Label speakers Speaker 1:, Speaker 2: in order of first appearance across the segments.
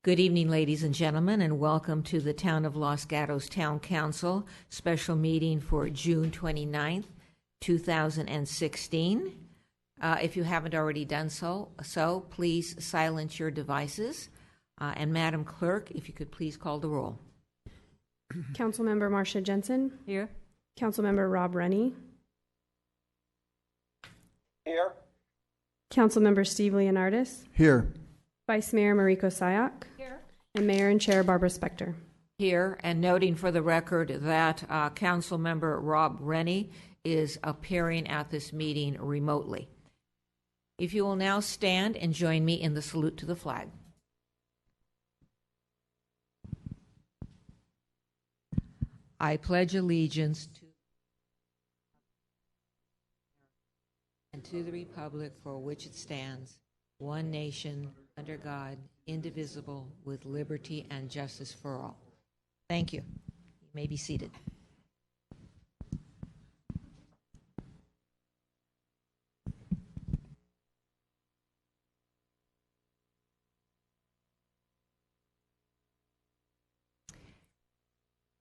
Speaker 1: Good evening, ladies and gentlemen, and welcome to the Town of Los Gatos Town Council special meeting for June 29th, 2016. If you haven't already done so please silence your devices. And Madam Clerk, if you could please call the roll.
Speaker 2: Councilmember Marcia Jensen.
Speaker 1: Here.
Speaker 2: Councilmember Rob Rennie.
Speaker 3: Here.
Speaker 2: Councilmember Steve Leonardis.
Speaker 4: Here.
Speaker 2: Vice Mayor Mariko Sayak.
Speaker 1: Here.
Speaker 2: And Mayor and Chair Barbara Spector.
Speaker 1: Here, and noting for the record that Councilmember Rob Rennie is appearing at this meeting remotely. If you will now stand and join me in the salute to the flag. I pledge allegiance to the republic for which it stands, one nation, under God, indivisible, with liberty and justice for all. Thank you. You may be seated.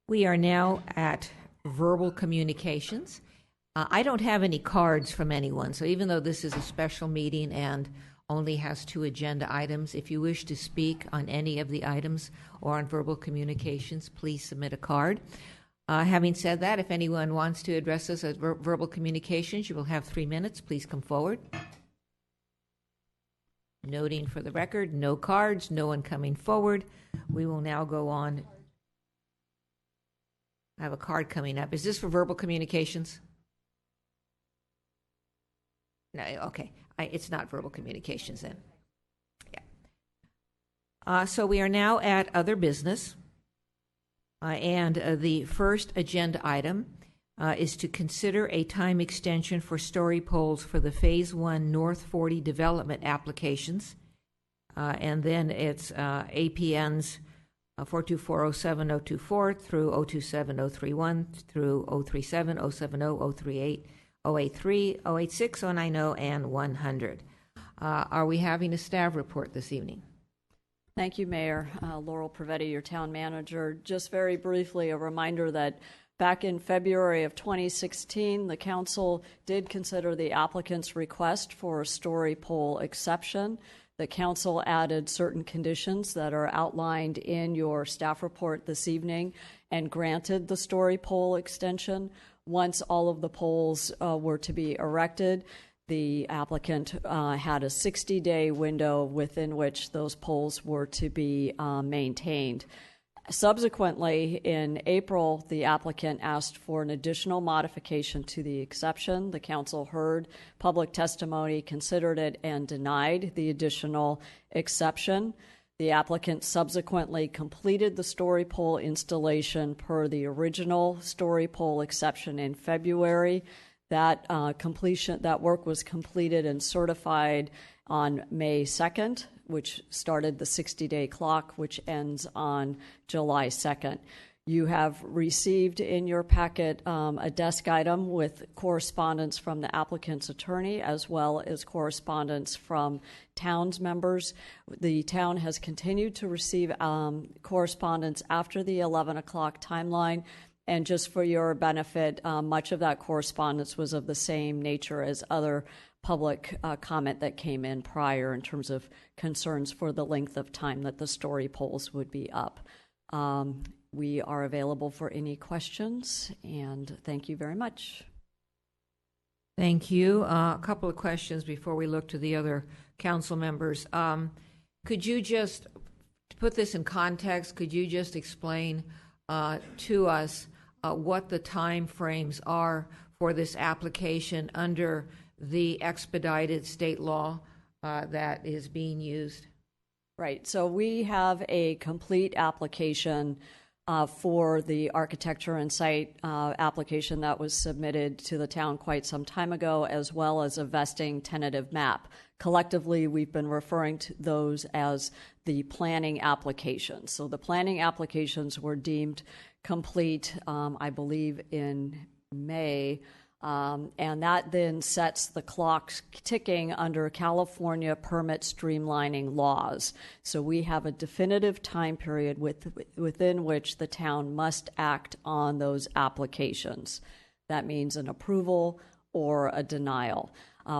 Speaker 1: We are now at verbal communications. I don't have any cards from anyone, so even though this is a special meeting and only has 2 agenda items, if you wish to speak on any of the items or on verbal communications, please submit a card. Having said that, if anyone wants to address us as verbal communications, you will have 3 minutes. Please come forward. Noting for the record, no cards, no one coming forward. We will now go on. I have a card coming up. Is this for verbal communications? No, okay. It's not verbal communications then. Yeah. So we are now at other business. And the first agenda item is to consider a time extension for story polls for the Phase 1 North 40 development applications. And then it's APNs 42407-024 through 027031 through 037, 070, 038, 083, 086, 090, and 100. Are we having a staff report this evening?
Speaker 5: Thank you, Mayor. Laurel Prevetti, your town manager. Just very briefly, a reminder that back in February of 2016, the council did consider the applicant's request for a story poll exception. The council added certain conditions that are outlined in your staff report this evening and granted the story poll extension. Once all of the polls were to be erected, the applicant had a 60-day window within which those polls were to be maintained. Subsequently, in April, the applicant asked for an additional modification to the exception. The council heard public testimony, considered it, and denied the additional exception. The applicant subsequently completed the story poll installation per the original story poll exception in February. That work was completed and certified on May 2nd, which started the 60-day clock, which ends on July 2nd. You have received in your packet a desk item with correspondence from the applicant's attorney as well as correspondence from town's members. The town has continued to receive correspondence after the 11 o'clock timeline. And just for your benefit, much of that correspondence was of the same nature as other public comment that came in prior in terms of concerns for the length of time that the story polls would be up. We are available for any questions, and thank you very much.
Speaker 1: Thank you. A couple of questions before we look to the other council members. Could you just, to put this in context, could you just explain to us what the time frames are for this application under the expedited state law that is being used?
Speaker 5: Right. So we have a complete application for the architecture and site application that was submitted to the town quite some time ago, as well as a vesting tentative map. Collectively, we've been referring to those as the planning applications. So the planning applications were deemed complete, I believe, in May And that then sets the clock ticking under California permit streamlining laws. So we have a definitive time period within which the town must act on those applications. That means an approval or a denial.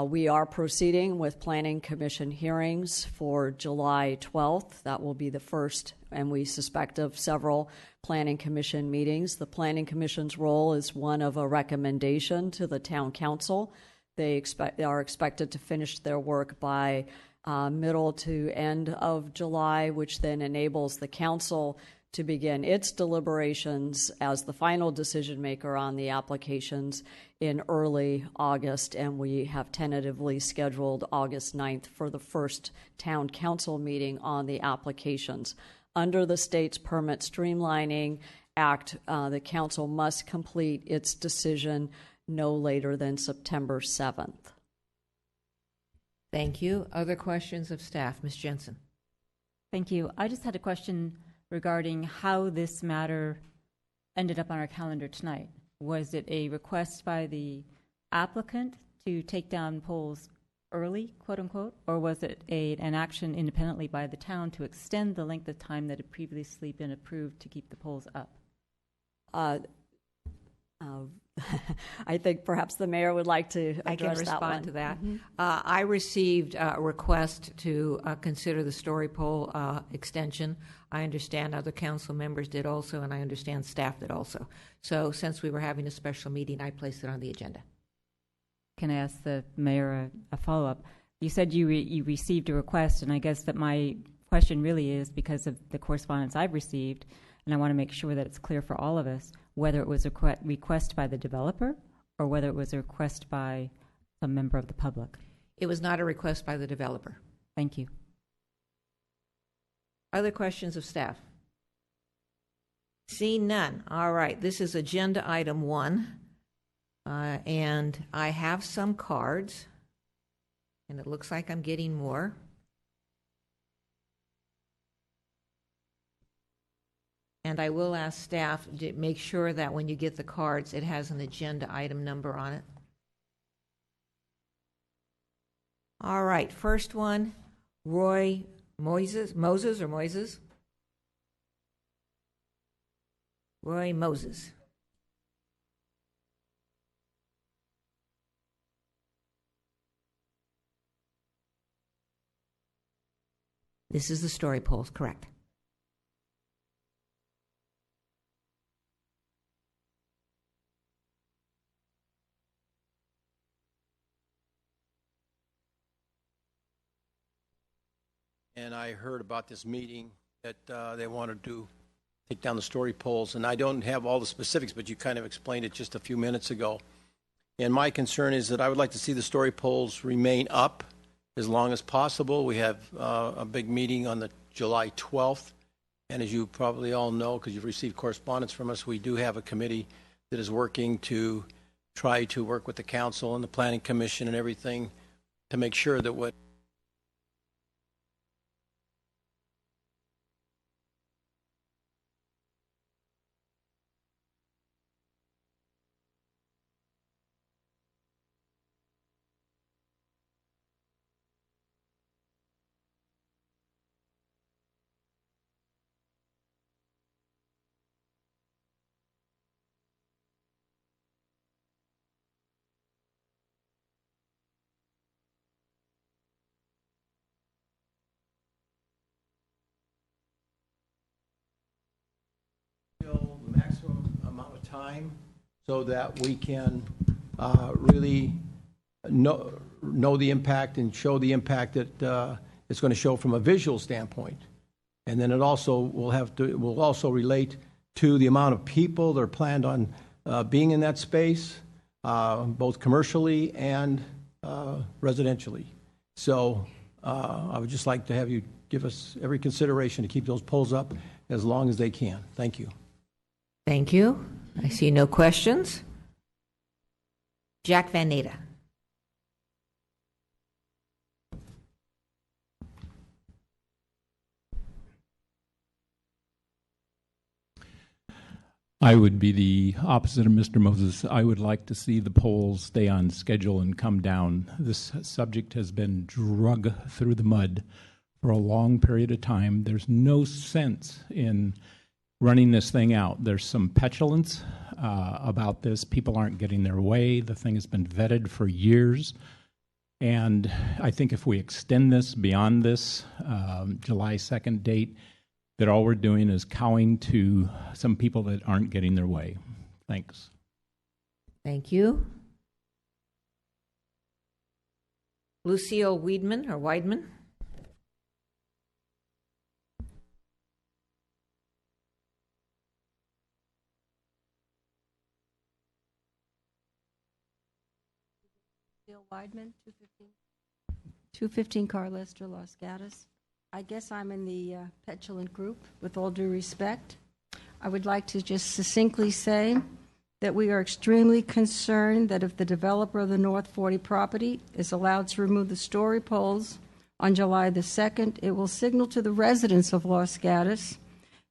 Speaker 5: We are proceeding with Planning Commission hearings for July 12th. That will be the first, and we suspect of several Planning Commission meetings. The Planning Commission's role is one of a recommendation to the Town Council. They are expected to finish their work by middle to end of July, which then enables the Council to begin its deliberations as the final decision maker on the applications in early August, and we have tentatively scheduled August 9th for the first Town Council meeting on the applications. Under the state's Permit Streamlining Act, the Council must complete its decision no later than September 7th.
Speaker 1: Thank you. Other questions of staff? Ms. Jensen.
Speaker 3: Thank you. I just had a question regarding how this matter ended up on our calendar tonight. Was it a request by the applicant to take down poles early, quote unquote, or was it an action independently by the town to extend the length of time that had previously been approved to keep the poles up?
Speaker 5: I think perhaps the mayor would like to address that one.
Speaker 1: I can respond to that. I received a request to consider the story pole extension. I understand other council members did also, and I understand staff did also. So since we were having a special meeting, I placed it on the agenda.
Speaker 3: Can I ask the mayor a follow-up? You said you received a request, and I guess that my question really is because of the correspondence I've received, and I want to make sure that it's clear for all of us, whether it was a request by the developer or whether it was a request by some member of the public.
Speaker 1: It was not a request by the developer.
Speaker 3: Thank you.
Speaker 1: Other questions of staff? Seeing none. All right, this is agenda item 1. And I have some cards, and it looks like I'm getting more. And I will ask staff to make sure that when you get the cards, it has an agenda item number on it. All right, first one, Roy Moses. Roy Moses. This is the story polls, correct?
Speaker 4: And I heard about this meeting that they wanted to take down the story poles, and I don't have all the specifics, but you kind of explained it just a few minutes ago. And my concern is that I would like to see the story poles remain up as long as possible. We have a big meeting on the July 12th, and as you probably all know, because you've received correspondence from us, we do have a committee that is working to try to work with the council and the planning commission and everything to make sure that what the maximum amount of time so that we can really know the impact and show the impact that it's going to show from a visual standpoint. And then it also will also relate to the amount of people that are planned on being in that space, both commercially and residentially. So I would just like to have you give us every consideration to keep those poles up as long as they can. Thank you.
Speaker 1: Thank you. I see no questions. Jack Van Naden.
Speaker 6: I would be the opposite of Mr. Moses. I would like to see the polls stay on schedule and come down. This subject has been drug through the mud for a long period of time. There's no sense in running this thing out. There's some petulance about this. People aren't getting their way. The thing has been vetted for years. And I think if we extend this beyond this July 2nd date, that all we're doing is cowing to some people that aren't getting their way. Thanks.
Speaker 1: Thank you. Lucille Weidman or Weidman?
Speaker 7: Bill Weidman, 215 Carlester, Los Gatos. I guess I'm in the petulant group, with all due respect. I would like to just succinctly say that we are extremely concerned that if the developer of the North 40 property is allowed to remove the story poles on July the 2nd, it will signal to the residents of Los Gatos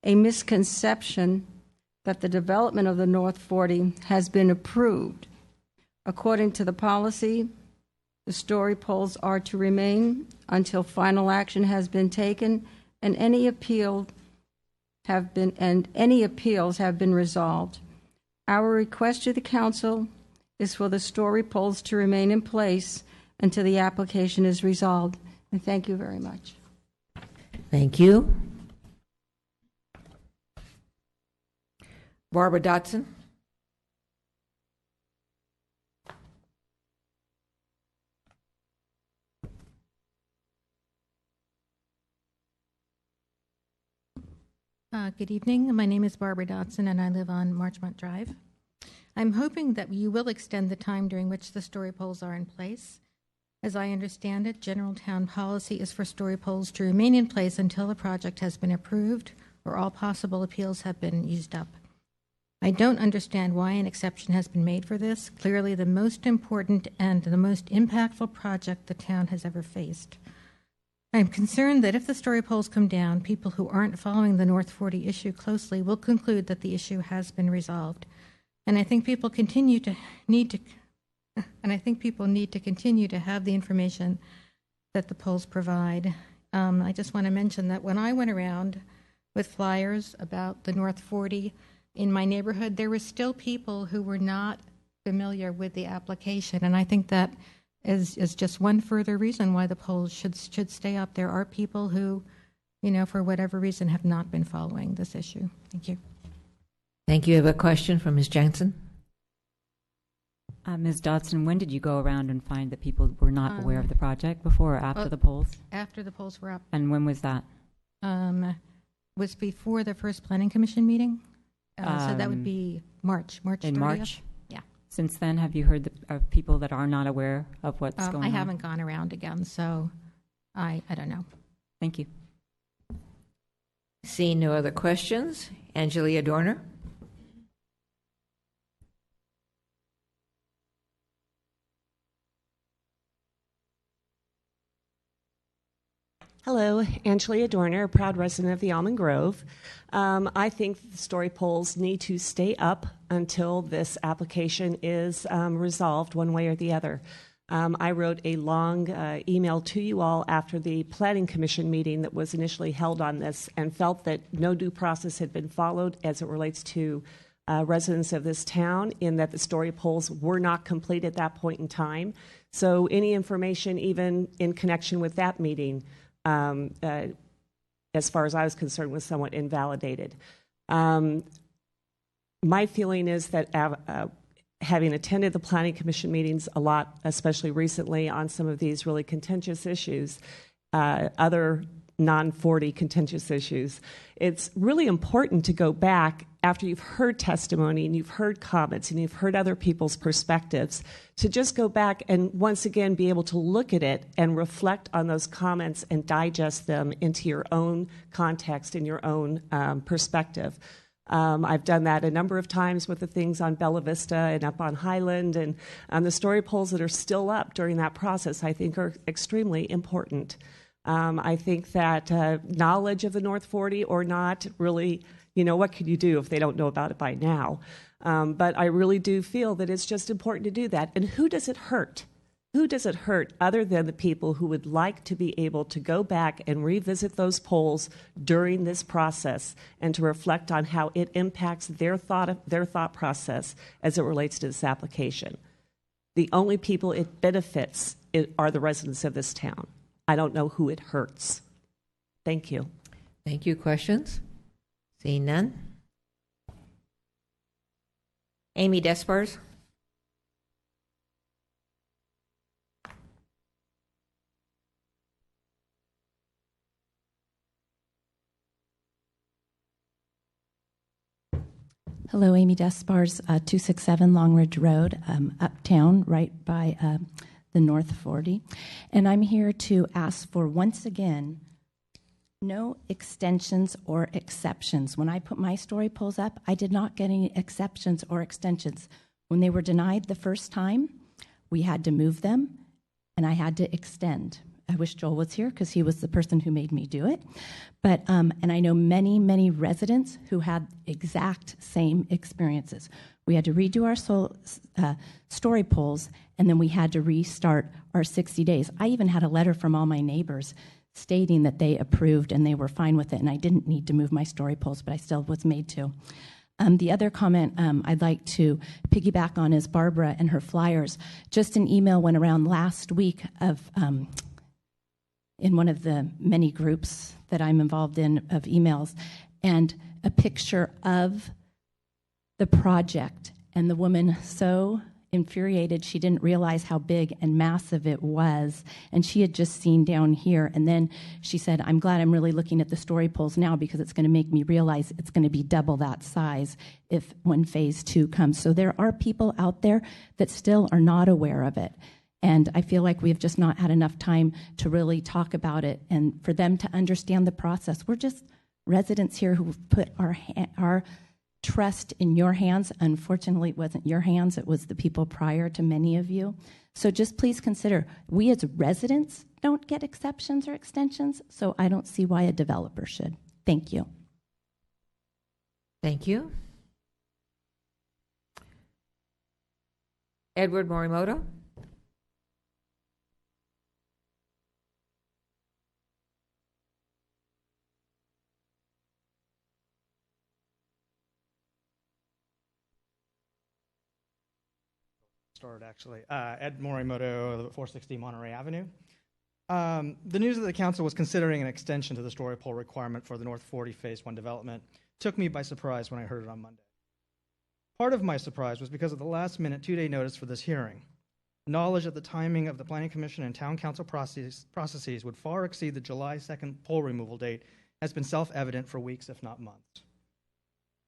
Speaker 7: a misconception that the development of the North 40 has been approved. According to the policy, the story poles are to remain until final action has been taken and any appeals have been resolved. Our request to the council is for the story poles to remain in place until the application is resolved. And thank you very much.
Speaker 1: Thank you. Barbara Dotson.
Speaker 8: Good evening. My name is Barbara Dotson, and I live on Marchmont Drive. I'm hoping that you will extend the time during which the story poles are in place. As I understand it, general town policy is for story poles to remain in place until the project has been approved or all possible appeals have been used up. I don't understand why an exception has been made for this, clearly the most important and the most impactful project the town has ever faced. I'm concerned that if the story poles come down, people who aren't following the North 40 issue closely will conclude that the issue has been resolved. And I think people need to continue to have the information that the polls provide. I just want to mention that when I went around with flyers about the North 40 in my neighborhood, there were still people who were not familiar with the application. And I think that is just one further reason why the polls should stay up. There are people who, for whatever reason, have not been following this issue. Thank you.
Speaker 1: Thank you. I have a question from Ms. Jensen.
Speaker 3: Ms. Dodson, when did you go around and find that people were not aware of the project, before or after the polls?
Speaker 8: After the polls were up.
Speaker 3: And when was that?
Speaker 8: Was before the first Planning Commission meeting. So that would be March 30th.
Speaker 3: In March?
Speaker 8: Yeah.
Speaker 3: Since then, have you heard of people that are not aware of what's going on?
Speaker 8: I haven't gone around again, so I don't know.
Speaker 3: Thank you.
Speaker 1: Seeing no other questions, Angelia Dorner.
Speaker 9: Hello, Angelia Dorner, proud resident of the Almond Grove. I think the story poles need to stay up until this application is resolved one way or the other. I wrote a long email to you all after the Planning Commission meeting that was initially held on this and felt that no due process had been followed as it relates to residents of this town, in that the story poles were not complete at that point in time. So any information, even in connection with that meeting, as far as I was concerned, was somewhat invalidated. My feeling is that having attended the Planning Commission meetings a lot, especially recently on some of these really contentious issues, other non-40 contentious issues, it's really important to go back after you've heard testimony and you've heard comments and you've heard other people's perspectives, to just go back and once again be able to look at it and reflect on those comments and digest them into your own context and your own perspective. I've done that a number of times with the things on Bella Vista and up on Highland, and the story poles that are still up during that process, I think, are extremely important. I think that knowledge of the North 40 or not, really, what can you do if they don't know about it by now? But I really do feel that it's just important to do that. And who does it hurt? Who does it hurt other than the people who would like to be able to go back and revisit those polls during this process and to reflect on how it impacts their thought process as it relates to this application? The only people it benefits are the residents of this town. I don't know who it hurts. Thank you.
Speaker 1: Thank you. Questions? Seeing none. Amy Despars.
Speaker 10: Hello, Amy Despars, 267 Long Ridge Road, uptown, right by the North 40. And I'm here to ask for, once again, no extensions or exceptions. When I put my story polls up, I did not get any exceptions or extensions. When they were denied the first time, we had to move them, and I had to extend. I wish Joel was here because he was the person who made me do it. But, and I know many, many residents who had exact same experiences. We had to redo our story polls, and then we had to restart our 60 days. I even had a letter from all my neighbors stating that they approved and they were fine with it, and I didn't need to move my story polls, but I still was made to. The other comment I'd like to piggyback on is Barbara and her flyers. Just an email went around last week of in one of the many groups that I'm involved in of emails, and a picture of the project, and the woman so infuriated she didn't realize how big and massive it was, and she had just seen down here, and then she said, I'm glad I'm really looking at the story polls now because it's going to make me realize it's going to be double that size when phase 2 comes. So there are people out there that still are not aware of it. And I feel like we've just not had enough time to really talk about it and for them to understand the process. We're just residents here who put our trust in your hands. Unfortunately, it wasn't your hands. It was the people prior to many of you. So just please consider, we as residents don't get exceptions or extensions, so I don't see why a developer should. Thank you.
Speaker 1: Thank you. Edward Morimoto.
Speaker 11: Actually. Ed Morimoto, 460 Monterey Avenue. The news that the council was considering an extension to the story pole requirement for the North 40 Phase 1 development took me by surprise when I heard it on Monday. Part of my surprise was because of the last-minute 2-day notice for this hearing. Knowledge that the timing of the Planning Commission and Town Council processes would far exceed the July 2nd pole removal date has been self-evident for weeks, if not months.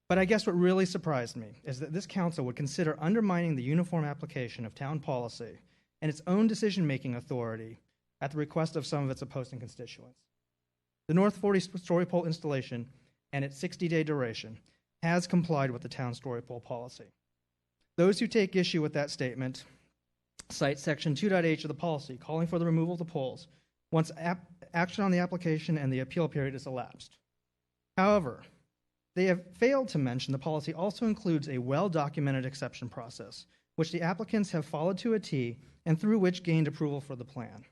Speaker 11: But I guess what really surprised me is that this council would consider undermining the uniform application of town policy and its own decision-making authority at the request of some of its opposing constituents. The North 40 story pole installation and its 60-day duration has complied with the town story pole policy. Those who take issue with that statement cite Section 2.h of the policy calling for the removal of the poles once action on the application and the appeal period is elapsed. However, they have failed to mention the policy also includes a well-documented exception process, which the applicants have followed to a T and through which gained approval for the plan.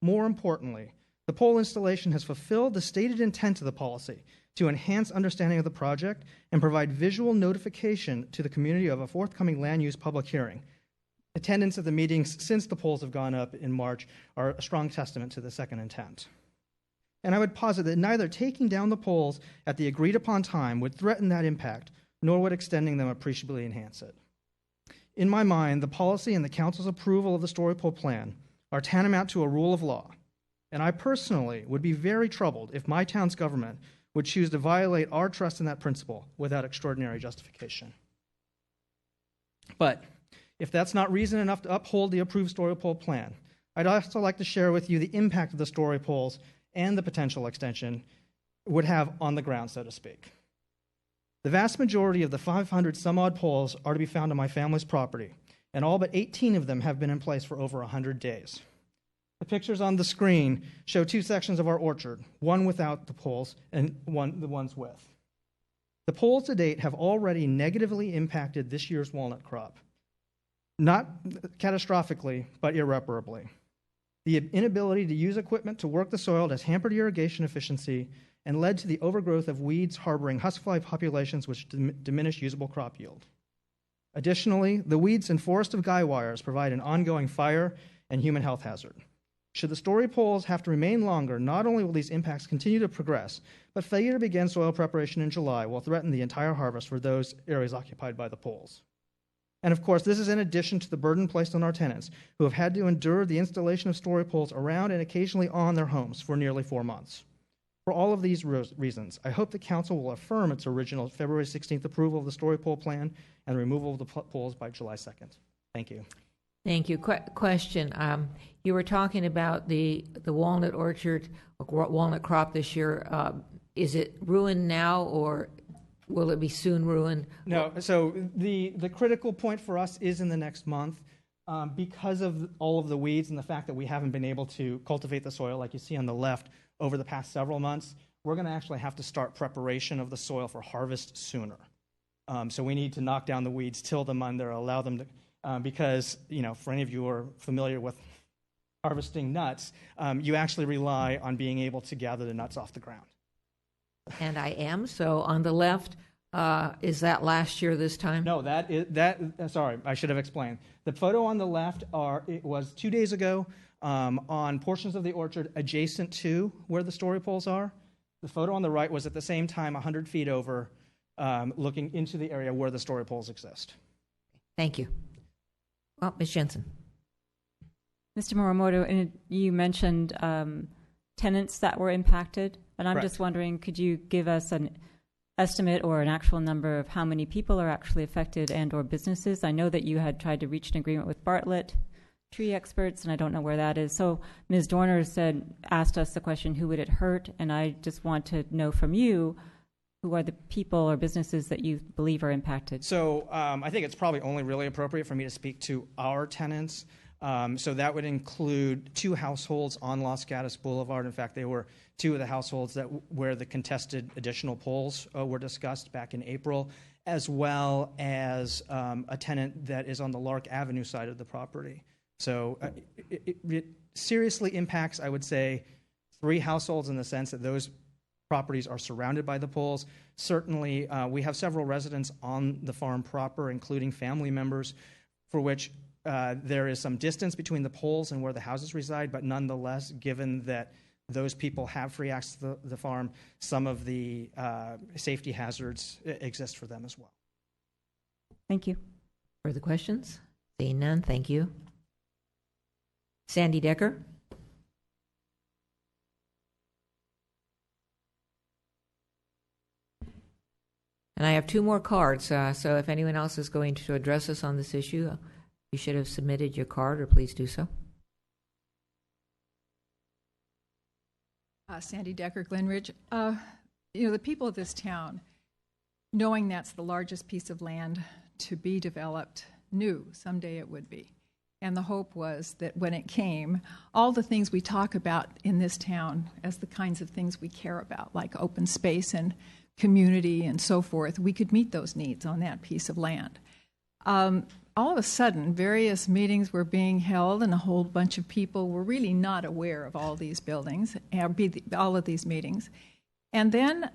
Speaker 11: More importantly, the pole installation has fulfilled the stated intent of the policy to enhance understanding of the project and provide visual notification to the community of a forthcoming land use public hearing. Attendance at the meetings since the poles have gone up in March are a strong testament to the second intent. And I would posit that neither taking down the poles at the agreed upon time would threaten that impact, nor would extending them appreciably enhance it. In my mind, the policy and the council's approval of the story pole plan are tantamount to a rule of law, and I personally would be very troubled if my town's government would choose to violate our trust in that principle without extraordinary justification. But if that's not reason enough to uphold the approved story pole plan, I'd also like to share with you the impact of the story poles and the potential extension would have on the ground, so to speak. The vast majority of the 500 some odd poles are to be found on my family's property, and all but 18 of them have been in place for over 100 days. The pictures on the screen show two sections of our orchard, one without the poles and the ones with. The poles to date have already negatively impacted this year's walnut crop. Not catastrophically, but irreparably. The inability to use equipment to work the soil has hampered irrigation efficiency and led to the overgrowth of weeds harboring housefly populations which diminish usable crop yield. Additionally, the weeds and forest of guy wires provide an ongoing fire and human health hazard. Should the story poles have to remain longer, not only will these impacts continue to progress, but failure to begin soil preparation in July will threaten the entire harvest for those areas occupied by the poles. And of course, this is in addition to the burden placed on our tenants, who have had to endure the installation of story poles around and occasionally on their homes for nearly 4 months. For all of these reasons, I hope the council will affirm its original February 16th approval of the story pole plan and removal of the poles by July 2nd. Thank you.
Speaker 1: Thank you. Question. You were talking about the walnut orchard, walnut crop this year. Is it ruined now, or will it be soon ruined?
Speaker 11: No, so the critical point for us is in the next month. Because of all of the weeds and the fact that we haven't been able to cultivate the soil like you see on the left over the past several months, we're going to actually have to start preparation of the soil for harvest sooner. So we need to knock down the weeds, till them under, allow them to, because, for any of you who are familiar with harvesting nuts, you actually rely on being able to gather the nuts off the ground.
Speaker 1: And I am. So on the left, is that last year this time?
Speaker 11: No, sorry, I should have explained. The photo on the left it was 2 days ago on portions of the orchard adjacent to where the story poles are. The photo on the right was at the same time 100 feet over, looking into the area where the story poles exist.
Speaker 1: Thank you. Well, Ms. Jensen.
Speaker 3: Mr. Morimoto, you mentioned tenants that were impacted, and I'm
Speaker 11: Correct.
Speaker 3: just wondering, could you give us an estimate or an actual number of how many people are actually affected and or businesses? I know that you had tried to reach an agreement with Bartlett Tree Experts, and I don't know where that is. So Ms. Dorner asked us the question, who would it hurt? And I just want to know from you, who are the people or businesses that you believe are impacted?
Speaker 11: So I think it's probably only really appropriate for me to speak to our tenants. So that would include 2 households on Los Gatos Boulevard. In fact, they were 2 of the households where the contested additional poles were discussed back in April, as well as a tenant that is on the Lark Avenue side of the property. So it seriously impacts, I would say, 3 households in the sense that those properties are surrounded by the poles. Certainly, we have several residents on the farm proper, including family members, for which there is some distance between the poles and where the houses reside, but nonetheless, given that those people have free access to the farm, some of the safety hazards exist for them as well.
Speaker 3: Thank you.
Speaker 1: Further questions? Seeing none, thank you. Sandy Decker. And I have 2 more cards, so if anyone else is going to address us on this issue, you should have submitted your card, or please do so.
Speaker 12: Sandy Decker, Glen Ridge. The people of this town, knowing that's the largest piece of land to be developed, knew someday it would be. And the hope was that when it came, all the things we talk about in this town as the kinds of things we care about, like open space and community and so forth, we could meet those needs on that piece of land. All of a sudden, various meetings were being held, and a whole bunch of people were really not aware of all these buildings, all of these meetings. And then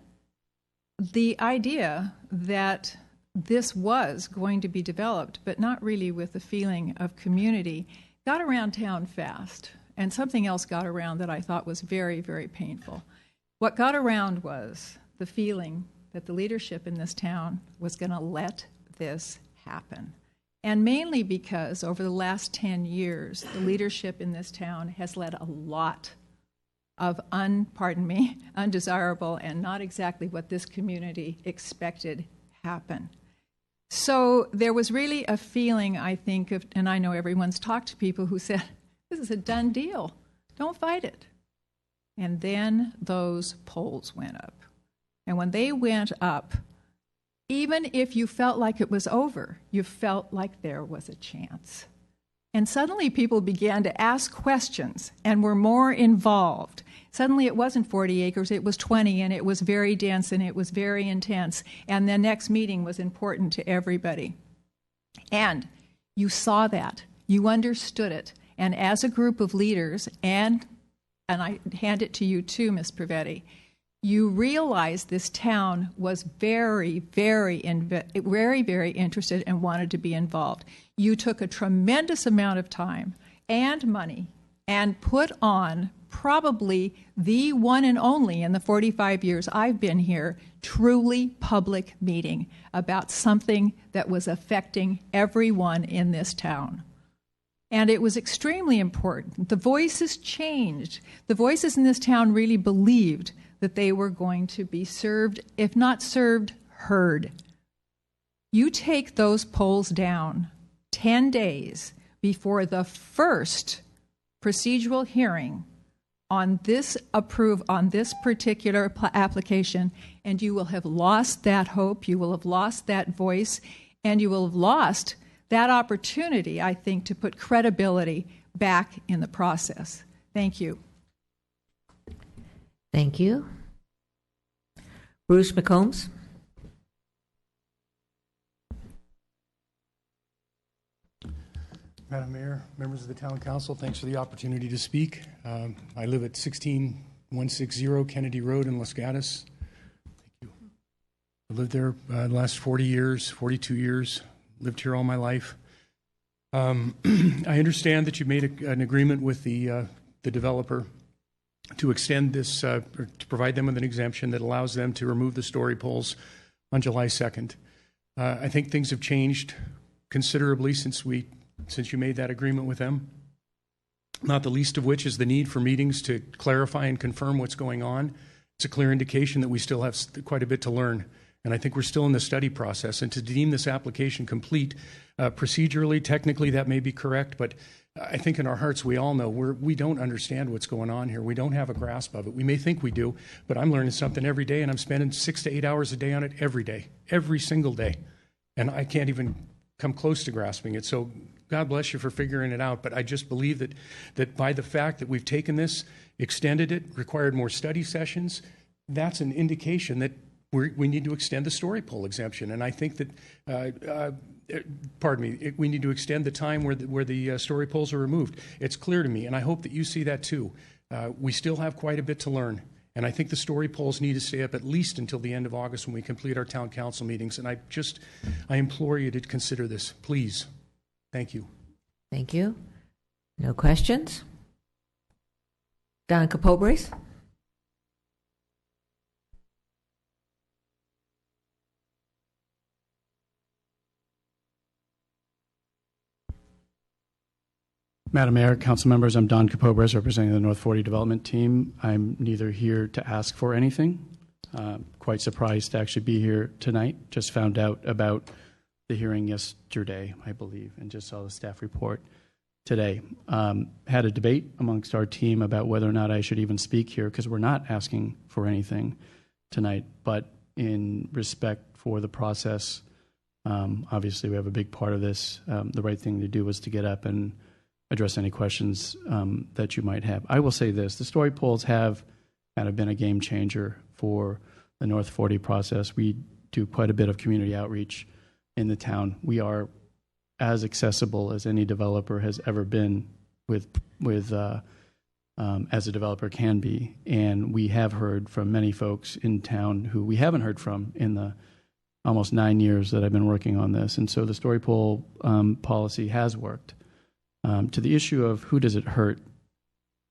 Speaker 12: the idea that this was going to be developed, but not really with the feeling of community, got around town fast. And something else got around that I thought was very, very painful. What got around was the feeling that the leadership in this town was going to let this happen. And mainly because over the last 10 years, the leadership in this town has let a lot of undesirable and not exactly what this community expected happen. So there was really a feeling, I think, and I know everyone's talked to people who said, this is a done deal. Don't fight it. And then those poles went up. And when they went up, even if you felt like it was over, you felt like there was a chance. And suddenly people began to ask questions and were more involved. Suddenly it wasn't 40 acres, it was 20, and it was very dense and it was very intense. And the next meeting was important to everybody. And you saw that, you understood it. And as a group of leaders, and I hand it to you too, Ms. Privetti, you realized this town was very, very interested and wanted to be involved. You took a tremendous amount of time and money and put on probably the one and only in the 45 years I've been here, truly public meeting about something that was affecting everyone in this town. And it was extremely important. The voices changed. The voices in this town really believed that they were going to be served, if not served, heard. You take those polls down 10 days before the first procedural hearing on this particular application, and you will have lost that hope, you will have lost that voice, and you will have lost that opportunity, I think, to put credibility back in the process. Thank you.
Speaker 1: Thank you. Bruce McCombs.
Speaker 13: Madam Mayor, members of the Town Council, thanks for the opportunity to speak. I live at 16160 Kennedy Road in Los Gatos. Thank you. I lived there the last 40 years, 42 years, lived here all my life. I understand that you made an agreement with the developer to extend this, or to provide them with an exemption that allows them to remove the story poles on July 2nd. I think things have changed considerably since you made that agreement with them, not the least of which is the need for meetings to clarify and confirm what's going on. It's a clear indication that we still have quite a bit to learn, and I think we're still in the study process. And to deem this application complete, procedurally, technically, that may be correct, but I think in our hearts we all know we don't understand what's going on here. We don't have a grasp of it. We may think we do, but I'm learning something every day, and I'm spending 6 to 8 hours a day on it every day, every single day, and I can't even come close to grasping it. So God bless you for figuring it out, but I just believe that by the fact that we've taken this, extended it, required more study sessions, that's an indication that we need to extend the story pole exemption. And I think that, we need to extend the time where the story poles are removed. It's clear to me, and I hope that you see that too. We still have quite a bit to learn. And I think the story poles need to stay up at least until the end of August when we complete our town council meetings. And I implore you to consider this, please. Thank you.
Speaker 1: Thank you. No questions? Don Capobres?
Speaker 13: Madam Mayor, council members, I'm Don Capobres, representing the North 40 Development Team. I'm neither here to ask for anything. Quite surprised to actually be here tonight. Just found out about the hearing yesterday, I believe, and just saw the staff report today. Had a debate amongst our team about whether or not I should even speak here, because we're not asking for anything tonight. But in respect for the process, obviously we have a big part of this. The right thing to do was to get up and address any questions that you might have. I will say this, the story poles have kind of been a game changer for the North 40 process. We do quite a bit of community outreach in the town. We are as accessible as any developer has ever been as a developer can be. And we have heard from many folks in town who we haven't heard from in the almost 9 years that I've been working on this. And so the story pole policy has worked. To the issue of who does it hurt,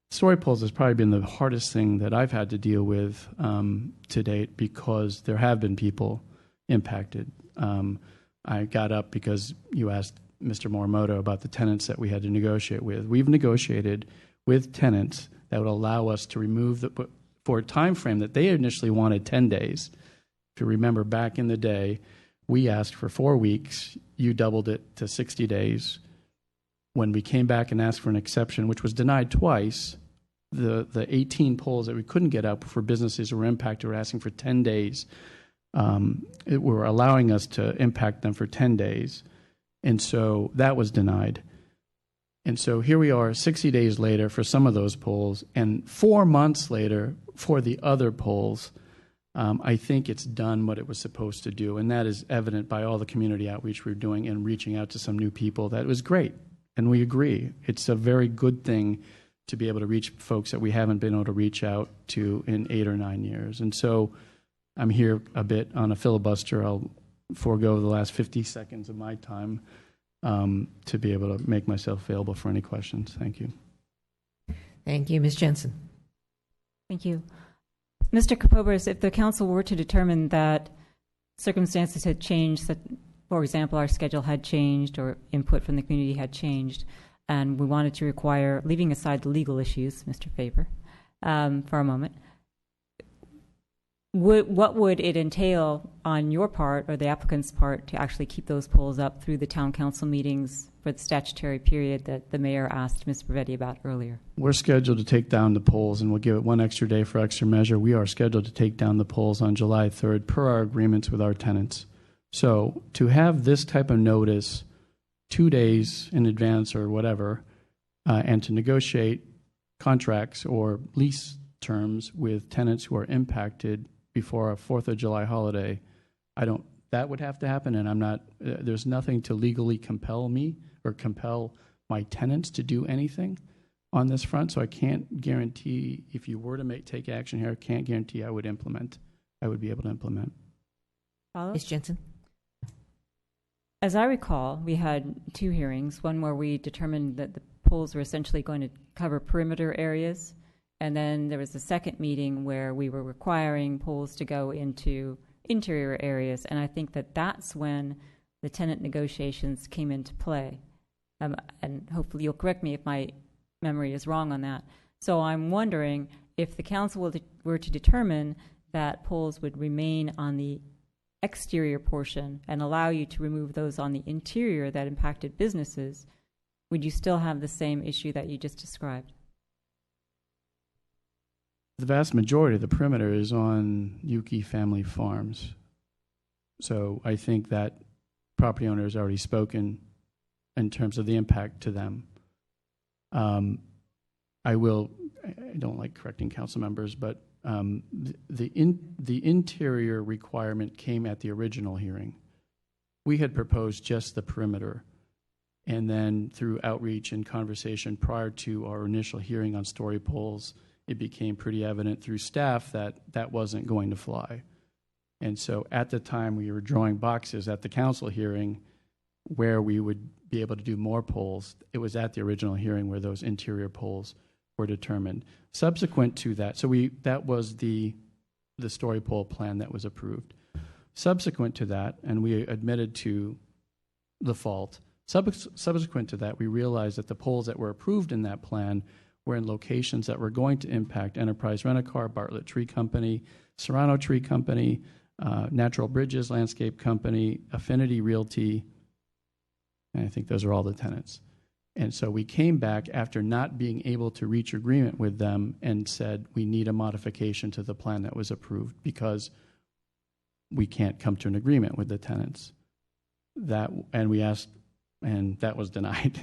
Speaker 13: story poles has probably been the hardest thing that I've had to deal with to date, because there have been people impacted. I got up because you asked Mr. Morimoto about the tenants that we had to negotiate with. We've negotiated with tenants that would allow us to remove for a time frame that they initially wanted 10 days. If you remember back in the day, we asked for 4 weeks. You doubled it to 60 days. When we came back and asked for an exception, which was denied twice, the 18 poles that we couldn't get out for businesses who were impacted were asking for 10 days. Were allowing us to impact them for 10 days. And so that was denied.
Speaker 14: And so here we are 60 days later for some of those polls, and 4 months later for the other polls. I think it's done what it was supposed to do, and that is evident by all the community outreach we're doing and reaching out to some new people. That was great, and we agree. It's a very good thing to be able to reach folks that we haven't been able to reach out to in 8 or 9 years. And so I'm here a bit on a filibuster. I'll forego the last 50 seconds of my time to be able to make myself available for any questions. Thank you.
Speaker 1: Thank you. Ms. Jensen.
Speaker 3: Thank you. Mr. Capobras, if the council were to determine that circumstances had changed, that, for example, our schedule had changed or input from the community had changed, and we wanted to require, leaving aside the legal issues, Mr. Faber, for a moment, what would it entail on your part or the applicant's part to actually keep those polls up through the town council meetings for the statutory period that the mayor asked Ms. Bravetti about earlier?
Speaker 14: We're scheduled to take down the polls, and we'll give it one extra day for extra measure. We are scheduled to take down the polls on July 3rd per our agreements with our tenants. So to have this type of notice 2 days in advance or whatever, and to negotiate contracts or lease terms with tenants who are impacted before a 4th of July holiday, that would have to happen, and I'm not, there's nothing to legally compel me or compel my tenants to do anything on this front, so I can't guarantee, if you were to take action here, I can't guarantee I would be able to implement.
Speaker 1: Ms. Jensen.
Speaker 3: As I recall, we had 2 hearings, one where we determined that the polls were essentially going to cover perimeter areas, and then there was a second meeting where we were requiring polls to go into interior areas, and I think that that's when the tenant negotiations came into play. And hopefully you'll correct me if my memory is wrong on that. So I'm wondering if the council were to determine that polls would remain on the exterior portion and allow you to remove those on the interior that impacted businesses, would you still have the same issue that you just described?
Speaker 14: The vast majority of the perimeter is on Yuki family farms. So I think that property owner has already spoken in terms of the impact to them. I don't like correcting council members, but the interior requirement came at the original hearing. We had proposed just the perimeter, and then through outreach and conversation prior to our initial hearing on story polls, it became pretty evident through staff that that wasn't going to fly. And so at the time we were drawing boxes at the council hearing where we would be able to do more polls. It was at the original hearing where those interior polls were determined. Subsequent to that, that was the story poll plan that was approved. Subsequent to that, and we admitted to the fault, subsequent to that, we realized that the polls that were approved in that plan were in locations that were going to impact Enterprise Rent-A-Car, Bartlett Tree Company, Serrano Tree Company, Natural Bridges Landscape Company, Affinity Realty, and I think those are all the tenants. And so we came back after not being able to reach agreement with them and said we need a modification to the plan that was approved because we can't come to an agreement with the tenants. And we asked, and that was denied.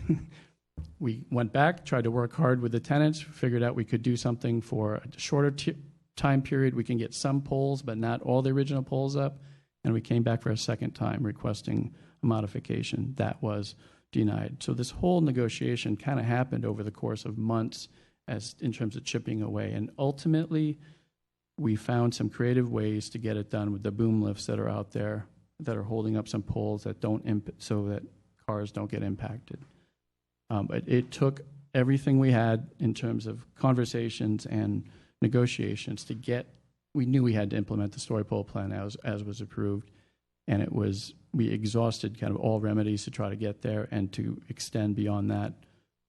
Speaker 14: We went back, tried to work hard with the tenants, figured out we could do something for a shorter time period. We can get some polls, but not all the original polls up. And we came back for a second time requesting a modification. That was denied. So this whole negotiation kind of happened over the course of months in terms of chipping away. And ultimately, we found some creative ways to get it done with the boom lifts that are out there that are holding up some poles that so that cars don't get impacted. But it took everything we had in terms of conversations and negotiations to we knew we had to implement the story poll plan as was approved. And we exhausted kind of all remedies to try to get there, and to extend beyond that,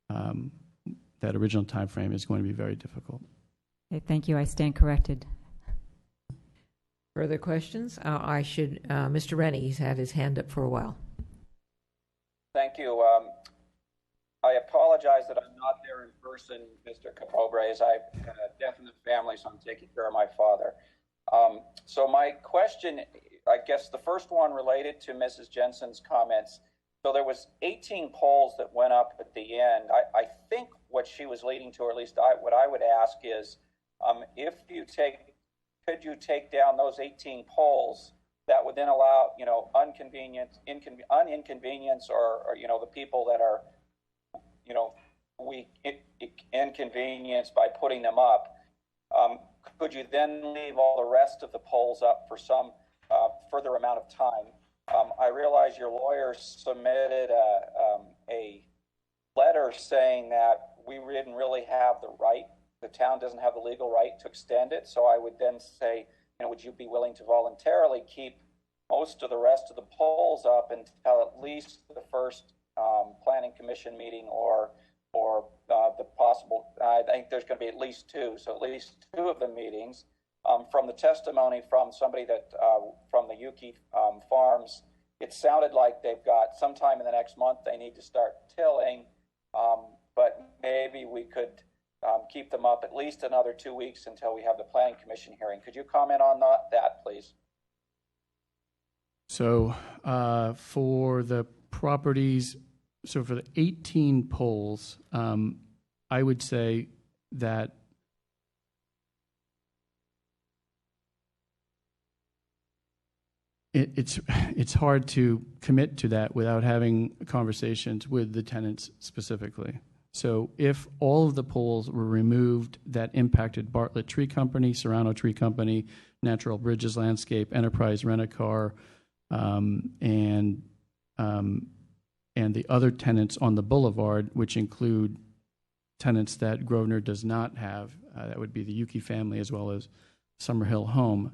Speaker 14: that original time frame is going to be very difficult.
Speaker 3: Okay, thank you. I stand corrected.
Speaker 1: Further questions? Mr. Rennie, he's had his hand up for a while.
Speaker 15: Thank you. I apologize that I'm not there in person, Mr. Capobras. I've got a deaf in the family, so I'm taking care of my father. So my question, I guess the first one related to Mrs. Jensen's comments. So there was 18 poles that went up at the end. I think what she was leading to, or at least what I would ask is, could you take down those 18 poles? That would then allow, uninconvenience or the people that are, we inconvenience by putting them up. Could you then leave all the rest of the poles up for some further amount of time? I realize your lawyer submitted a letter saying that we didn't really have the right, the town doesn't have the legal right to extend it. So I would then say, would you be willing to voluntarily keep most of the rest of the poles up until at least the first planning commission meeting or the possible, I think there's going to be at least two, so at least two of the meetings. From the testimony from somebody that from the Yuki farms, it sounded like they've got sometime in the next month they need to start tilling, but maybe we could keep them up at least another 2 weeks until we have the planning commission hearing. Could you comment on that, please?
Speaker 14: So for the properties, so for the 18 poles, I would say that it's hard to commit to that without having conversations with the tenants specifically. So if all of the poles were removed that impacted Bartlett Tree Company, Serrano Tree Company, Natural Bridges Landscape, Enterprise Rent-A-Car, and the other tenants on the boulevard, which include tenants that Grosvenor does not have, that would be the Yuki family as well as Summerhill Home.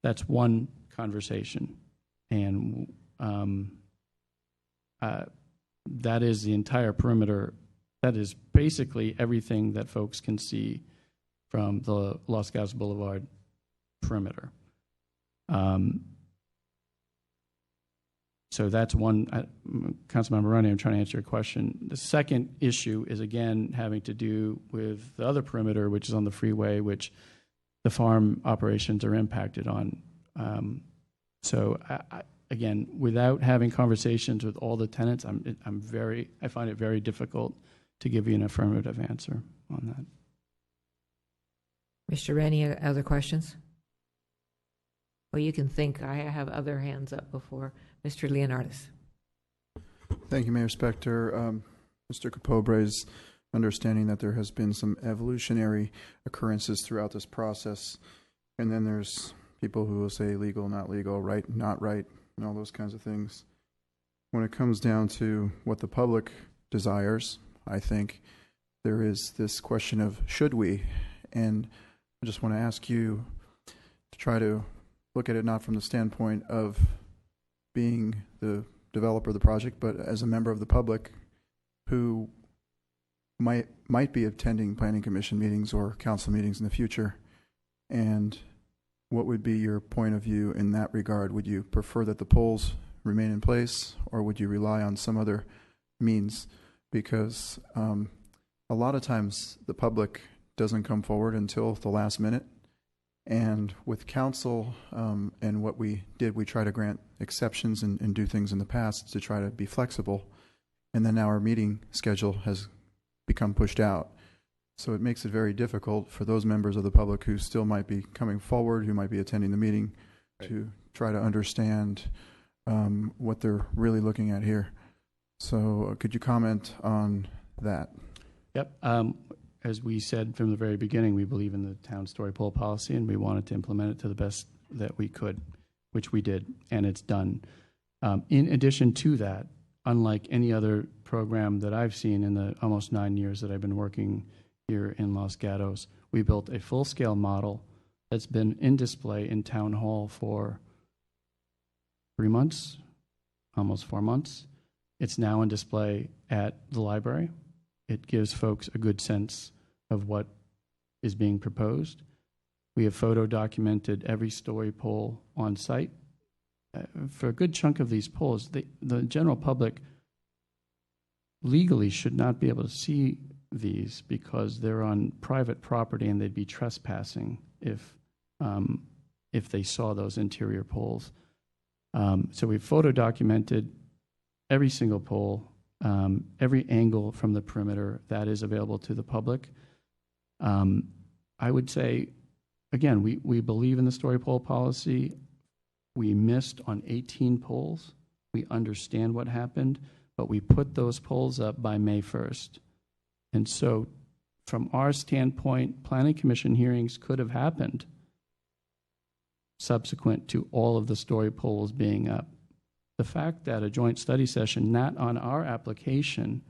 Speaker 14: That's one conversation, and that is the entire perimeter. That is basically everything that folks can see from the Los Gatos Boulevard perimeter. So that's one. Councilmember Roney, I'm trying to answer your question. The second issue is, again, having to do with the other perimeter, which is on the freeway, which the farm operations are impacted on. So again, without having conversations with all the tenants, I find it very difficult to give you an affirmative answer on that.
Speaker 1: Mr. Rennie, other questions? Well, you can think. I have other hands up before. Mr. Leonardis.
Speaker 16: Thank you, Mayor Spector. Mr. Capobre's understanding that there has been some evolutionary occurrences throughout this process, and then there's people who will say legal, not legal, right, not right, and all those kinds of things. When it comes down to what the public desires, I think there is this question of should we, and I just want to ask you to try to look at it not from the standpoint of being the developer of the project, but as a member of the public who might be attending planning commission meetings or council meetings in the future. And what would be your point of view in that regard? Would you prefer that the poles remain in place, or would you rely on some other means? Because a lot of times the public doesn't come forward until the last minute. And with council and what we did, we try to grant exceptions and do things in the past to try to be flexible. And then now our meeting schedule has become pushed out. So it makes it very difficult for those members of the public who still might be coming forward, who might be attending the meeting, right, to try to understand what they're really looking at here. So could you comment on that?
Speaker 14: Yep. As we said from the very beginning, we believe in the town story pole policy, and we wanted to implement it to the best that we could, which we did, and it's done. In addition to that, unlike any other program that I've seen in the almost 9 years that I've been working here in Los Gatos, we built a full-scale model that's been in display in Town Hall for 3 months, almost 4 months. It's now in display at the library. It gives folks a good sense of what is being proposed. We have photo documented every story pole on site. For a good chunk of these poles, the general public legally should not be able to see these because they're on private property and they'd be trespassing if they saw those interior poles. So we've photo documented every single pole, every angle from the perimeter that is available to the public. I would say, again, we believe in the story pole policy. We missed on 18 poles. We understand what happened, but we put those poles up by May 1st. And so from our standpoint, Planning Commission hearings could have happened subsequent to all of the story poles being up. The fact that a joint study session not on our application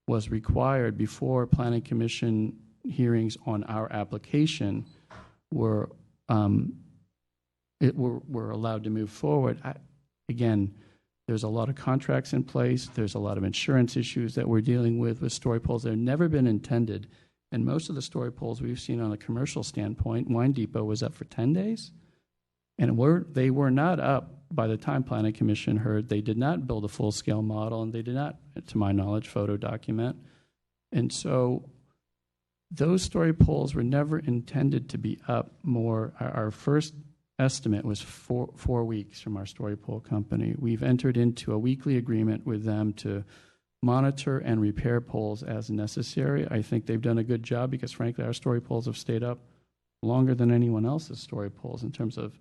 Speaker 14: was required before Planning Commission hearings on our application were allowed to move forward. Again, there's a lot of contracts in place. There's a lot of insurance issues that we're dealing with story poles. They've never been intended. And most of the story poles we've seen on a commercial standpoint, Wine Depot was up for 10 days. And they were not up by the time Planning Commission heard. They did not build a full-scale model, and they did not, to my knowledge, photo document. And so those story poles were never intended to be up more. Our first estimate was 4 weeks from our story pole company. We've entered into a weekly agreement with them to monitor and repair poles as necessary. I think they've done a good job because, frankly, our story poles have stayed up longer than anyone else's story poles in terms of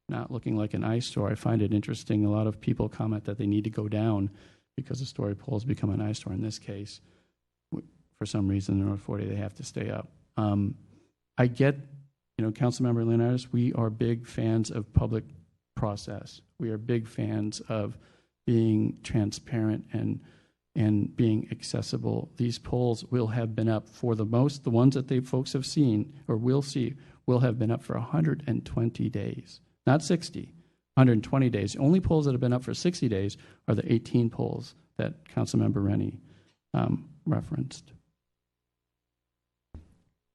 Speaker 14: not looking like an eyesore. I find it interesting. A lot of people comment that they need to go down because the story poles become an eyesore. In this case, for some reason, in North 40, they have to stay up. I get, Councilmember Leonardis, we are big fans of public process. We are big fans of being transparent and being accessible. These poles will have been up for the ones that folks have seen or will see, will have been up for 120 days. Not 60, 120 days. The only poles that have been up for 60 days are the 18 poles that Councilmember Rennie referenced.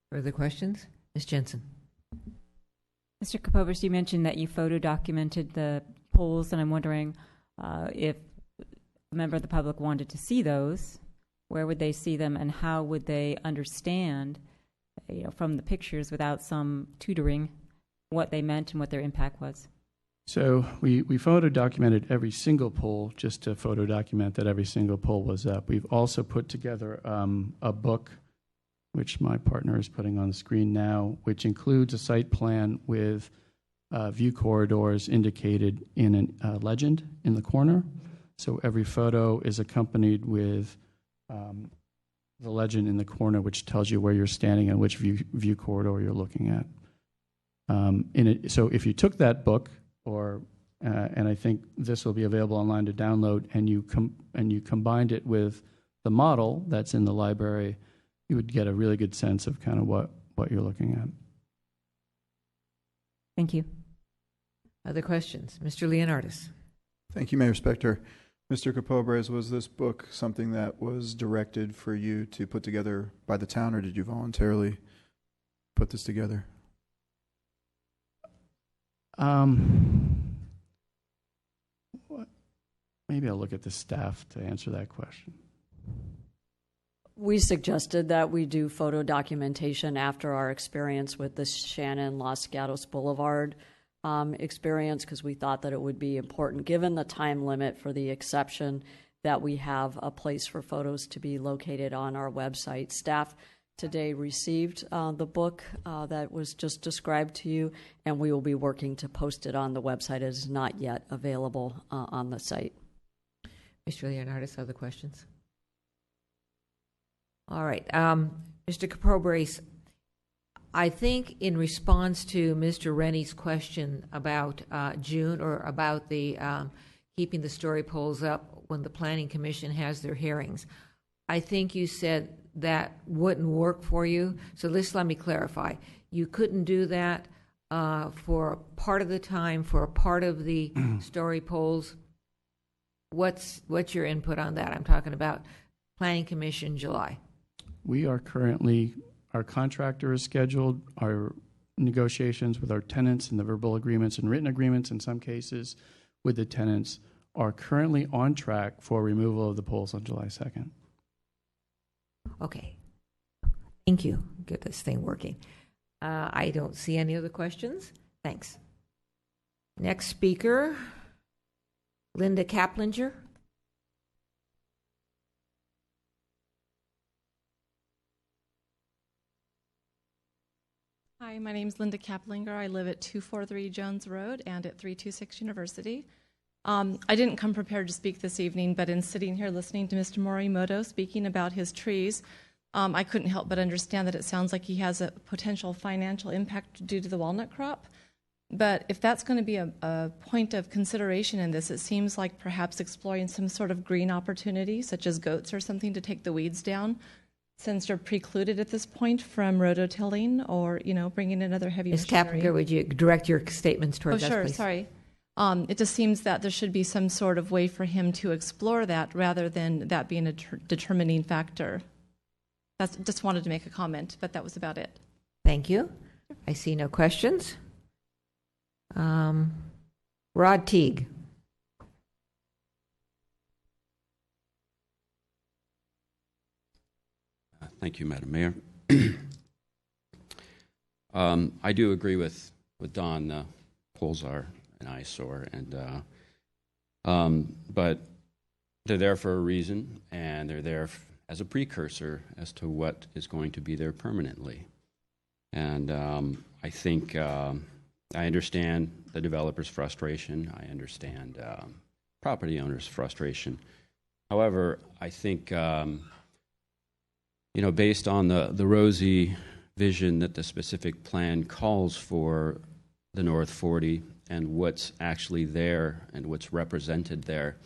Speaker 1: Further questions? Ms. Jensen.
Speaker 3: Mr. Kapobris, you mentioned that you photo documented the poles, and I'm wondering if a member of the public wanted to see those, where would they see them, and how would they understand, from the pictures without some tutoring, what they meant and what their impact was?
Speaker 14: So we photo documented every single pole just to photo document that every single pole was up. We've also put together a book, which my partner is putting on the screen now, which includes a site plan with view corridors indicated in a legend in the corner. So every photo is accompanied with the legend in the corner, which tells you where you're standing and which view corridor you're looking at. So if you took that book, and I think this will be available online to download, and you combined it with the model that's in the library, you would get a really good sense of kind of what you're looking at.
Speaker 3: Thank you.
Speaker 1: Other questions? Mr. Leonardis.
Speaker 16: Thank you, Mayor Spector. Mr. Kapobres, was this book something that was directed for you to put together by the town, or did you voluntarily put this together?
Speaker 14: Maybe I'll look at the staff to answer that question.
Speaker 5: We suggested that we do photo documentation after our experience with the Shannon Los Gatos Boulevard experience, because we thought that it would be important, given the time limit for the exception, that we have a place for photos to be located on our website. Staff today received the book that was just described to you, and we will be working to post it on the website. It is not yet available on the site.
Speaker 1: Mr. Leonardis, other questions? All right. Mr. Kapobres, I think in response to Mr. Rennie's question about June, or about the keeping the story poles up when the Planning Commission has their hearings, I think you said that wouldn't work for you. So let me clarify. You couldn't do that for part of the time, for a part of the story poles. What's your input on that? I'm talking about Planning Commission July.
Speaker 14: We are currently, our contractor is scheduled, our negotiations with our tenants and the verbal agreements and written agreements in some cases with the tenants are currently on track for removal of the poles on July 2nd.
Speaker 1: Okay. Thank you. Get this thing working. I don't see any other questions. Thanks. Next speaker, Linda Kaplinger.
Speaker 17: Hi, my name is Linda Kaplinger. I live at 243 Jones Road and at 326 University. I didn't come prepared to speak this evening, but in sitting here listening to Mr. Morimoto speaking about his trees, I couldn't help but understand that it sounds like he has a potential financial impact due to the walnut crop. But if that's going to be a point of consideration in this, it seems like perhaps exploring some sort of green opportunity, such as goats or something, to take the weeds down, since you're precluded at this point from rototilling or, bringing in other heavy
Speaker 1: Ms.
Speaker 17: machinery.
Speaker 1: Kaplinger, would you direct your statements towards us,
Speaker 17: sure,
Speaker 1: please?
Speaker 17: sorry. It just seems that there should be some sort of way for him to explore that rather than that being a determining factor. Just wanted to make a comment, but that was about it.
Speaker 1: Thank you. I see no questions. Rod Teague.
Speaker 18: Thank you, Madam Mayor. I do agree with Don. Polls are an eyesore, but they're there for a reason, and they're there as a precursor as to what is going to be there permanently. And I think I understand the developer's frustration. I understand property owners' frustration. However, I think based on the rosy vision that the specific plan calls for the North 40 and what's actually there and what's represented there,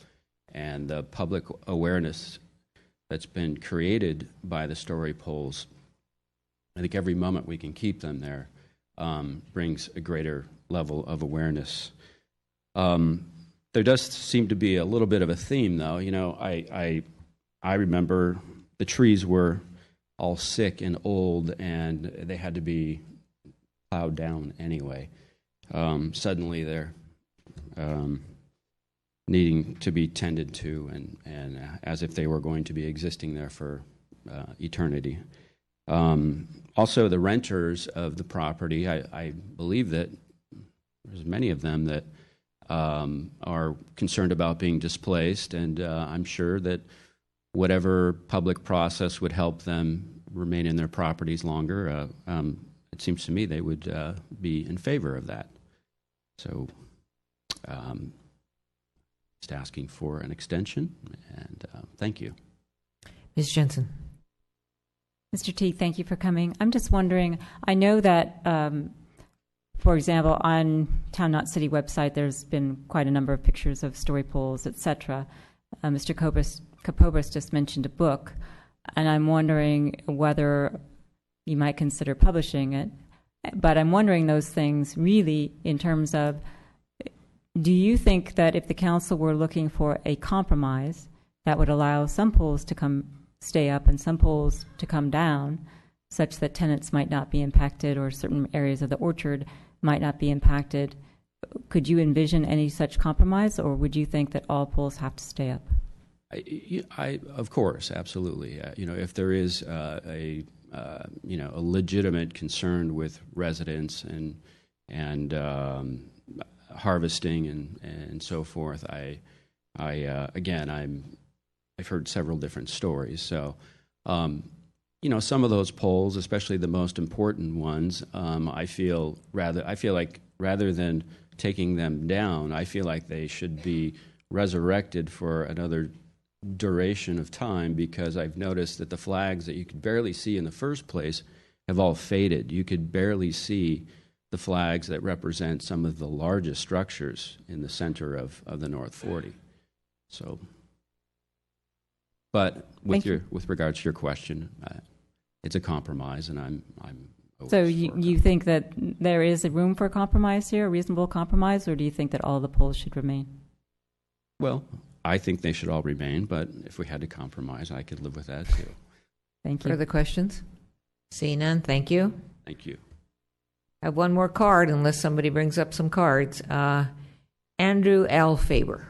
Speaker 18: and the public awareness that's been created by the story polls, I think every moment we can keep them there brings a greater level of awareness. There does seem to be a little bit of a theme, though. I remember the trees were all sick and old, and they had to be plowed down anyway. Suddenly they're needing to be tended to, and as if they were going to be existing there for eternity. Also, the renters of the property, I believe that there's many of them that are concerned about being displaced, and I'm sure that whatever public process would help them remain in their properties longer, it seems to me they would be in favor of that. So just asking for an extension, and thank you.
Speaker 1: Ms. Jensen.
Speaker 3: Mr. Teague, thank you for coming. I'm just wondering, I know that, for example, on Town Not City website, there's been quite a number of pictures of story poles, etc. Mr. Kapobras just mentioned a book, and I'm wondering whether you might consider publishing it. But I'm wondering those things really in terms of, do you think that if the council were looking for a compromise that would allow some poles to stay up and some poles to come down, such that tenants might not be impacted or certain areas of the orchard might not be impacted, could you envision any such compromise, or would you think that all poles have to stay up?
Speaker 18: Of course, absolutely. If there is a legitimate concern with residents and harvesting and so forth, I've heard several different stories. So, some of those poles, especially the most important ones, I feel like rather than taking them down, I feel like they should be resurrected for another duration of time, because I've noticed that the flags that you could barely see in the first place have all faded. You could barely see the flags that represent some of the largest structures in the center of the North 40. So, but with regards to your question, it's a compromise, and I'm
Speaker 3: so you think that there is a room for a compromise here, a reasonable compromise, or do you think that all the poles should remain?
Speaker 18: Well, I think they should all remain, but if we had to compromise, I could live with that too.
Speaker 3: Thank you.
Speaker 1: Further questions? See none. Thank you.
Speaker 18: Thank you.
Speaker 1: I have one more card, unless somebody brings up some cards. Andrew L. Faber.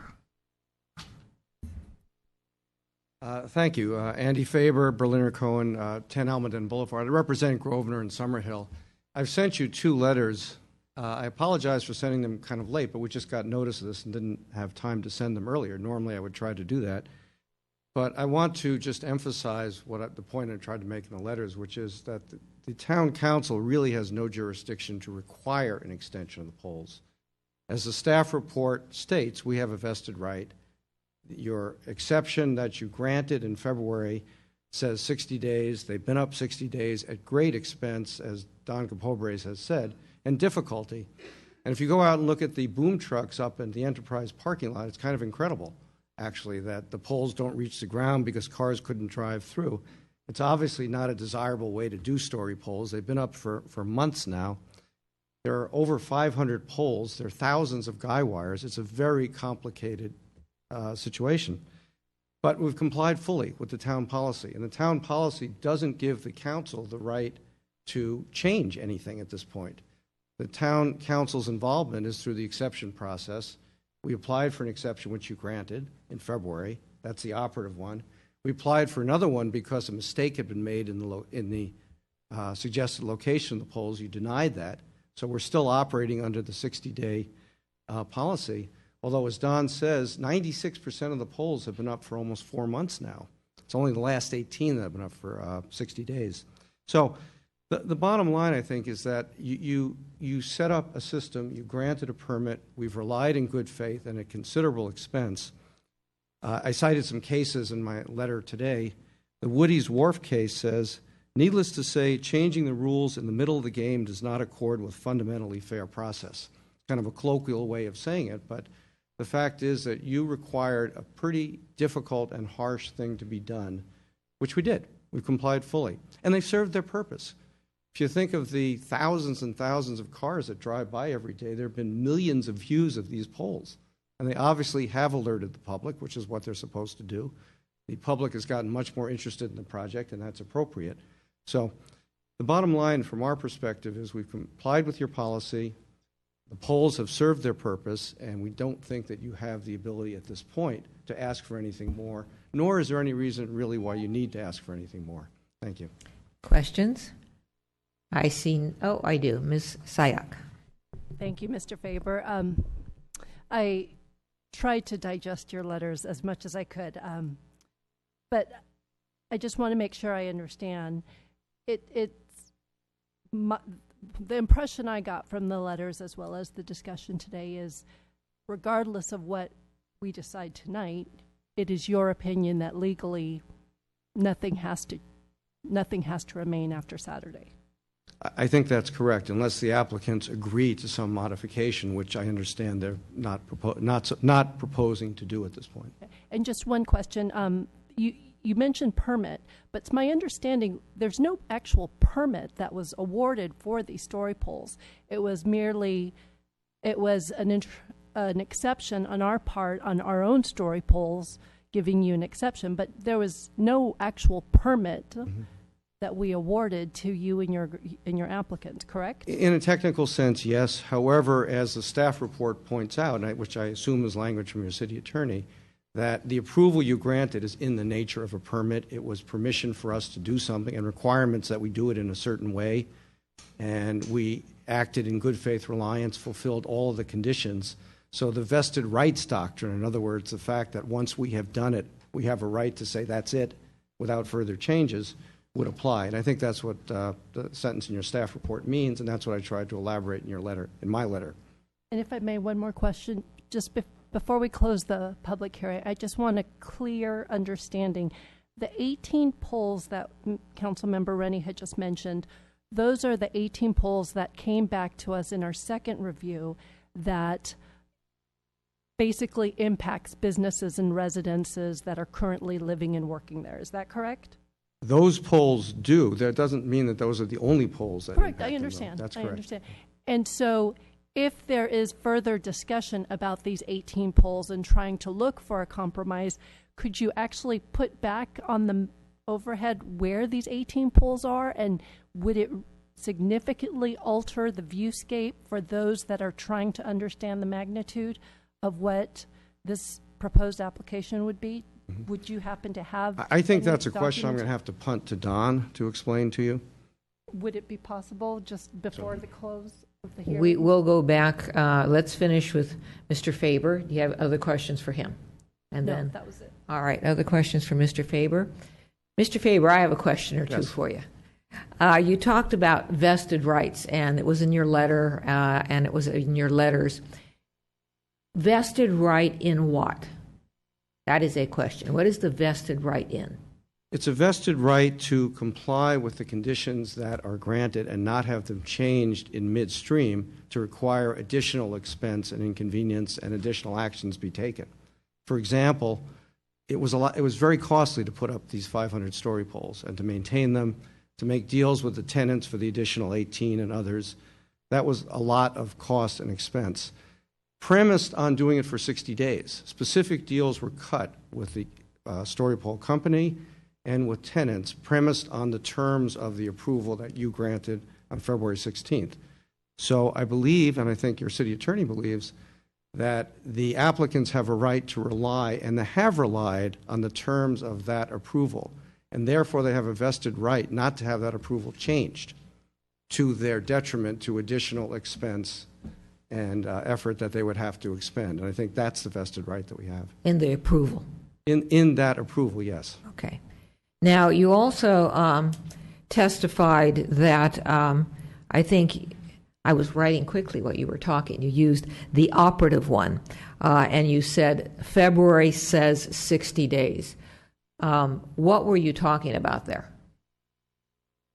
Speaker 19: Thank you. Andy Faber, Berliner Cohen, 10 Almaden Boulevard. I represent Grosvenor and Summerhill. I've sent you 2 letters. I apologize for sending them kind of late, but we just got notice of this and didn't have time to send them earlier. Normally I would try to do that. But I want to just emphasize the point I tried to make in the letters, which is that the town council really has no jurisdiction to require an extension of the polls. As the staff report states, we have a vested right. Your exception that you granted in February says 60 days. They've been up 60 days at great expense, as Don Capobres has said, and difficulty. And if you go out and look at the boom trucks up in the Enterprise parking lot, it's kind of incredible, actually, that the poles don't reach the ground because cars couldn't drive through. It's obviously not a desirable way to do story poles. They've been up for months now. There are over 500 poles. There are thousands of guy wires. It's a very complicated situation. But we've complied fully with the town policy. And the town policy doesn't give the council the right to change anything at this point. The town council's involvement is through the exception process. We applied for an exception, which you granted in February. That's the operative one. We applied for another one because a mistake had been made in the suggested location of the poles. You denied that. So we're still operating under the 60-day policy. Although, as Don says, 96% of the poles have been up for almost 4 months now. It's only the last 18 that have been up for 60 days. So the bottom line, I think, is that you set up a system, you granted a permit, we've relied in good faith and at considerable expense. I cited some cases in my letter today. The Woody's Wharf case says, needless to say, changing the rules in the middle of the game does not accord with fundamentally fair process. Kind of a colloquial way of saying it, but the fact is that you required a pretty difficult and harsh thing to be done, which we did. We've complied fully. And they've served their purpose. If you think of the thousands and thousands of cars that drive by every day, there have been millions of views of these poles. And they obviously have alerted the public, which is what they're supposed to do. The public has gotten much more interested in the project, and that's appropriate. So the bottom line from our perspective is we've complied with your policy. The poles have served their purpose, and we don't think that you have the ability at this point to ask for anything more, nor is there any reason really why you need to ask for anything more. Thank you.
Speaker 1: Questions? I do. Ms. Sayak.
Speaker 20: Thank you, Mr. Faber. I tried to digest your letters as much as I could, but I just want to make sure I understand. The impression I got from the letters as well as the discussion today is, regardless of what we decide tonight, it is your opinion that legally nothing has to remain after Saturday.
Speaker 19: I think that's correct, unless the applicants agree to some modification, which I understand they're not proposing to do at this point.
Speaker 20: And just one question. You mentioned permit, but it's my understanding there's no actual permit that was awarded for these story poles. It was an exception on our part on our own story poles, giving you an exception, but there was no actual permit that we awarded to you and your applicant, correct?
Speaker 19: In a technical sense, yes. However, as the staff report points out, which I assume is language from your city attorney, that the approval you granted is in the nature of a permit. It was permission for us to do something and requirements that we do it in a certain way. And we acted in good faith reliance, fulfilled all of the conditions. So the vested rights doctrine, in other words, the fact that once we have done it, we have a right to say that's it without further changes, would apply. And I think that's what the sentence in your staff report means, and that's what I tried to elaborate in my letter.
Speaker 20: And if I may, one more question. Just before we close the public hearing, I just want a clear understanding. The 18 polls that Councilmember Rennie had just mentioned, those are the 18 polls that came back to us in our second review that basically impacts businesses and residences that are currently living and working there. Is that correct?
Speaker 19: Those polls do. That doesn't mean that those are the only polls that
Speaker 20: correct.
Speaker 19: impact
Speaker 20: I understand.
Speaker 19: That's correct.
Speaker 20: I understand. And so if there is further discussion about these 18 polls and trying to look for a compromise, could you actually put back on the overhead where these 18 polls are, and would it significantly alter the viewscape for those that are trying to understand the magnitude of what this proposed application would be? Would you happen to have
Speaker 19: I think that's a
Speaker 20: any
Speaker 19: question I'm going to have to punt to Don to explain to you.
Speaker 20: Would it be possible just before the close of the hearing?
Speaker 1: We will go back. Let's finish with Mr. Faber. Do you have other questions for him? And
Speaker 20: No,
Speaker 1: then,
Speaker 20: that was it.
Speaker 1: all right, other questions for Mr. Faber? Mr. Faber, I have a question or two
Speaker 19: Yes.
Speaker 1: for you. You talked about vested rights, and it was in your letter, and it was in your letters. Vested right in what? That is a question. What is the vested right in?
Speaker 19: It's a vested right to comply with the conditions that are granted and not have them changed in midstream to require additional expense and inconvenience and additional actions be taken. For example, it was very costly to put up these 500-story poles and to maintain them, to make deals with the tenants for the additional 18 and others. That was a lot of cost and expense. Premised on doing it for 60 days, specific deals were cut with the story pole company and with tenants, premised on the terms of the approval that you granted on February 16th. So I believe, and I think your city attorney believes, that the applicants have a right to rely, and they have relied on the terms of that approval, and therefore they have a vested right not to have that approval changed to their detriment to additional expense and effort that they would have to expend. And I think that's the vested right that we have.
Speaker 1: In the approval?
Speaker 19: In that approval, yes.
Speaker 1: Okay. Now, you also testified that, I think I was writing quickly what you were talking. You used the operative one, and you said February says 60 days. What were you talking about there?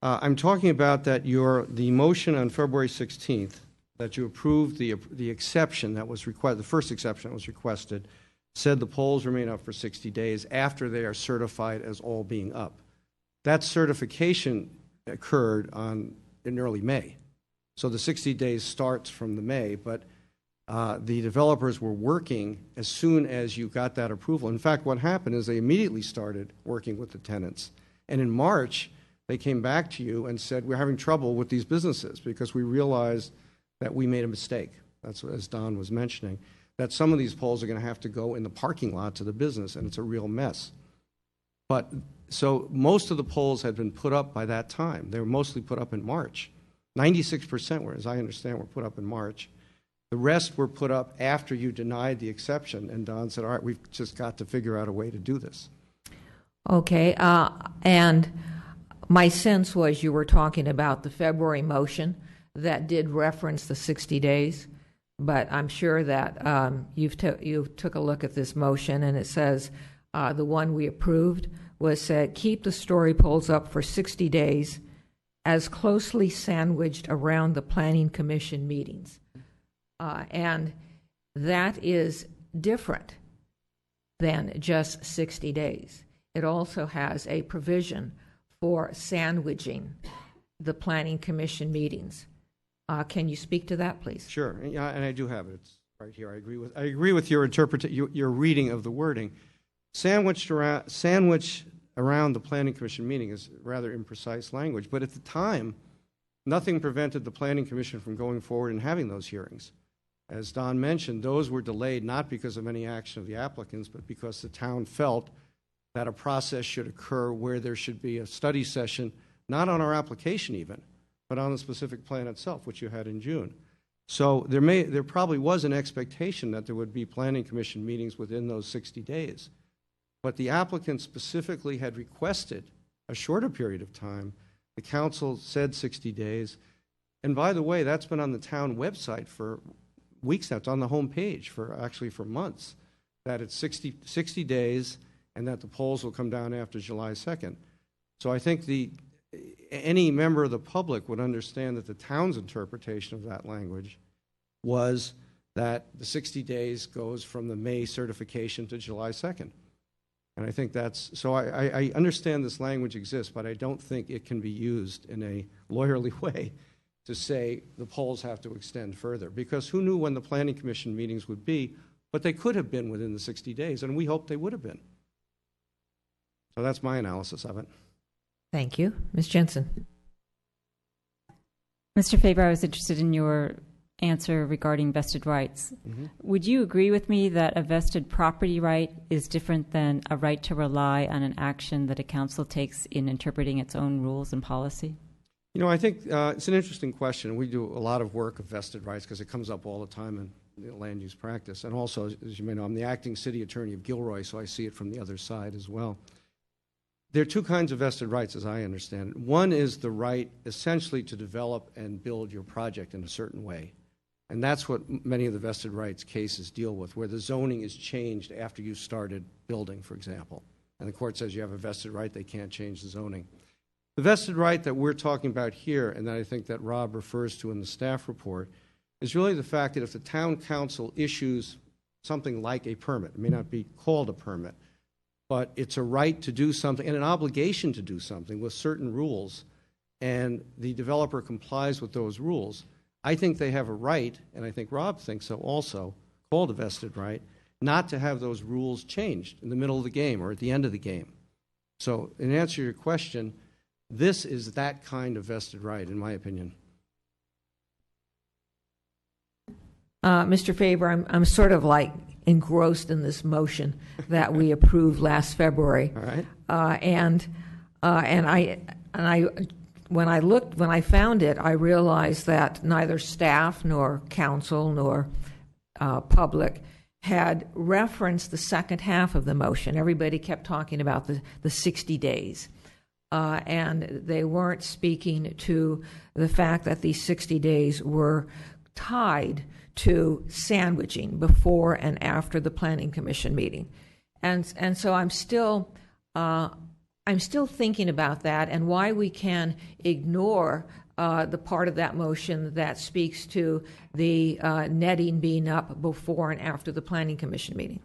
Speaker 19: I'm talking about that the motion on February 16th, that you approved the exception that was required, the first exception that was requested, said the polls remain up for 60 days after they are certified as all being up. That certification occurred in early May. So the 60 days starts from the May, but the developers were working as soon as you got that approval. In fact, what happened is they immediately started working with the tenants. And in March, they came back to you and said, we're having trouble with these businesses because we realized that we made a mistake. That's what, as Don was mentioning, that some of these poles are going to have to go in the parking lot to the business, and it's a real mess. But so most of the poles had been put up by that time. They were mostly put up in March. 96% were, as I understand, were put up in March. The rest were put up after you denied the exception, and Don said, all right, we've just got to figure out a way to do this.
Speaker 1: Okay, and my sense was you were talking about the February motion that did reference the 60 days, but I'm sure that you took a look at this motion, and it says the one we approved was said, keep the story poles up for 60 days as closely sandwiched around the Planning Commission meetings. And that is different than just 60 days. It also has a provision for sandwiching the Planning Commission meetings. Can you speak to that, please?
Speaker 19: Sure, and I do have it. It's right here. I agree with your your reading of the wording. Sandwich around the Planning Commission meeting is rather imprecise language, but at the time, nothing prevented the Planning Commission from going forward and having those hearings. As Don mentioned, those were delayed not because of any action of the applicants, but because the town felt that a process should occur where there should be a study session, not on our application even, but on the specific plan itself, which you had in June. So there probably was an expectation that there would be Planning Commission meetings within those 60 days. But the applicant specifically had requested a shorter period of time. The council said 60 days. And by the way, that's been on the town website for weeks now. It's on the home page for months, that it's 60 days and that the polls will come down after July 2nd. So I think any member of the public would understand that the town's interpretation of that language was that the 60 days goes from the May certification to July 2nd. And I think that's, so I understand this language exists, but I don't think it can be used in a lawyerly way to say the polls have to extend further, because who knew when the Planning Commission meetings would be, but they could have been within the 60 days, and we hoped they would have been. So that's my analysis of it.
Speaker 1: Thank you. Ms. Jensen.
Speaker 3: Mr. Faber, I was interested in your answer regarding vested rights. Mm-hmm. Would you agree with me that a vested property right is different than a right to rely on an action that a council takes in interpreting its own rules and policy?
Speaker 19: You know, I think it's an interesting question. We do a lot of work of vested rights because it comes up all the time in land use practice. And also, as you may know, I'm the acting city attorney of Gilroy, so I see it from the other side as well. There are two kinds of vested rights, as I understand it. One is the right, essentially, to develop and build your project in a certain way. And that's what many of the vested rights cases deal with, where the zoning is changed after you started building, for example. And the court says you have a vested right, they can't change the zoning. The vested right that we're talking about here, and that I think that Rob refers to in the staff report, is really the fact that if the town council issues something like a permit, it may not be called a permit, but it's a right to do something and an obligation to do something with certain rules, and the developer complies with those rules, I think they have a right, and I think Rob thinks so also, called a vested right, not to have those rules changed in the middle of the game or at the end of the game. So in answer to your question, this is that kind of vested right, in my opinion.
Speaker 1: Mr. Faber, I'm sort of like engrossed in this motion that we approved last February.
Speaker 19: All right.
Speaker 1: And when I found it, I realized that neither staff nor council nor public had referenced the second half of the motion. Everybody kept talking about the 60 days. And they weren't speaking to the fact that these 60 days were tied to sandwiching before and after the Planning Commission meeting. And so I'm still thinking about that and why we can ignore the part of that motion that speaks to the netting being up before and after the Planning Commission meeting.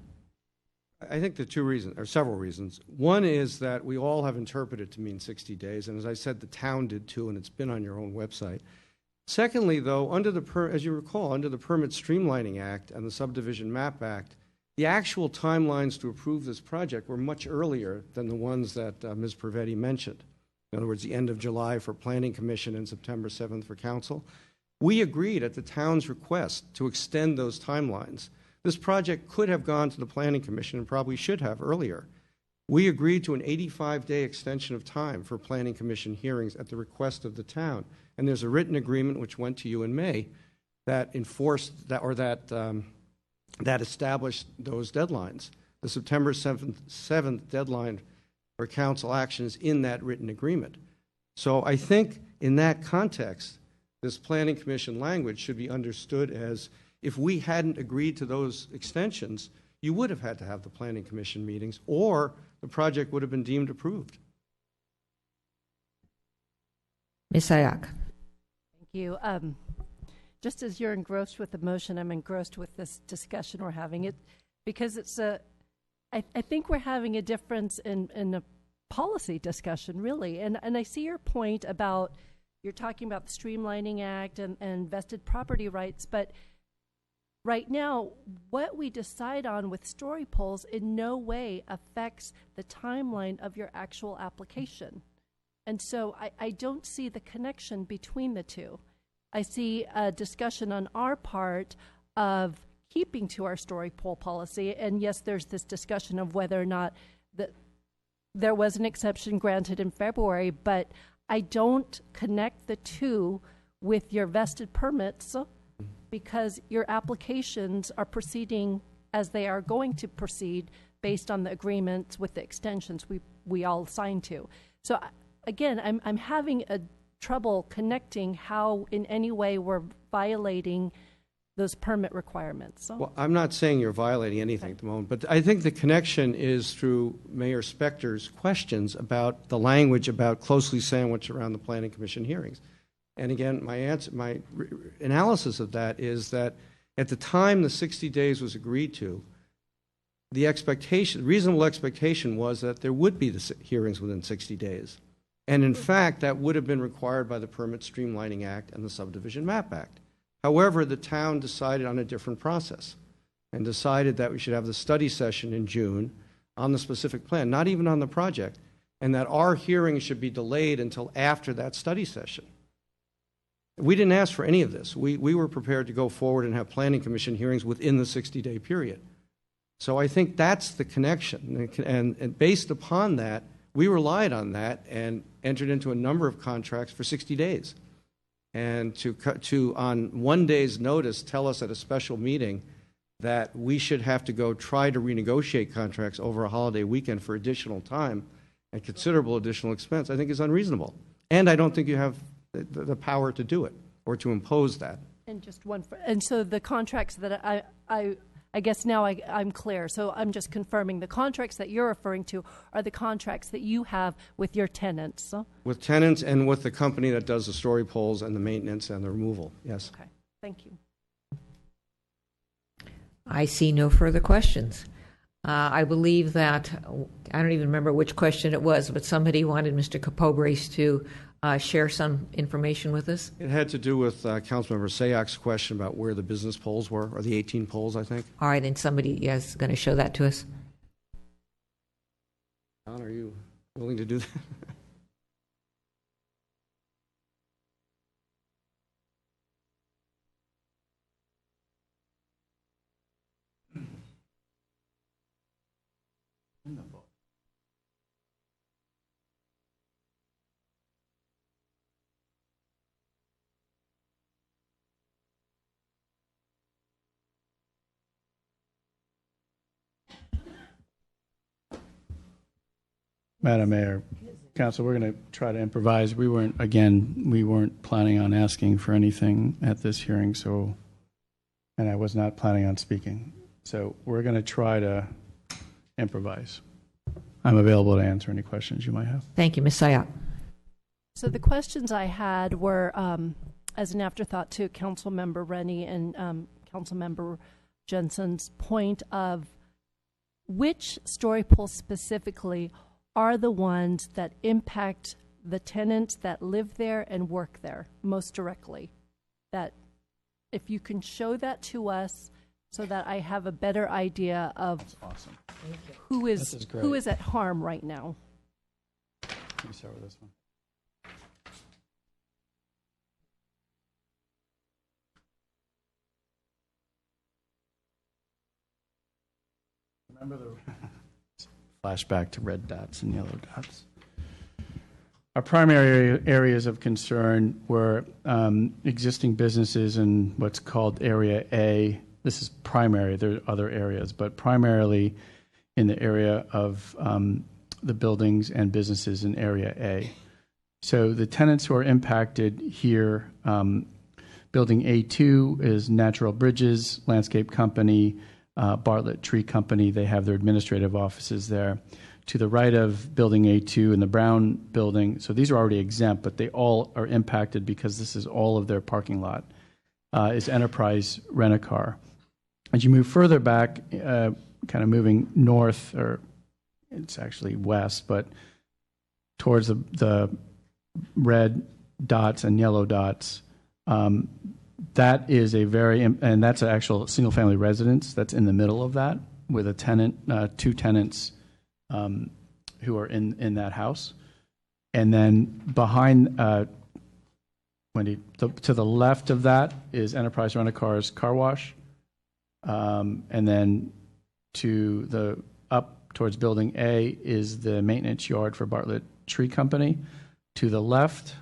Speaker 19: I think the two reasons, or several reasons. One is that we all have interpreted to mean 60 days, and as I said, the town did too, and it's been on your own website. Secondly, though, as you recall, under the Permit Streamlining Act and the Subdivision Map Act, the actual timelines to approve this project were much earlier than the ones that Ms. Pervetti mentioned. In other words, the end of July for Planning Commission and September 7th for Council. We agreed at the town's request to extend those timelines. This project could have gone to the Planning Commission and probably should have earlier. We agreed to an 85-day extension of time for Planning Commission hearings at the request of the town. And there's a written agreement which went to you in May that enforced that, or that established those deadlines. The September 7th deadline for council action is in that written agreement. So I think in that context, this Planning Commission language should be understood as, if we hadn't agreed to those extensions, you would have had to have the Planning Commission meetings, or the project would have been deemed approved.
Speaker 1: Ms. Sayak.
Speaker 20: Thank you. Just as you're engrossed with the motion, I'm engrossed with this discussion we're having. It because it's I think we're having a difference in a policy discussion, really. And I see your point about, you're talking about the Streamlining Act and vested property rights, but right now, what we decide on with story polls in no way affects the timeline of your actual application. And so I don't see the connection between the two. I see a discussion on our part of keeping to our story poll policy, and yes, there's this discussion of whether or not there was an exception granted in February, but I don't connect the two with your vested permits, because your applications are proceeding as they are going to proceed based on the agreements with the extensions we all signed to. So again, I'm having a trouble connecting how in any way we're violating those permit requirements. So.
Speaker 19: Well, I'm not saying you're violating anything at the moment, but I think the connection is through Mayor Spector's questions about the language about closely sandwiched around the Planning Commission hearings. And again, my analysis of that is that at the time the 60 days was agreed to, the reasonable expectation was that there would be the hearings within 60 days. And in fact, that would have been required by the Permit Streamlining Act and the Subdivision Map Act. However, the town decided on a different process and decided that we should have the study session in June on the specific plan, not even on the project, and that our hearings should be delayed until after that study session. We didn't ask for any of this. We were prepared to go forward and have Planning Commission hearings within the 60-day period. So I think that's the connection. And based upon that, we relied on that and entered into a number of contracts for 60 days. and to on one day's notice tell us at a special meeting that we should have to go try to renegotiate contracts over a holiday weekend for additional time and considerable additional expense, I think is unreasonable. And I don't think you have the power to do it or to impose that.
Speaker 20: And just one, and so the contracts that I guess now I'm clear. So I'm just confirming the contracts that you're referring to are the contracts that you have with your tenants.
Speaker 19: With tenants and with the company that does the story poles and the maintenance and the removal, yes.
Speaker 20: Okay, thank you.
Speaker 1: I see no further questions. I believe that, I don't even remember which question it was, but somebody wanted Mr. Capobres to share some information with us.
Speaker 19: It had to do with Councilmember Sayak's question about where the business poles were, or the 18 poles, I think.
Speaker 1: All right, and somebody is going to show that to us.
Speaker 19: John, are you willing to do that?
Speaker 14: Madam Mayor, Council, we're going to try to improvise. We weren't planning on asking for anything at this hearing, and I was not planning on speaking. So we're going to try to improvise. I'm available to answer any questions you might have.
Speaker 1: Thank you, Ms. Sayak.
Speaker 20: So the questions I had were, as an afterthought to Councilmember Rennie and Councilmember Jensen's point of which story poles specifically are the ones that impact the tenants that live there and work there most directly. That if you can show that to us so that I have a better idea of
Speaker 14: awesome.
Speaker 20: who is at harm right now.
Speaker 14: Let me start with this one. Remember the flashback to red dots and yellow dots. Our primary areas of concern were existing businesses in what's called Area A. This is primary. There are other areas, but primarily in the area of the buildings and businesses in Area A. So the tenants who are impacted here, Building A2 is Natural Bridges Landscape Company, Bartlett Tree Company. They have their administrative offices there. To the right of Building A2 in the Brown Building, so these are already exempt, but they all are impacted because this is all of their parking lot, is Enterprise Rent-A-Car. As you move further back, kind of moving north, or it's actually west, but towards the red dots and yellow dots, that is and that's an actual single-family residence that's in the middle of that with a tenant, two tenants who are in that house. And then behind, Wendy, to the left of that is Enterprise Rent-A-Car's car wash. And then to the up towards Building A is the maintenance yard for Bartlett Tree Company. To the left,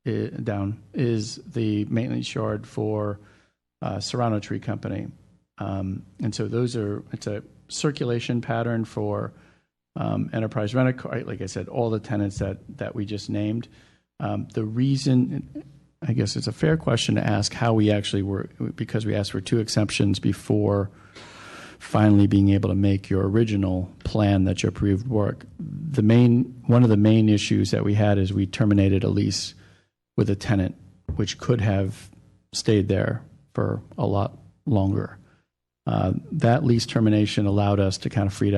Speaker 14: down, is the maintenance yard for Serrano Tree Company. And so it's a circulation pattern for Enterprise Rent-A-Car, like I said, all the tenants that we just named. The reason, I guess it's a fair question to ask how we actually were, because we asked for 2 exceptions before finally being able to make your original plan that you approved work. One of the main issues that we had is we terminated a lease with a tenant, which could have stayed there for a lot longer. That lease termination allowed us to kind of free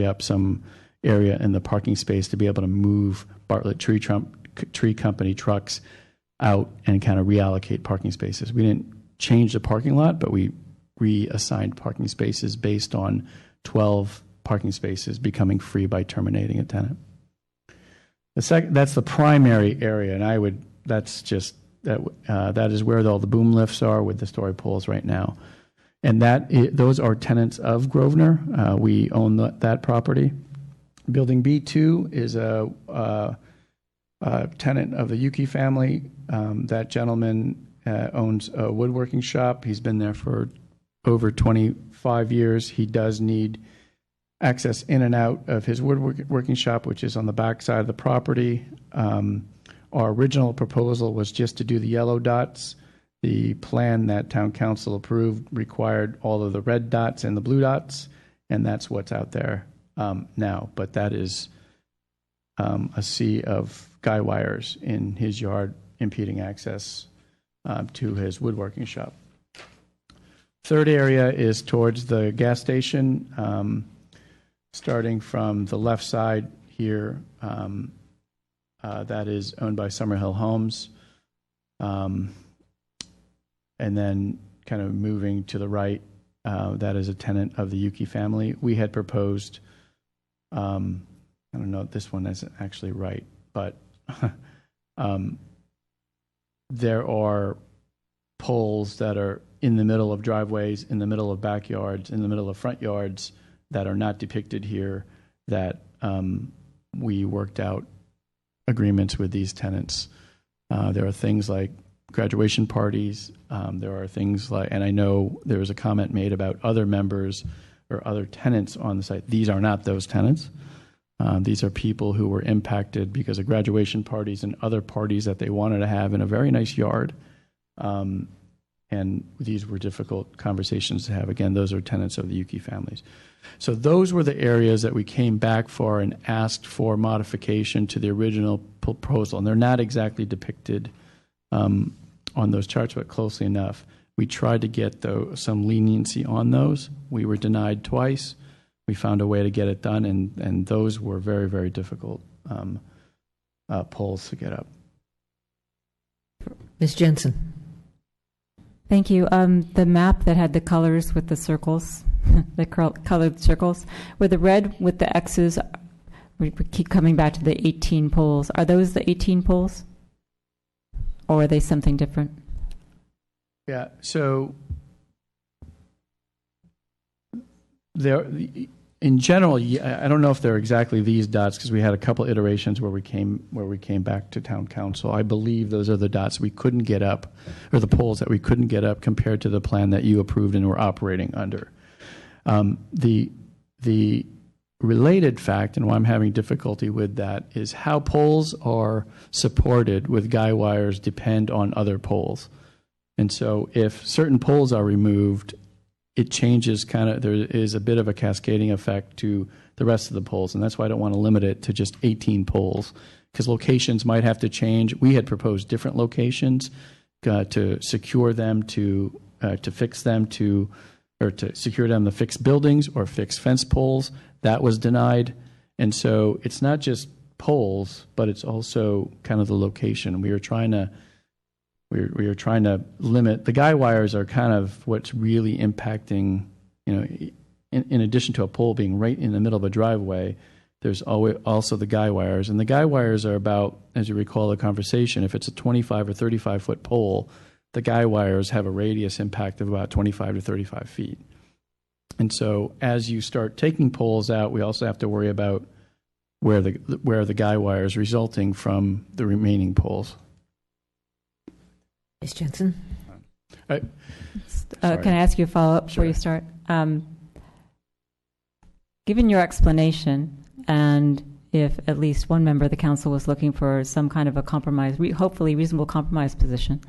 Speaker 14: up some area in the parking space to be able to move Bartlett Tree Company trucks out and kind of reallocate parking spaces. We didn't change the parking lot, but we reassigned parking spaces based on 12 parking spaces becoming free by terminating a tenant. That's the primary area, and that is where all the boom lifts are with the story poles right now. And those are tenants of Grosvenor. We own that property. Building B2 is a tenant of the Yuki family. That gentleman owns a woodworking shop. He's been there for over 25 years. He does need access in and out of his woodworking shop, which is on the back side of the property. Our original proposal was just to do the yellow dots. The plan that town council approved required all of the red dots and the blue dots, and that's what's out there now. But that is a sea of guy wires in his yard impeding access to his woodworking shop. Third area is towards the gas station, starting from the left side here. That is owned by Summerhill Homes. And then kind of moving to the right, that is a tenant of the Yuki family. We had proposed, I don't know, this one isn't actually right, but there are poles that are in the middle of driveways, in the middle of backyards, in the middle of front yards that are not depicted here that we worked out agreements with these tenants. There are things like graduation parties. There are things like, and I know there was a comment made about other members or other tenants on the site. These are not those tenants. These are people who were impacted because of graduation parties and other parties that they wanted to have in a very nice yard. And these were difficult conversations to have. Again, those are tenants of the Yuki families. So those were the areas that we came back for and asked for modification to the original proposal. And they're not exactly depicted on those charts, but closely enough. We tried to get some leniency on those. We were denied twice. We found a way to get it done, and those were very, very difficult polls to get up.
Speaker 1: Ms. Jensen.
Speaker 3: Thank you. The map that had the colors with the circles, the colored circles, were the red with the X's. We keep coming back to the 18 poles. Are those the 18 poles? Or are they something different?
Speaker 14: Yeah, so there, in general, I don't know if they're exactly these dots because we had a couple iterations where we came back to town council. I believe those are the dots we couldn't get up, or the poles that we couldn't get up compared to the plan that you approved and were operating under. The related fact, and why I'm having difficulty with that, is how poles are supported with guy wires depend on other poles. And so if certain poles are removed, it changes there is a bit of a cascading effect to the rest of the poles. And that's why I don't want to limit it to just 18 poles, because locations might have to change. We had proposed different locations to secure them, to fix them, or to secure them to fix buildings or fix fence poles. That was denied. And so it's not just poles, but it's also kind of the location. We are trying to limit. The guy wires are kind of what's really impacting, in addition to a pole being right in the middle of a driveway, there's also the guy wires. And the guy wires are about, as you recall the conversation, if it's a 25 or 35 foot pole, the guy wires have a radius impact of about 25 to 35 feet. And so as you start taking poles out, we also have to worry about where the guy wires resulting from the remaining poles.
Speaker 1: Ms. Jensen.
Speaker 3: Can I ask you a follow-up before you start? Given your explanation, and if at least one member of the council was looking for some kind of a compromise, hopefully reasonable compromise position,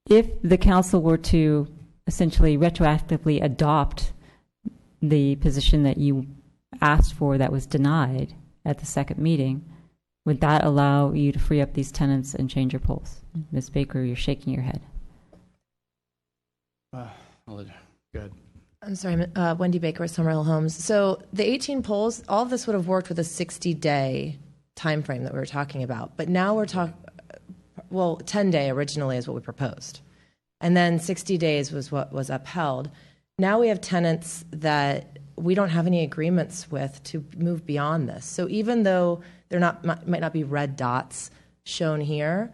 Speaker 3: if the council were to essentially retroactively adopt the position that you asked for that was denied at the second meeting, would that allow you to free up these tenants and change your polls? Ms. Baker, you're shaking your head.
Speaker 14: Go ahead.
Speaker 21: I'm sorry, Wendy Baker with Summerhill Homes. So the 18 polls, all of this would have worked with a 60-day time frame that we were talking about. But now we're talking, 10-day originally is what we proposed. And then 60 days was what was upheld. Now we have tenants that we don't have any agreements with to move beyond this. So even though there might not be red dots shown here,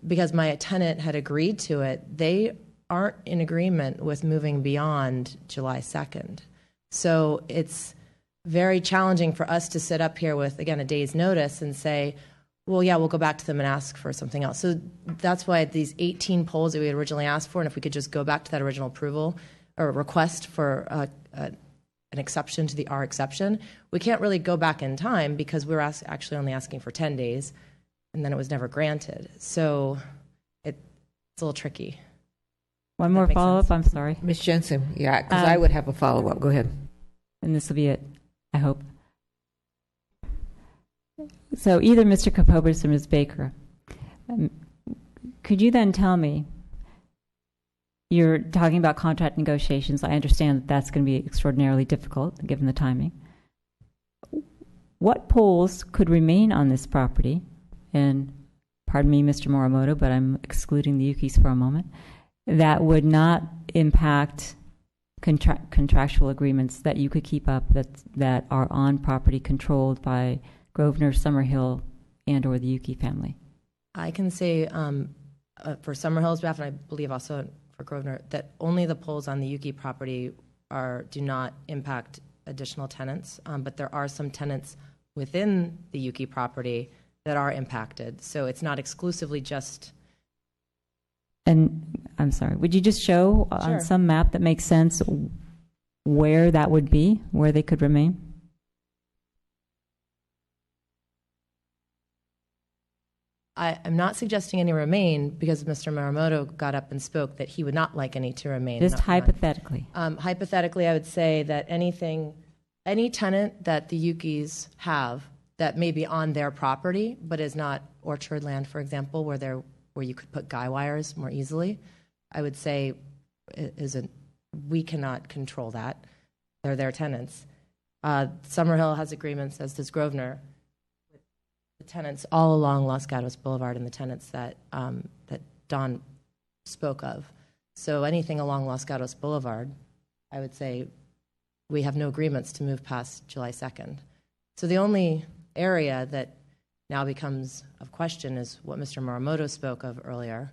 Speaker 21: because my tenant had agreed to it, they aren't in agreement with moving beyond July 2nd. So it's very challenging for us to sit up here with, again, a day's notice and say, well, yeah, we'll go back to them and ask for something else. So that's why these 18 polls that we had originally asked for, and if we could just go back to that original approval or request for an exception to the R exception, we can't really go back in time because we were actually only asking for 10 days, and then it was never granted. So it's a little tricky.
Speaker 3: One more follow-up, I'm sorry.
Speaker 1: Ms. Jensen, yeah, because I would have a follow-up. Go ahead.
Speaker 3: And this will be it, I hope. So either Mr. Capobras or Ms. Baker, could you then tell me, you're talking about contract negotiations. I understand that that's going to be extraordinarily difficult given the timing. What poles could remain on this property? And pardon me, Mr. Morimoto, but I'm excluding the Yukis for a moment. That would not impact contractual agreements that you could keep up that are on property controlled by Grosvenor, Summerhill, and or the Yuki family.
Speaker 21: I can say for Summerhill's behalf, and I believe also for Grosvenor, that only the poles on the Yuki property do not impact additional tenants, but there are some tenants within the Yuki property that are impacted. So it's not exclusively just.
Speaker 3: And I'm sorry, would you just show
Speaker 21: Sure.
Speaker 3: on some map that makes sense where that would be, where they could remain?
Speaker 21: I'm not suggesting any remain because Mr. Morimoto got up and spoke that he would not like any to remain.
Speaker 3: Just hypothetically.
Speaker 21: Hypothetically, I would say that any tenant that the Yukis have that may be on their property but is not orchard land, for example, where you could put guy wires more easily, I would say we cannot control that. They're their tenants. Summerhill has agreements, as does Grosvenor, with the tenants all along Los Gatos Boulevard and the tenants that Don spoke of. So anything along Los Gatos Boulevard, I would say we have no agreements to move past July 2nd. So the only area that now becomes of question is what Mr. Morimoto spoke of earlier,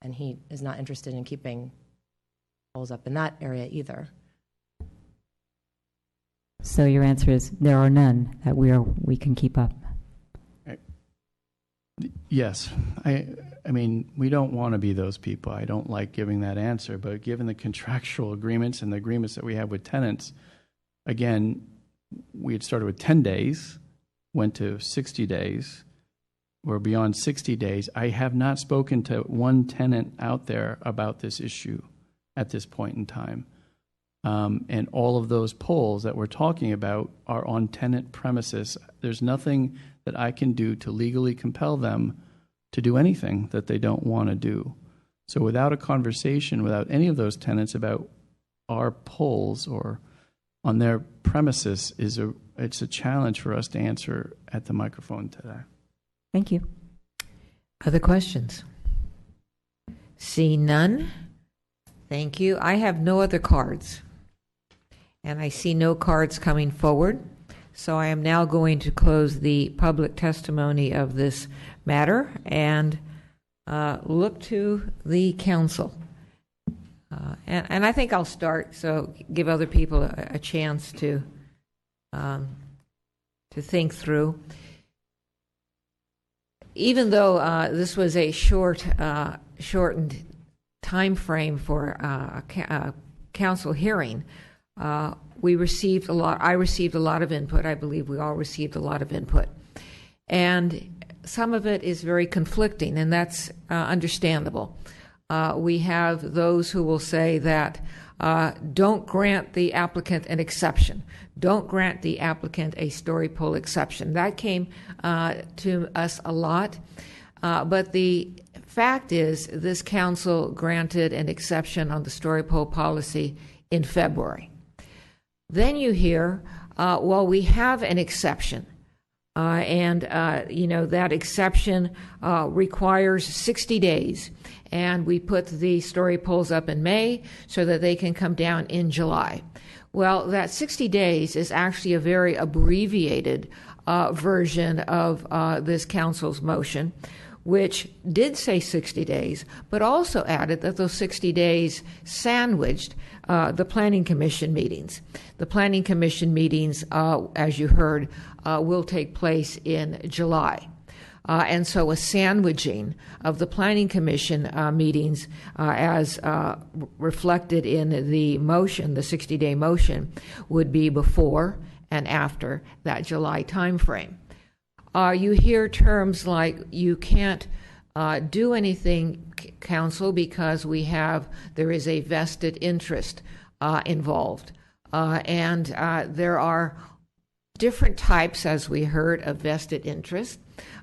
Speaker 21: and he is not interested in keeping poles up in that area either.
Speaker 3: So your answer is there are none that we can keep up.
Speaker 14: Yes. I mean, we don't want to be those people. I don't like giving that answer, but given the contractual agreements and the agreements that we have with tenants, again, we had started with 10 days, went to 60 days. We're beyond 60 days. I have not spoken to one tenant out there about this issue at this point in time. And all of those poles that we're talking about are on tenant premises. There's nothing that I can do to legally compel them to do anything that they don't want to do. So without a conversation, without any of those tenants about our poles or on their premises, it's a challenge for us to answer at the microphone today.
Speaker 3: Thank you.
Speaker 1: Other questions? See none. Thank you. I have no other cards. And I see no cards coming forward. So I am now going to close the public testimony of this matter and look to the council. And I think I'll start, so give other people a chance to think through. Even though this was a shortened time frame for a council hearing, we received a lot. I received a lot of input. I believe we all received a lot of input, and some of it is very conflicting, and that's understandable. We have those who will say that don't grant the applicant an exception. Don't grant the applicant a story pole exception. That came to us a lot. But the fact is, this council granted an exception on the story pole policy in February. Then you hear, well, we have an exception. That exception requires 60 days. And we put the story poles up in May so that they can come down in July. Well, that 60 days is actually a very abbreviated version of this council's motion, which did say 60 days, but also added that those 60 days sandwiched the Planning Commission meetings. The Planning Commission meetings, as you heard, will take place in July. And so a sandwiching of the Planning Commission meetings as reflected in the motion, the 60-day motion, would be before and after that July timeframe. You hear terms like you can't do anything, Council, because there is a vested interest involved. And there are different types, as we heard, of vested interest.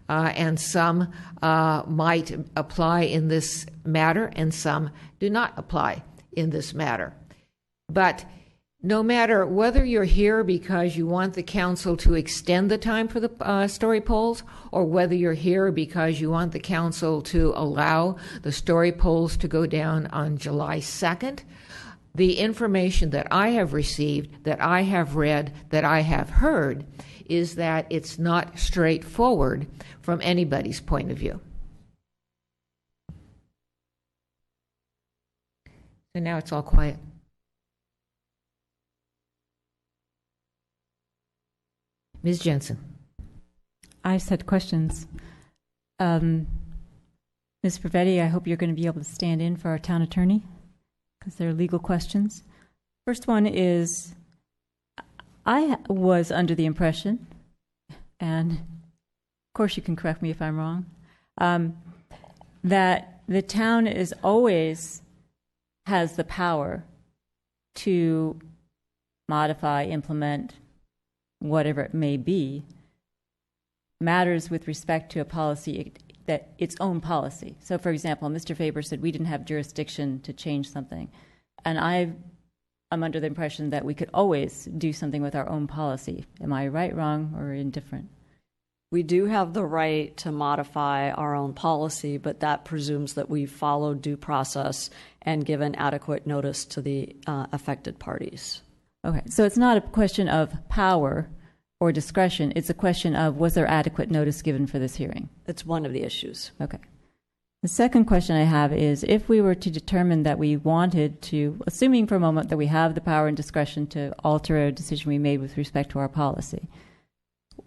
Speaker 1: And some might apply in this matter, and some do not apply in this matter. But no matter whether you're here because you want the council to extend the time for the story polls, or whether you're here because you want the council to allow the story polls to go down on July 2nd, the information that I have received, that I have read, that I have heard, is that it's not straightforward from anybody's point of view. So now it's all quiet. Ms. Jensen.
Speaker 3: I just had questions. Ms. Pravetti, I hope you're going to be able to stand in for our town attorney, because there are legal questions. First one is, I was under the impression, and of course you can correct me if I'm wrong, that the town always has the power to modify, implement, whatever it may be, matters with respect to a policy, that its own policy. So, for example, Mr. Faber said we didn't have jurisdiction to change something. And I'm under the impression that we could always do something with our own policy. Am I right, wrong, or indifferent?
Speaker 5: We do have the right to modify our own policy, but that presumes that we've followed due process and given adequate notice to the affected parties.
Speaker 3: Okay, so it's not a question of power or discretion. It's a question of, was there adequate notice given for this hearing?
Speaker 5: It's one of the issues.
Speaker 3: Okay. The second question I have is, if we were to determine that we wanted to, assuming for a moment that we have the power and discretion to alter a decision we made with respect to our policy,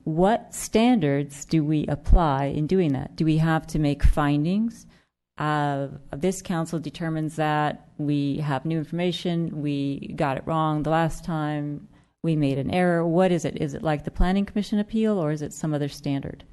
Speaker 3: what standards do we apply in doing that? Do we have to make findings? This council determines that we have new information, we got it wrong the last time, we made an error. What is it? Is it like the Planning Commission appeal, or is it some other standard?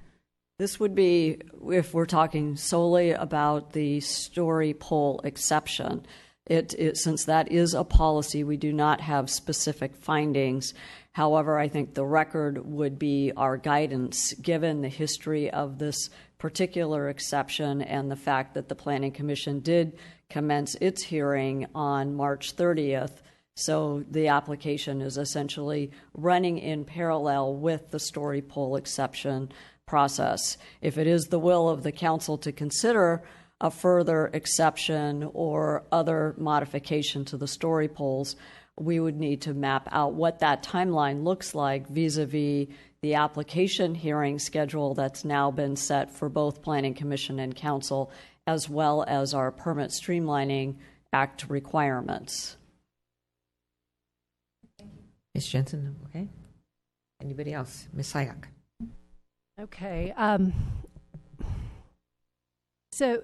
Speaker 5: This would be, if we're talking solely about the story poll exception, since that is a policy, we do not have specific findings. However, I think the record would be our guidance, given the history of this particular exception and the fact that the Planning Commission did commence its hearing on March 30th. So the application is essentially running in parallel with the story poll exception process. If it is the will of the council to consider a further exception or other modification to the story polls, we would need to map out what that timeline looks like vis-a-vis the application hearing schedule that's now been set for both Planning Commission and Council, as well as our Permit Streamlining Act requirements.
Speaker 1: Ms. Jensen, okay. Anybody else? Ms. Sayak.
Speaker 20: Okay. So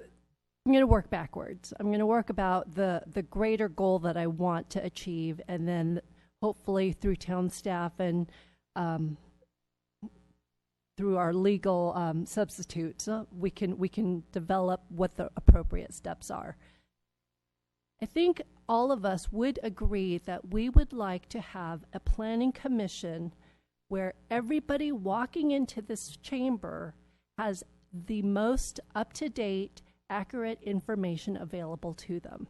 Speaker 20: I'm going to work backwards. I'm going to work about the greater goal that I want to achieve, and then hopefully through town staff and through our legal substitutes, we can develop what the appropriate steps are. I think all of us would agree that we would like to have a planning commission where everybody walking into this chamber has the most up-to-date, accurate information available to them.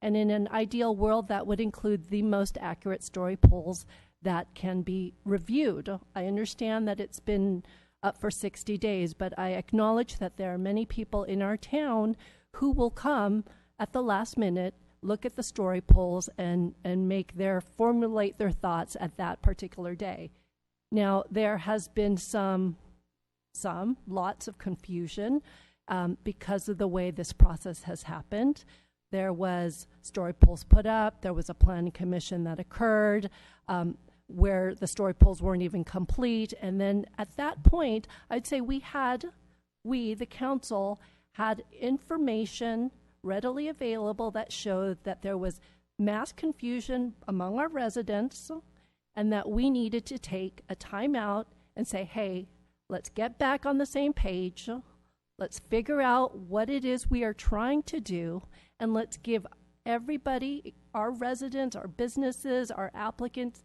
Speaker 20: And in an ideal world, that would include the most accurate story polls that can be reviewed. I understand that it's been up for 60 days, but I acknowledge that there are many people in our town who will come at the last minute, look at the story polls, and formulate their thoughts at that particular day. Now, there has been lots of confusion because of the way this process has happened. There was story polls put up, there was a planning commission that occurred where the story polls weren't even complete, and then at that point, I'd say we had we, the council, had information readily available that showed that there was mass confusion among our residents and that we needed to take a time out and say, hey, let's get back on the same page. Let's figure out what it is we are trying to do, and let's give everybody, our residents, our businesses, our applicants,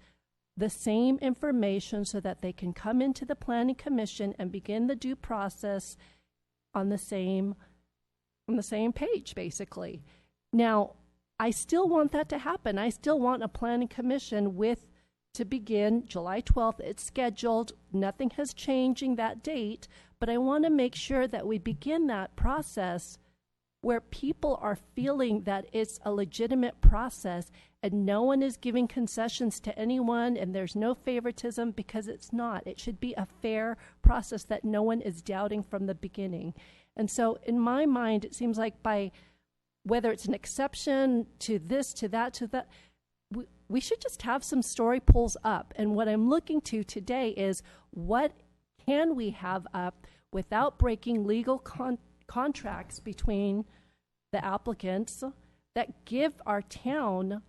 Speaker 20: the same information so that they can come into the Planning Commission and begin the due process on the same page, basically. Now, I still want that to happen. I still want a Planning Commission to begin July 12th. It's scheduled. Nothing has changing that date, but I want to make sure that we begin that process where people are feeling that it's a legitimate process and no one is giving concessions to anyone and there's no favoritism, because it's not. It should be a fair process that no one is doubting from the beginning. And so in my mind, it seems like by whether it's an exception to this, to that, we should just have some story polls up. And what I'm looking to today is what can we have up without breaking legal contracts between the applicants that give our town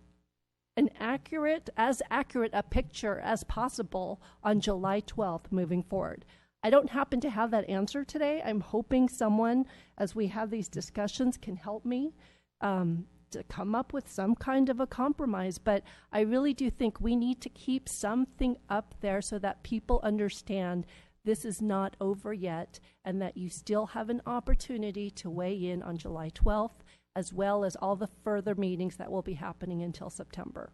Speaker 20: as accurate a picture as possible on July 12th moving forward. I don't happen to have that answer today. I'm hoping someone, as we have these discussions, can help me to come up with some kind of a compromise. But I really do think we need to keep something up there so that people understand this is not over yet and that you still have an opportunity to weigh in on July 12th, as well as all the further meetings that will be happening until September.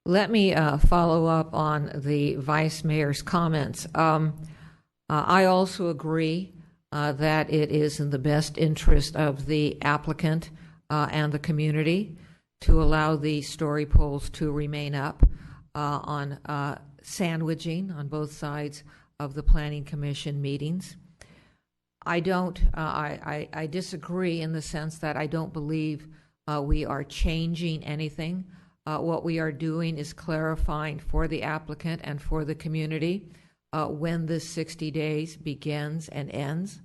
Speaker 1: Let me follow up on the Vice Mayor's comments. I also agree that it is in the best interest of the applicant and the community to allow the story polls to remain up on sandwiching on both sides of the Planning Commission meetings. I disagree in the sense that I don't believe we are changing anything. What we are doing is clarifying for the applicant and for the community when this 60 days begins and ends.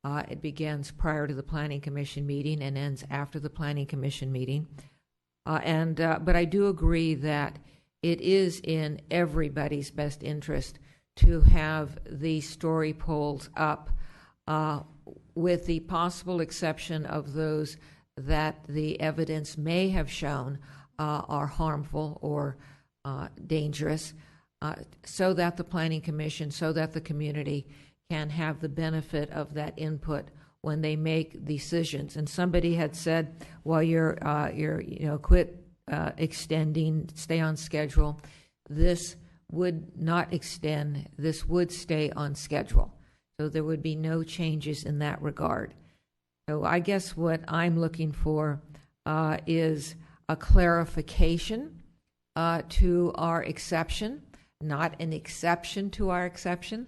Speaker 1: It begins prior to the Planning Commission meeting and ends after the Planning Commission meeting. But I do agree that it is in everybody's best interest to have the story polls up, with the possible exception of those that the evidence may have shown are harmful or dangerous, so that the Planning Commission, so that the community can have the benefit of that input when they make decisions. And somebody had said, well, quit extending, stay on schedule. This would not extend, this would stay on schedule. So there would be no changes in that regard. So I guess what I'm looking for is a clarification to our exception, not an exception to our exception,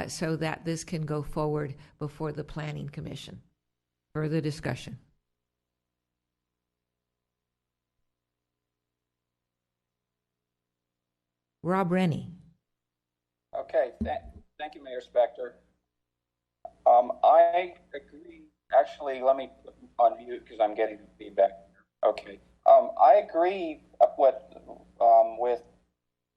Speaker 1: so that this can go forward before the Planning Commission. Further discussion. Rob Rennie.
Speaker 15: Okay, thank you, Mayor Spector. I agree. Actually, let me unmute because I'm getting feedback. Okay. I agree with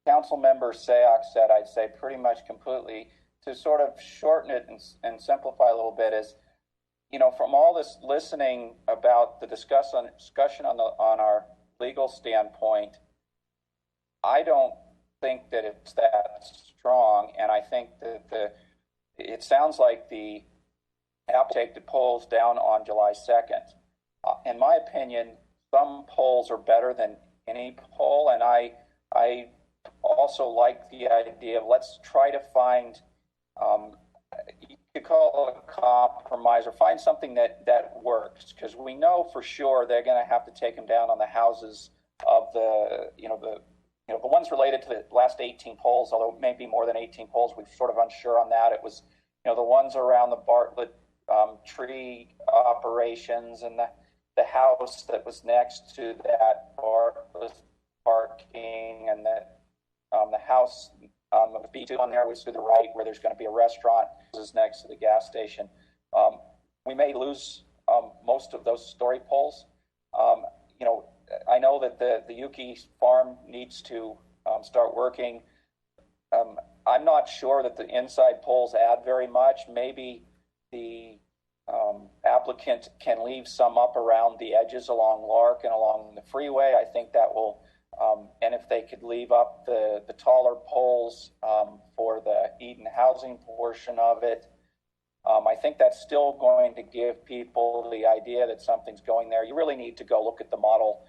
Speaker 15: Council Member Sayoc said. I'd say pretty much completely. To sort of shorten it and simplify a little bit is, from all this listening about the discussion on our legal standpoint, I don't think that it's that strong, and I think that it sounds like the app take the polls down on July 2nd. In my opinion, some polls are better than any poll, and I also like the idea of let's try to find, you could call it a compromise or find something that works, because we know for sure they're going to have to take them down on the houses of the ones related to the last 18 polls, although it may be more than 18 polls. We're sort of unsure on that. It was, the ones around the Bartlett tree operations and the house that was next to that Bartlett parking, and the house B2 on there, which is to the right, where there's going to be a restaurant. This is next to the gas station. We may lose most of those story poles. I know that the Yuki farm needs to start working. I'm not sure that the inside poles add very much. Maybe the applicant can leave some up around the edges along Lark and along the freeway. I think that will, and if they could leave up the taller poles for the Eden housing portion of it, I think that's still going to give people the idea that something's going there. You really need to go look at the model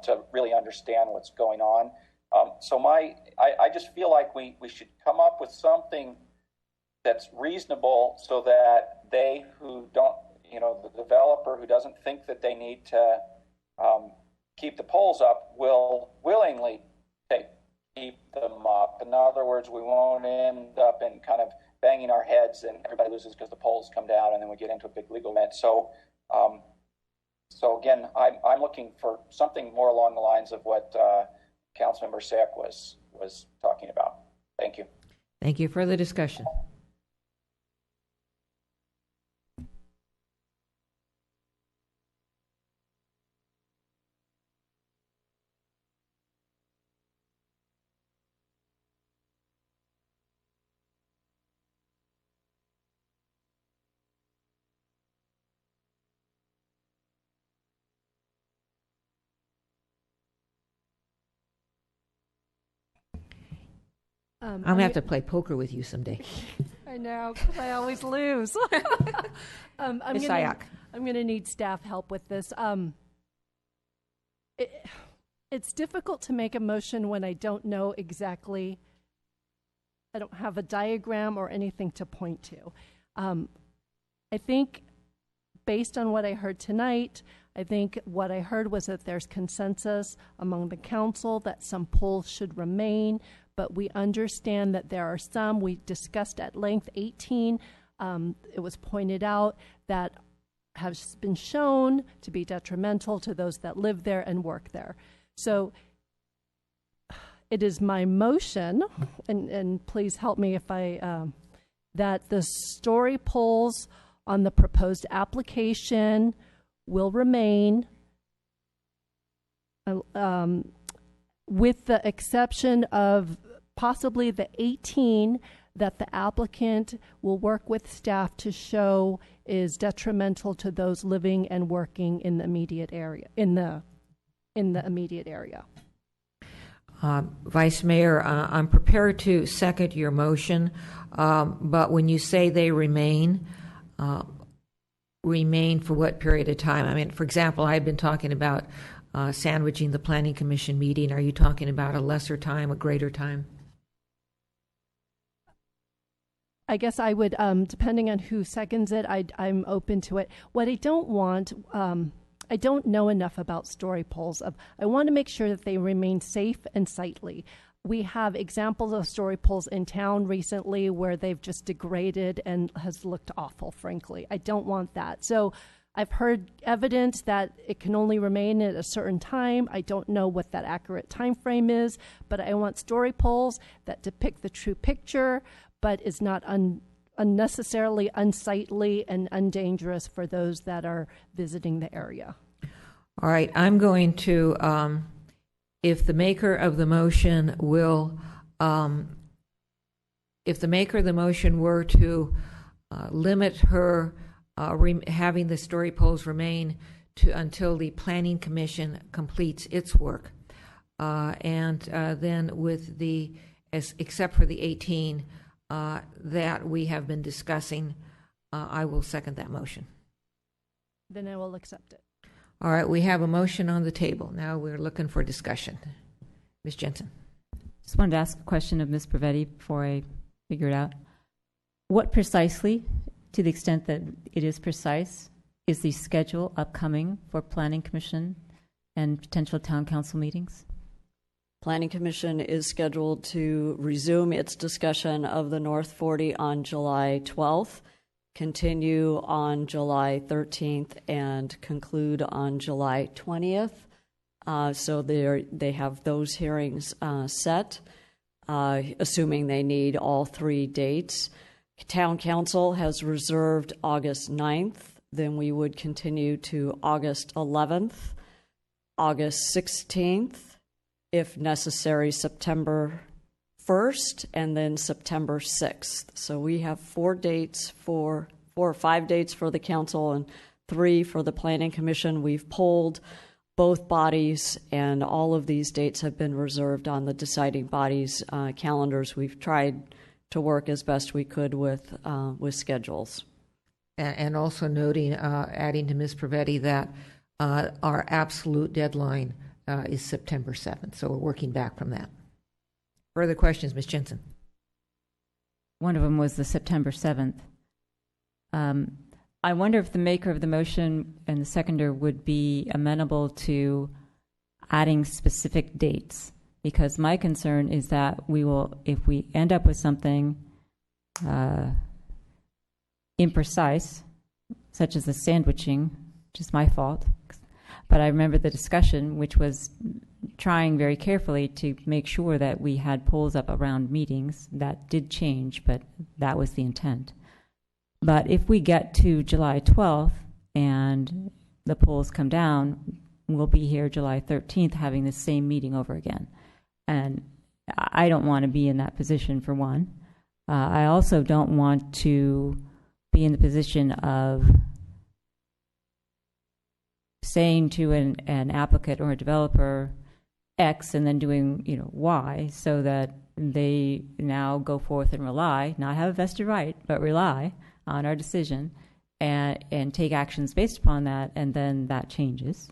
Speaker 15: to really understand what's going on. I just feel like we should come up with something that's reasonable so that they who don't, the developer who doesn't think that they need to keep the poles up will willingly keep them up. In other words, we won't end up in kind of banging our heads and everybody loses because the poles come down and then we get into a big legal event. So again, I'm looking for something more along the lines of what Councilmember Sack was talking about. Thank you.
Speaker 1: Thank you. Further discussion? I'm going to have to play poker with you someday.
Speaker 20: I know, because I always lose. I'm
Speaker 1: Ms. Sayak.
Speaker 20: going to need staff help with this. It's difficult to make a motion when I don't know exactly, I don't have a diagram or anything to point to. I think based on what I heard tonight, I think what I heard was that there's consensus among the council that some polls should remain, but we understand that there are some, we discussed at length 18, it was pointed out, that has been shown to be detrimental to those that live there and work there. So it is my motion, and please help me if that the story polls on the proposed application will remain, with the exception of possibly the 18 that the applicant will work with staff to show is detrimental to those living and working in the immediate area. In the immediate area.
Speaker 1: Vice Mayor, I'm prepared to second your motion, but when you say they remain for what period of time? I mean, for example, I've been talking about sandwiching the Planning Commission meeting. Are you talking about a lesser time, a greater time?
Speaker 20: I guess I would, depending on who seconds it, I'm open to it. What I don't want, I don't know enough about story polls. I want to make sure that they remain safe and sightly. We have examples of story polls in town recently where they've just degraded and has looked awful, frankly. I don't want that. So I've heard evidence that it can only remain at a certain time. I don't know what that accurate time frame is, but I want story polls that depict the true picture, but is not unnecessarily unsightly and undangerous for those that are visiting the area.
Speaker 1: All right, I'm going to, if the maker of the motion will, if the maker of the motion were to limit her having the story polls remain until the Planning Commission completes its work, and then with the, except for the 18 that we have been discussing, I will second that motion.
Speaker 20: Then I will accept it.
Speaker 1: All right, we have a motion on the table. Now we're looking for discussion. Ms. Jensen.
Speaker 3: Just wanted to ask a question of Ms. Pravetti before I figure it out. What precisely, to the extent that it is precise, is the schedule upcoming for Planning Commission and potential town council meetings?
Speaker 5: Planning Commission is scheduled to resume its discussion of the North 40 on July 12th, continue on July 13th, and conclude on July 20th. So they have those hearings set. assuming they need all 3 dates. Town Council has reserved August 9th. Then we would continue to August 11th, August 16th, if necessary, September 1st, and then September 6th. So we have 4 or 5 dates for the council and 3 for the Planning Commission. We've polled both bodies, and all of these dates have been reserved on the deciding bodies' calendars. We've tried to work as best we could with schedules.
Speaker 1: And also noting, adding to Ms. Pravetti, that our absolute deadline is September 7th, so we're working back from that. Further questions, Ms. Jensen?
Speaker 3: One of them was the September 7th. I wonder if the maker of the motion and the seconder would be amenable to adding specific dates, because my concern is that we will, if we end up with something imprecise, such as the sandwiching, which is my fault, but I remember the discussion, which was trying very carefully to make sure that we had polls up around meetings. That did change, but that was the intent. But if we get to July 12th and the polls come down, we'll be here July 13th having the same meeting over again. And I don't want to be in that position, for one. I also don't want to be in the position of saying to an applicant or a developer X and then doing Y, so that they now go forth and rely, not have a vested right, but rely on our decision and take actions based upon that, and then that changes.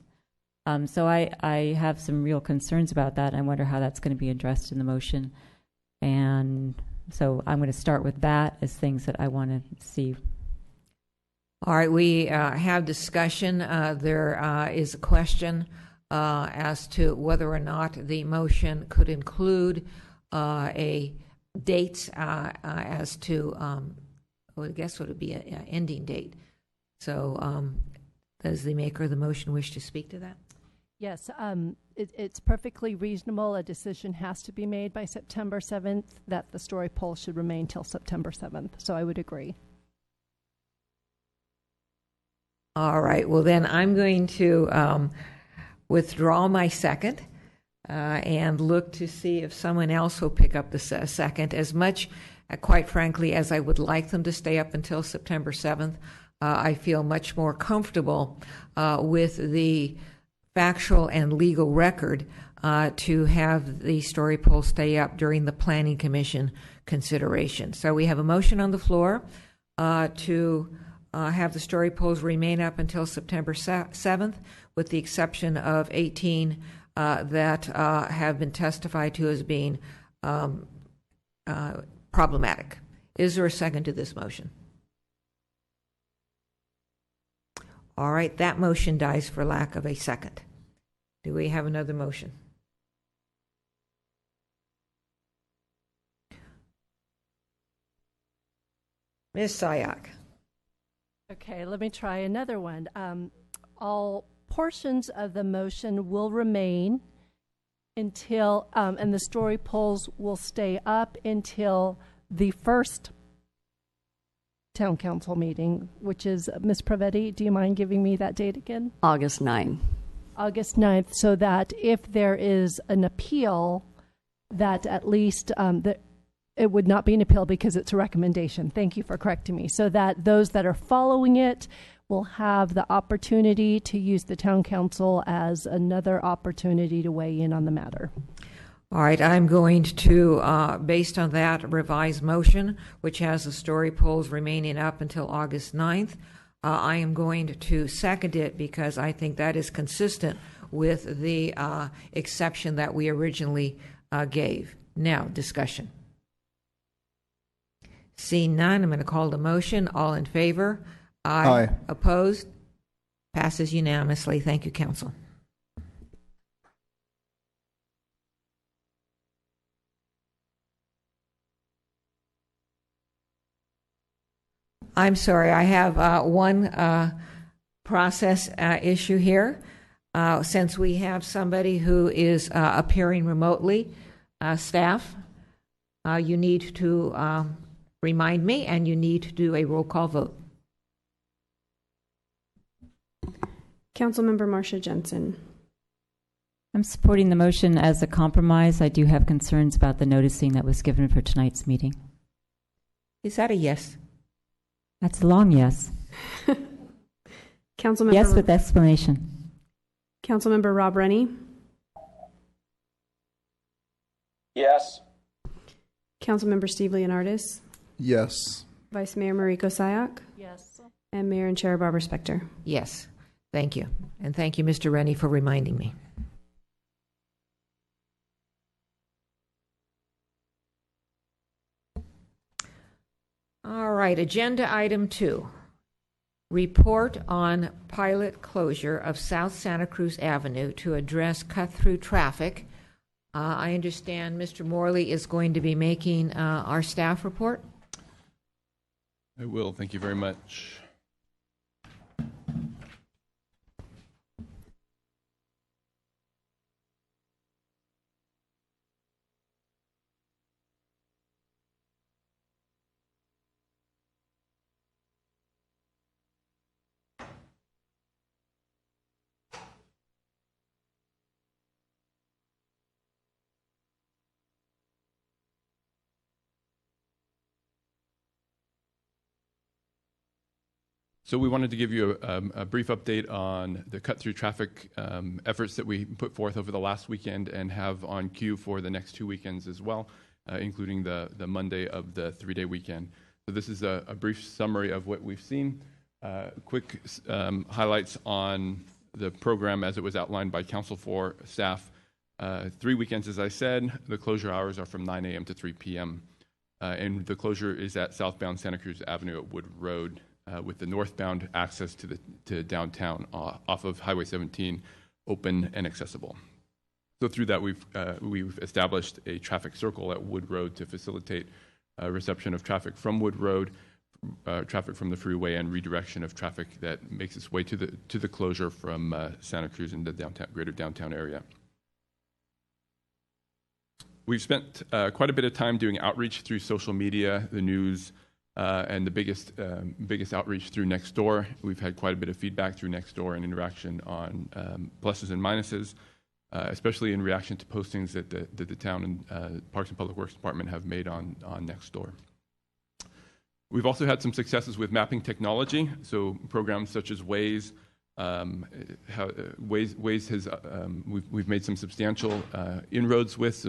Speaker 3: So I have some real concerns about that. I wonder how that's going to be addressed in the motion. And so I'm going to start with that as things that I want to see.
Speaker 1: All right, we have discussion. There is a question as to whether or not the motion could include a dates as to, I guess would it be an ending date. So does the maker of the motion wish to speak to that?
Speaker 20: Yes, it's perfectly reasonable. A decision has to be made by September 7th that the story poll should remain till September 7th. So I would agree.
Speaker 1: All right. Well, then I'm going to withdraw my second and look to see if someone else will pick up the second. As much, quite frankly, as I would like them to stay up until September 7th, I feel much more comfortable with the factual and legal record to have the story poll stay up during the Planning Commission consideration. So we have a motion on the floor to have the story polls remain up until September 7th, with the exception of 18 that have been testified to as being problematic. Is there a second to this motion? All right, that motion dies for lack of a second. Do we have another motion? Ms. Sayak.
Speaker 20: Okay, let me try another one. All portions of the motion will remain until, and the story polls will stay up until the first town council meeting, which is, Ms. Pravetti, do you mind giving me that date again?
Speaker 5: August 9th.
Speaker 20: August 9th, so that if there is an appeal, that at least it would not be an appeal because it's a recommendation. Thank you for correcting me. So that those that are following it will have the opportunity to use the town council as another opportunity to weigh in on the matter.
Speaker 1: All right, I'm going to, based on that revised motion, which has the story polls remaining up until August 9th, I am going to second it because I think that is consistent with the exception that we originally gave. Now, discussion. Seeing none, I'm going to call the motion. All in favor? Aye. Opposed? Passes unanimously. Thank you, Council. I'm sorry, I have one process issue here. Since we have somebody who is appearing remotely, staff, you need to remind me, and you need to do a roll call vote.
Speaker 2: Councilmember Marcia Jensen.
Speaker 3: I'm supporting the motion as a compromise. I do have concerns about the noticing that was given for tonight's meeting.
Speaker 1: Is that a yes?
Speaker 3: That's a long yes.
Speaker 2: Councilmember
Speaker 3: Yes, with explanation.
Speaker 2: Councilmember Rob Rennie.
Speaker 15: Yes.
Speaker 2: Councilmember Steve Leonardis.
Speaker 16: Yes.
Speaker 2: Vice Mayor Mariko Sayak.
Speaker 20: Yes.
Speaker 2: And Mayor and Chair Barbara Spector.
Speaker 1: Yes. Thank you. And thank you, Mr. Rennie, for reminding me. All right, agenda item 2. Report on pilot closure of South Santa Cruz Avenue to address cut-through traffic. I understand Mr. Morley is going to be making our staff report.
Speaker 22: I will. Thank you very much. So we wanted to give you a brief update on the cut-through traffic efforts that we put forth over the last weekend and have on queue for the next 2 weekends as well, including the Monday of the 3-day weekend. So this is a brief summary of what we've seen. Quick highlights on the program as it was outlined by Council for staff. 3 weekends, as I said, the closure hours are from 9 a.m. to 3 p.m. And the closure is at southbound Santa Cruz Avenue at Wood Road, with the northbound access to downtown off of Highway 17 open and accessible. So through that, we've established a traffic circle at Wood Road to facilitate reception of traffic from Wood Road, traffic from the freeway, and redirection of traffic that makes its way to the closure from Santa Cruz in the greater downtown area. We've spent quite a bit of time doing outreach through social media, the news, and the biggest outreach through Nextdoor. We've had quite a bit of feedback through Nextdoor and interaction on pluses and minuses, especially in reaction to postings that the town and Parks and Public Works Department have made on Nextdoor. We've also had some successes with mapping technology, so programs such as Waze. Waze has we've made some substantial inroads with.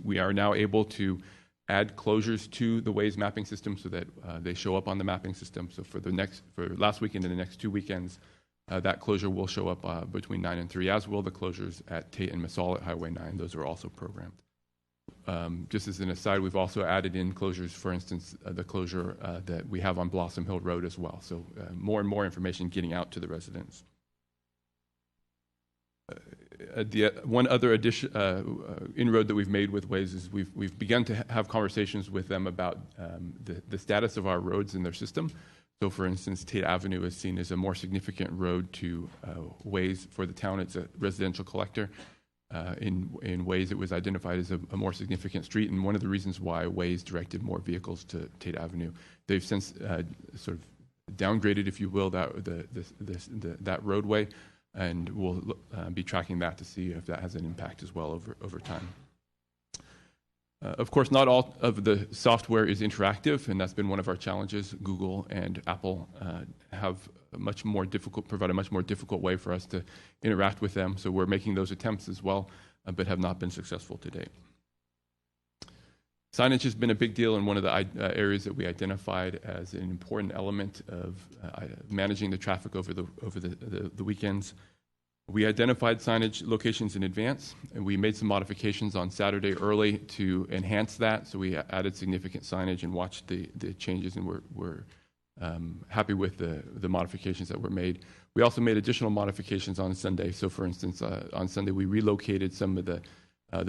Speaker 22: We are now able to add closures to the Waze mapping system so that they show up on the mapping system. So for last weekend and the next 2 weekends, that closure will show up between 9 and 3, as will the closures at Tate and Massaul at Highway 9. Those are also programmed. Just as an aside, we've also added in closures, for instance, the closure that we have on Blossom Hill Road as well. So more and more information getting out to the residents. One other inroad that we've made with Waze is we've begun to have conversations with them about the status of our roads in their system. So, for instance, Tate Avenue is seen as a more significant road to Waze for the town. It's a residential collector. In Waze, it was identified as a more significant street, and one of the reasons why Waze directed more vehicles to Tate Avenue. They've since sort of downgraded, if you will, that roadway. And we'll be tracking that to see if that has an impact as well over time. Of course, not all of the software is interactive, and that's been one of our challenges. Google and Apple have provide a much more difficult way for us to interact with them. So we're making those attempts as well, but have not been successful to date. Signage has been a big deal, and one of the areas that we identified as an important element of managing the traffic over the weekends. We identified signage locations in advance, and we made some modifications on Saturday early to enhance that. So we added significant signage and watched the changes, and we're happy with the modifications that were made. We also made additional modifications on Sunday. So, for instance, on Sunday we relocated some of the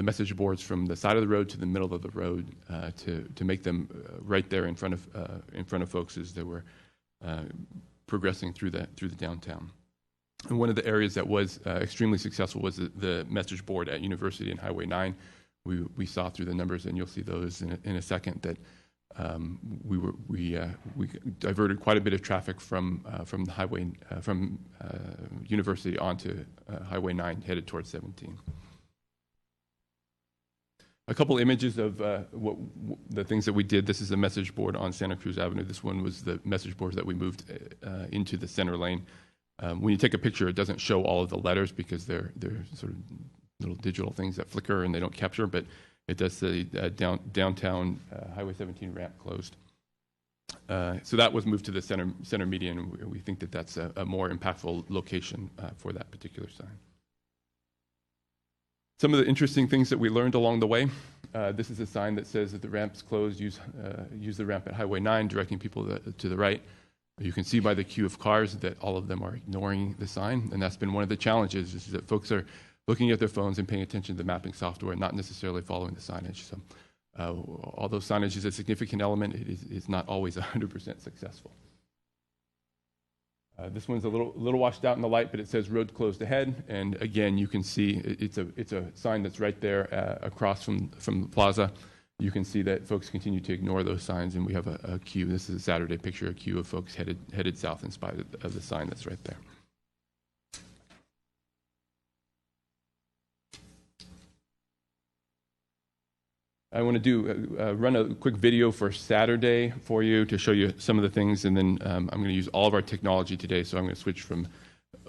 Speaker 22: message boards from the side of the road to the middle of the road to make them right there in front of folks as they were progressing through the downtown. And one of the areas that was extremely successful was the message board at University and Highway 9. we saw through the numbers, and you'll see those in a second, that we diverted quite a bit of traffic from the highway from University onto Highway 9 headed towards 17. A couple images of the things that we did. This is a message board on Santa Cruz Avenue. This one was the message board that we moved into the center lane. When you take a picture, it doesn't show all of the letters because they're sort of little digital things that flicker and they don't capture, but it does say downtown Highway 17 ramp closed. So that was moved to the center median. We think that that's a more impactful location for that particular sign. Some of the interesting things that we learned along the way. This is a sign that says that the ramp's closed. Use the ramp at Highway 9, directing people to the right. You can see by the queue of cars that all of them are ignoring the sign, and that's been one of the challenges, is that folks are looking at their phones and paying attention to the mapping software, not necessarily following the signage. So although signage is a significant element, it is not always 100% successful. This one's a little washed out in the light, but it says road closed ahead. And again, you can see it's a sign that's right there across from the plaza. You can see that folks continue to ignore those signs, and we have a queue. This is a Saturday picture, a queue of folks headed south in spite of the sign that's right there. I want to run a quick video for Saturday for you to show you some of the things, and then I'm going to use all of our technology today. So I'm going to switch from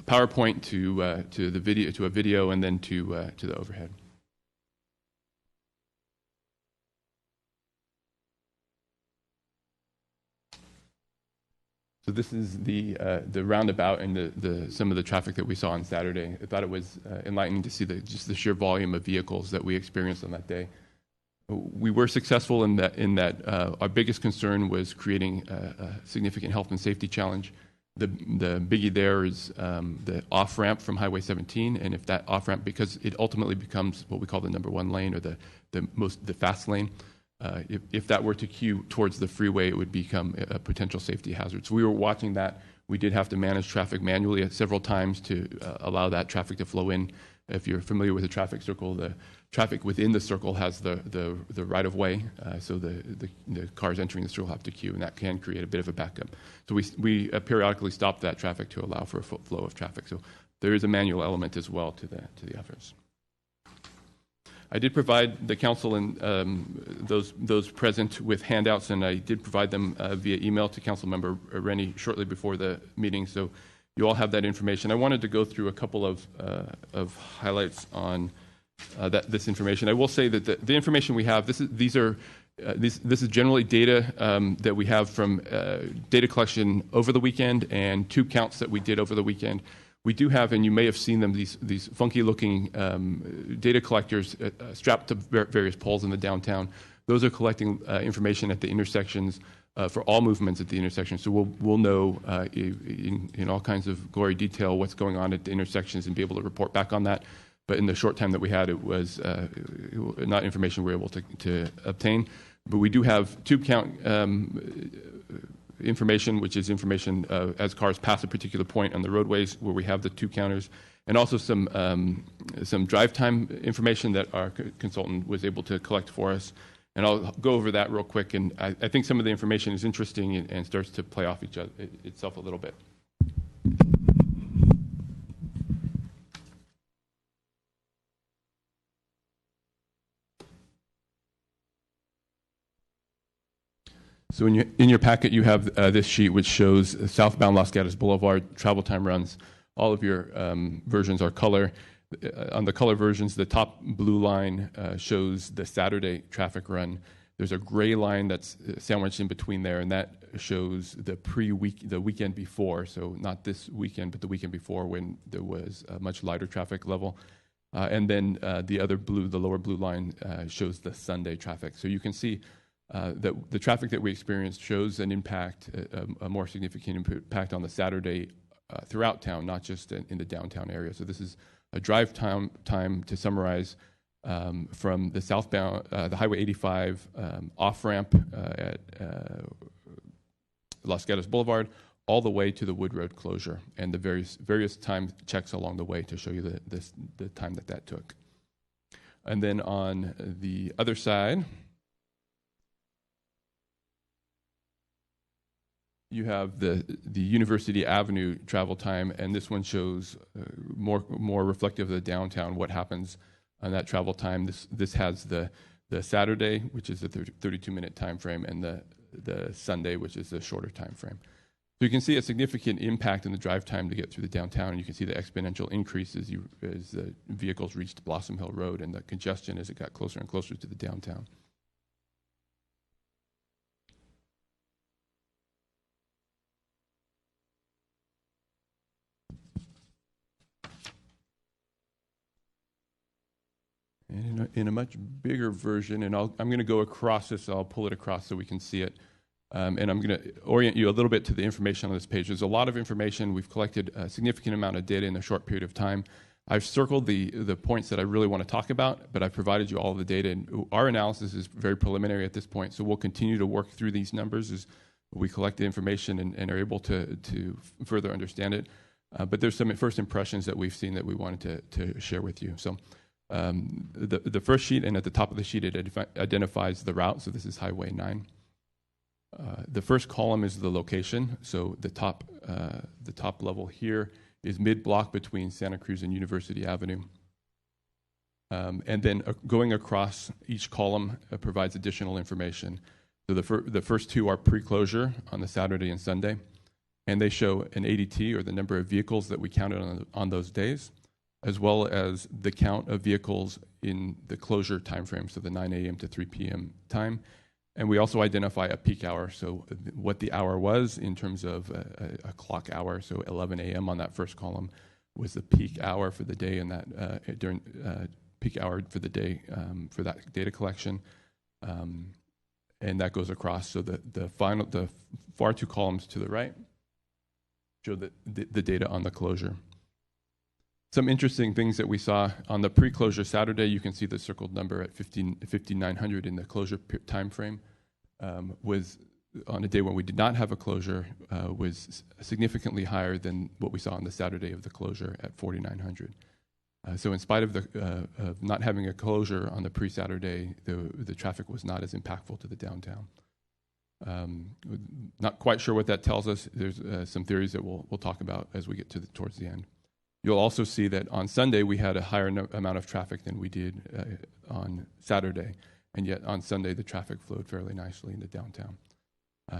Speaker 22: PowerPoint to the video, to a video, and then to the overhead. So this is the roundabout and some of the traffic that we saw on Saturday. I thought it was enlightening to see just the sheer volume of vehicles that we experienced on that day. We were successful in that our biggest concern was creating a significant health and safety challenge. The biggie there is the off-ramp from Highway 17, and if that off-ramp, because it ultimately becomes what we call the number one lane, or the fast lane, if that were to queue towards the freeway, it would become a potential safety hazard. So we were watching that. We did have to manage traffic manually several times to allow that traffic to flow in. If you're familiar with the traffic circle, the traffic within the circle has the right of way, so the cars entering the circle have to queue, and that can create a bit of a backup. So we periodically stop that traffic to allow for a flow of traffic. So there is a manual element as well to the efforts. I did provide the council and those present with handouts, and I did provide them via email to Councilmember Rennie shortly before the meeting. So you all have that information. I wanted to go through a couple of highlights on this information. I will say that the information we have, this is generally data that we have from data collection over the weekend and 2 counts that we did over the weekend. We do have, and you may have seen them, these funky-looking data collectors strapped to various poles in the downtown. Those are collecting information at the intersections for all movements at the intersection. So we'll know in all kinds of gory detail what's going on at the intersections and be able to report back on that. But in the short time that we had, it was not information we were able to obtain. But we do have tube count information, which is information as cars pass a particular point on the roadways where we have the tube counters, and also some drive time information that our consultant was able to collect for us. And I'll go over that real quick. And I think some of the information is interesting and starts to play off itself a little bit. So in your packet, you have this sheet which shows southbound Los Gatos Boulevard travel time runs. All of your versions are color. On the color versions, the top blue line shows the Saturday traffic run. There's a gray line that's sandwiched in between there, and that shows the weekend before. So not this weekend, but the weekend before, when there was a much lighter traffic level. And then the other blue, the lower blue line, shows the Sunday traffic. So you can see that the traffic that we experienced shows an impact, a more significant impact on the Saturday throughout town, not just in the downtown area. So this is a drive time to summarize from the southbound, the Highway 85 off-ramp at Los Gatos Boulevard, all the way to the Wood Road closure, and the various time checks along the way to show you the time that took. And then on the other side, you have the University Avenue travel time, and this one shows more reflective of the downtown, what happens on that travel time. This has the Saturday, which is the 32-minute time frame, and the Sunday, which is the shorter time frame. So you can see a significant impact in the drive time to get through the downtown, and you can see the exponential increase as the vehicles reached Blossom Hill Road and the congestion as it got closer and closer to the downtown. And in a much bigger version, and I'm going to go across this, I'll pull it across so we can see it. And I'm going to orient you a little bit to the information on this page. There's a lot of information. We've collected a significant amount of data in a short period of time. I've circled the points that I really want to talk about, but I've provided you all of the data. And our analysis is very preliminary at this point, so we'll continue to work through these numbers as we collect the information and are able to further understand it. But there's some first impressions that we've seen that we wanted to share with you. So the first sheet, and at the top of the sheet, it identifies the route. So this is Highway 9. The first column is the location. So the top level here is mid-block between Santa Cruz and University Avenue. And then going across each column provides additional information. So the first two are pre-closure on the Saturday and Sunday, and they show an ADT, or the number of vehicles that we counted on those days, as well as the count of vehicles in the closure time frame, so the 9 a.m. to 3 p.m. time. And we also identify a peak hour, so what the hour was in terms of a clock hour. So 11 a.m. on that first column was the peak hour for the day, and that during peak hour for the day for that data collection, and that goes across. So the far two columns to the right show the data on the closure. Some interesting things that we saw on the pre-closure Saturday, you can see the circled number at 5,900 in the closure time frame, was on a day when we did not have a closure, was significantly higher than what we saw on the Saturday of the closure at 4,900. So in spite of not having a closure on the pre-Saturday, the traffic was not as impactful to the downtown. Not quite sure what that tells us. There's some theories that we'll talk about as we get towards the end. You'll also see that on Sunday we had a higher amount of traffic than we did on Saturday, and yet on Sunday the traffic flowed fairly nicely in the downtown.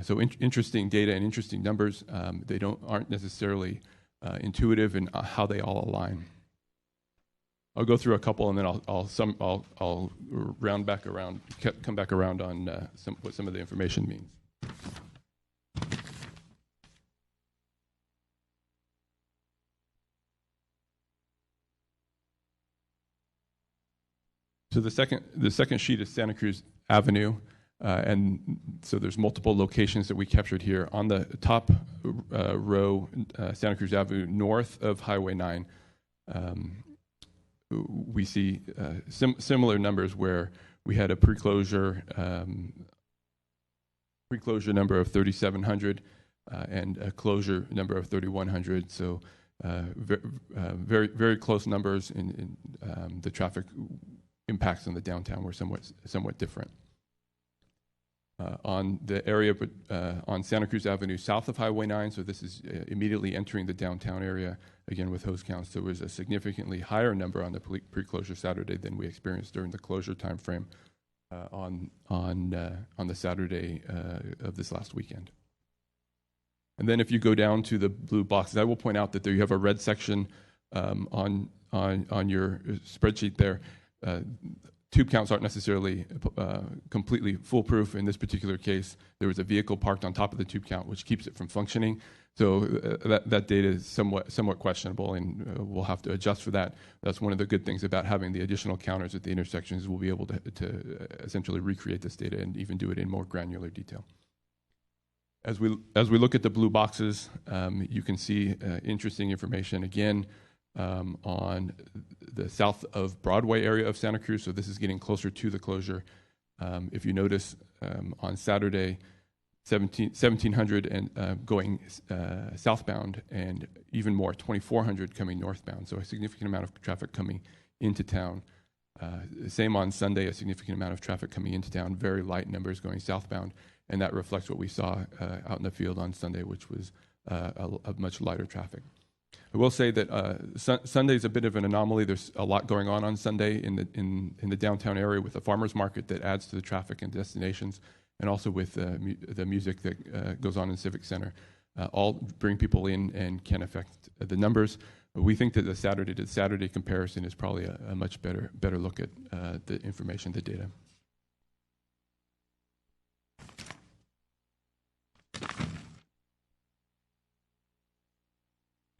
Speaker 22: So interesting data and interesting numbers. They aren't necessarily intuitive in how they all align. I'll go through a couple, and then I'll round back around, come back around on what some of the information means. So the second sheet is Santa Cruz Avenue, and so there's multiple locations that we captured here. On the top row, Santa Cruz Avenue north of Highway 9, we see similar numbers where we had a pre-closure number of 3,700 and a closure number of 3,100. So very, very close numbers in the traffic impacts on the downtown were somewhat different. On the area on Santa Cruz Avenue south of Highway 9, so this is immediately entering the downtown area, again with hose counts, there was a significantly higher number on the pre-closure Saturday than we experienced during the closure time frame on the Saturday of this last weekend. And then if you go down to the blue boxes, I will point out that there you have a red section on your spreadsheet there. Tube counts aren't necessarily completely foolproof. In this particular case, there was a vehicle parked on top of the tube count, which keeps it from functioning. So that data is somewhat questionable, and we'll have to adjust for that. That's one of the good things about having the additional counters at the intersections. We'll be able to essentially recreate this data and even do it in more granular detail. As we look at the blue boxes, you can see interesting information again. On the south of Broadway area of Santa Cruz, so this is getting closer to the closure. If you notice, on Saturday, 1,700 and going southbound, and even more, 2,400 coming northbound. So a significant amount of traffic coming into town. Same on Sunday, a significant amount of traffic coming into town, very light numbers going southbound, and that reflects what we saw out in the field on Sunday, which was a much lighter traffic. I will say that Sunday is a bit of an anomaly. There's a lot going on Sunday in the downtown area with the farmers market that adds to the traffic and destinations, and also with the music that goes on in Civic Center. All bring people in and can affect the numbers. But we think that the Saturday to Saturday comparison is probably a much better look at the information, the data.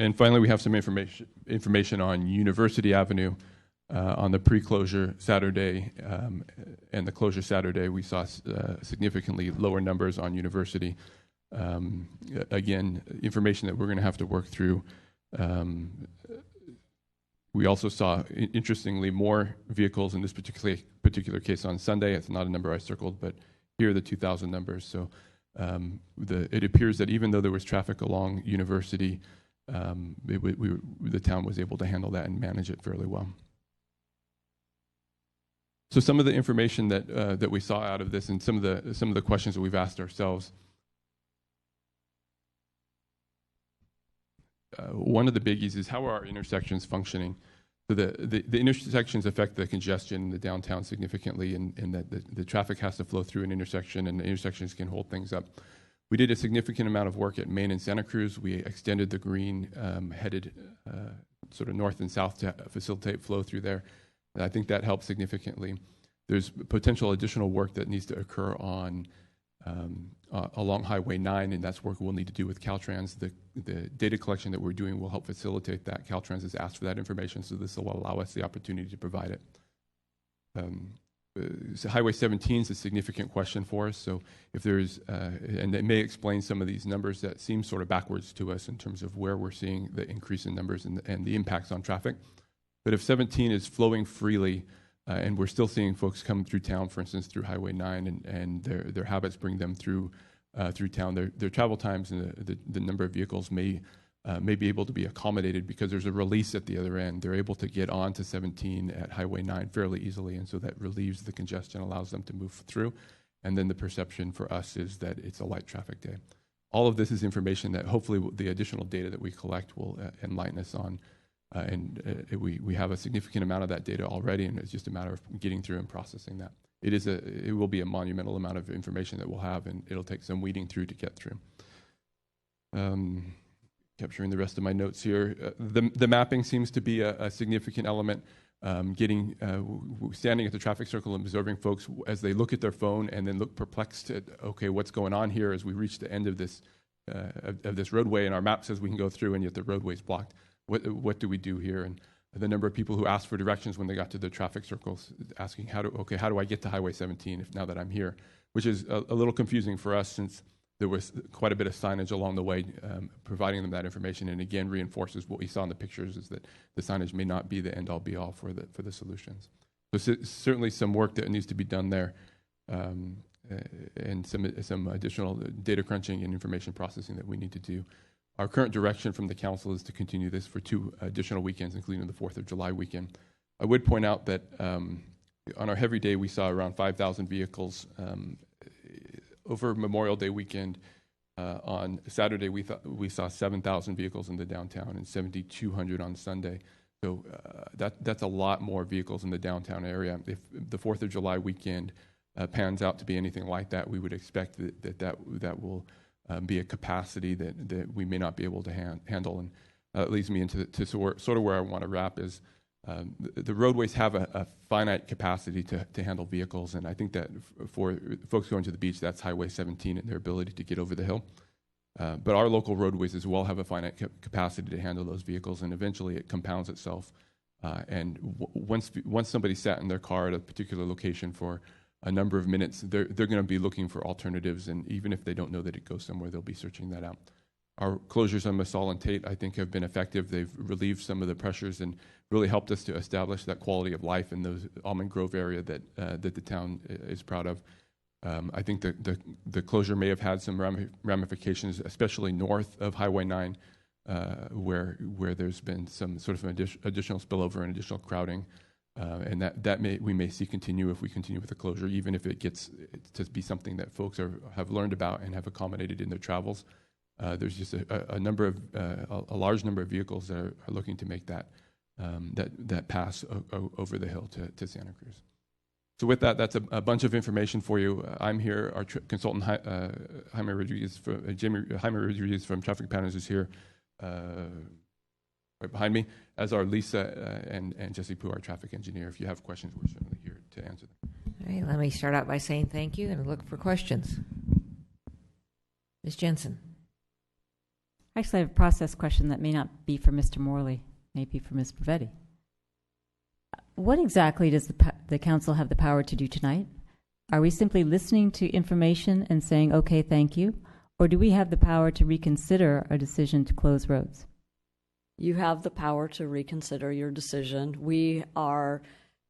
Speaker 22: And finally, we have some information on University Avenue. On the pre-closure Saturday and the closure Saturday, we saw significantly lower numbers on University. Again, information that we're going to have to work through. We also saw, interestingly, more vehicles in this particular case on Sunday. It's not a number I circled, but here are the 2,000 numbers. So it appears that even though there was traffic along University, the town was able to handle that and manage it fairly well. So some of the information that we saw out of this, and some of the questions that we've asked ourselves. One of the biggies is, how are our intersections functioning? So the intersections affect the congestion in the downtown significantly, and that the traffic has to flow through an intersection, and the intersections can hold things up. We did a significant amount of work at Main and Santa Cruz. We extended the green headed sort of north and south to facilitate flow through there. And I think that helps significantly. There's potential additional work that needs to occur on along Highway 9, and that's work we'll need to do with Caltrans. The data collection that we're doing will help facilitate that. Caltrans has asked for that information, so this will allow us the opportunity to provide it. So Highway 17 is a significant question for us. So if there's, and it may explain some of these numbers that seem sort of backwards to us in terms of where we're seeing the increase in numbers and the impacts on traffic. But if 17 is flowing freely, and we're still seeing folks come through town, for instance, through Highway 9, and their habits bring them through town, their travel times and the number of vehicles may be able to be accommodated because there's a release at the other end. They're able to get on to 17 at Highway 9 fairly easily, and so that relieves the congestion, allows them to move through. And then the perception for us is that it's a light traffic day. All of this is information that hopefully the additional data that we collect will enlighten us on. We have a significant amount of that data already, and it's just a matter of getting through and processing that. It will be a monumental amount of information that we'll have, and it'll take some weeding through to get through. Capturing the rest of my notes here. The mapping seems to be a significant element. Standing at the traffic circle and observing folks as they look at their phone and then look perplexed at, okay, what's going on here as we reach the end of this roadway, and our map says we can go through, and yet the roadway's blocked. What do we do here? And the number of people who asked for directions when they got to the traffic circles, asking how do I get to Highway 17 now that I'm here? Which is a little confusing for us, since there was quite a bit of signage along the way providing them that information, and again reinforces what we saw in the pictures, is that the signage may not be the end-all be-all for the solutions. So certainly some work that needs to be done there, and some additional data crunching and information processing that we need to do. Our current direction from the council is to continue this for 2 additional weekends, including the 4th of July weekend. I would point out that on our heavy day, we saw around 5,000 vehicles. Over Memorial Day weekend, on Saturday, we saw 7,000 vehicles in the downtown and 7,200 on Sunday. So that's a lot more vehicles in the downtown area. If the 4th of July weekend pans out to be anything like that, we would expect that will be a capacity that we may not be able to handle. And it leads me into sort of where I want to wrap is, the roadways have a finite capacity to handle vehicles, and I think that for folks going to the beach, that's Highway 17 and their ability to get over the hill. But our local roadways as well have a finite capacity to handle those vehicles, and eventually it compounds itself. And once somebody sat in their car at a particular location for a number of minutes, they're going to be looking for alternatives, and even if they don't know that it goes somewhere, they'll be searching that out. Our closures on Masal and Tate, I think, have been effective. They've relieved some of the pressures and really helped us to establish that quality of life in those Almond Grove area that the town is proud of. I think the closure may have had some ramifications, especially north of Highway 9, where there's been some sort of additional spillover and additional crowding. And we may see continue if we continue with the closure, even if it gets to be something that folks have learned about and have accommodated in their travels. There's just a large number of vehicles that are looking to make that pass over the hill to Santa Cruz. So with that, that's a bunch of information for you. I'm here. Our consultant Jaime Rodriguez from Traffic Patterns is here, right behind me, as are Lisa and Jesse Poo, our traffic engineer. If you have questions, we're certainly here to answer them.
Speaker 1: All right, let me start out by saying thank you and look for questions. Ms. Jensen.
Speaker 3: Actually, I have a process question that may not be for Mr. Morley, maybe for Ms. Bravetti. What exactly does the council have the power to do tonight? Are we simply listening to information and saying, okay, thank you? Or do we have the power to reconsider our decision to close roads?
Speaker 5: You have the power to reconsider your decision. We are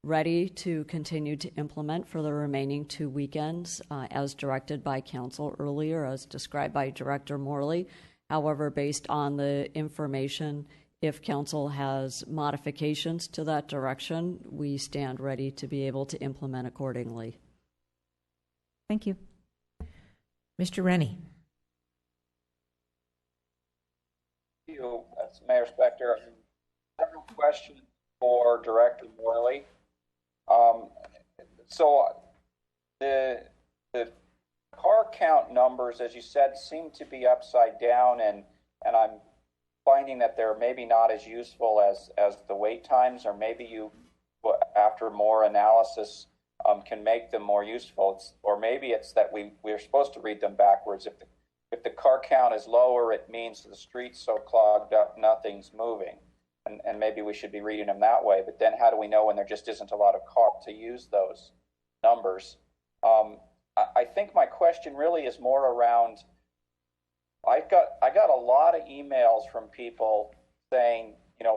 Speaker 5: ready to continue to implement for the remaining 2 weekends as directed by council earlier, as described by Director Morley. However, based on the information, if council has modifications to that direction, we stand ready to be able to implement accordingly.
Speaker 3: Thank you.
Speaker 1: Mr. Rennie.
Speaker 15: Thank you. That's Mayor Spector. Several questions for Director Morley. So the car count numbers, as you said, seem to be upside down, and I'm finding that they're maybe not as useful as the wait times, or maybe you, after more analysis, can make them more useful. Or maybe it's that we're supposed to read them backwards. If the car count is lower, it means the street's so clogged up, nothing's moving. And maybe we should be reading them that way. But then how do we know when there just isn't a lot of cars to use those numbers? I think my question really is more around, I got a lot of emails from people saying,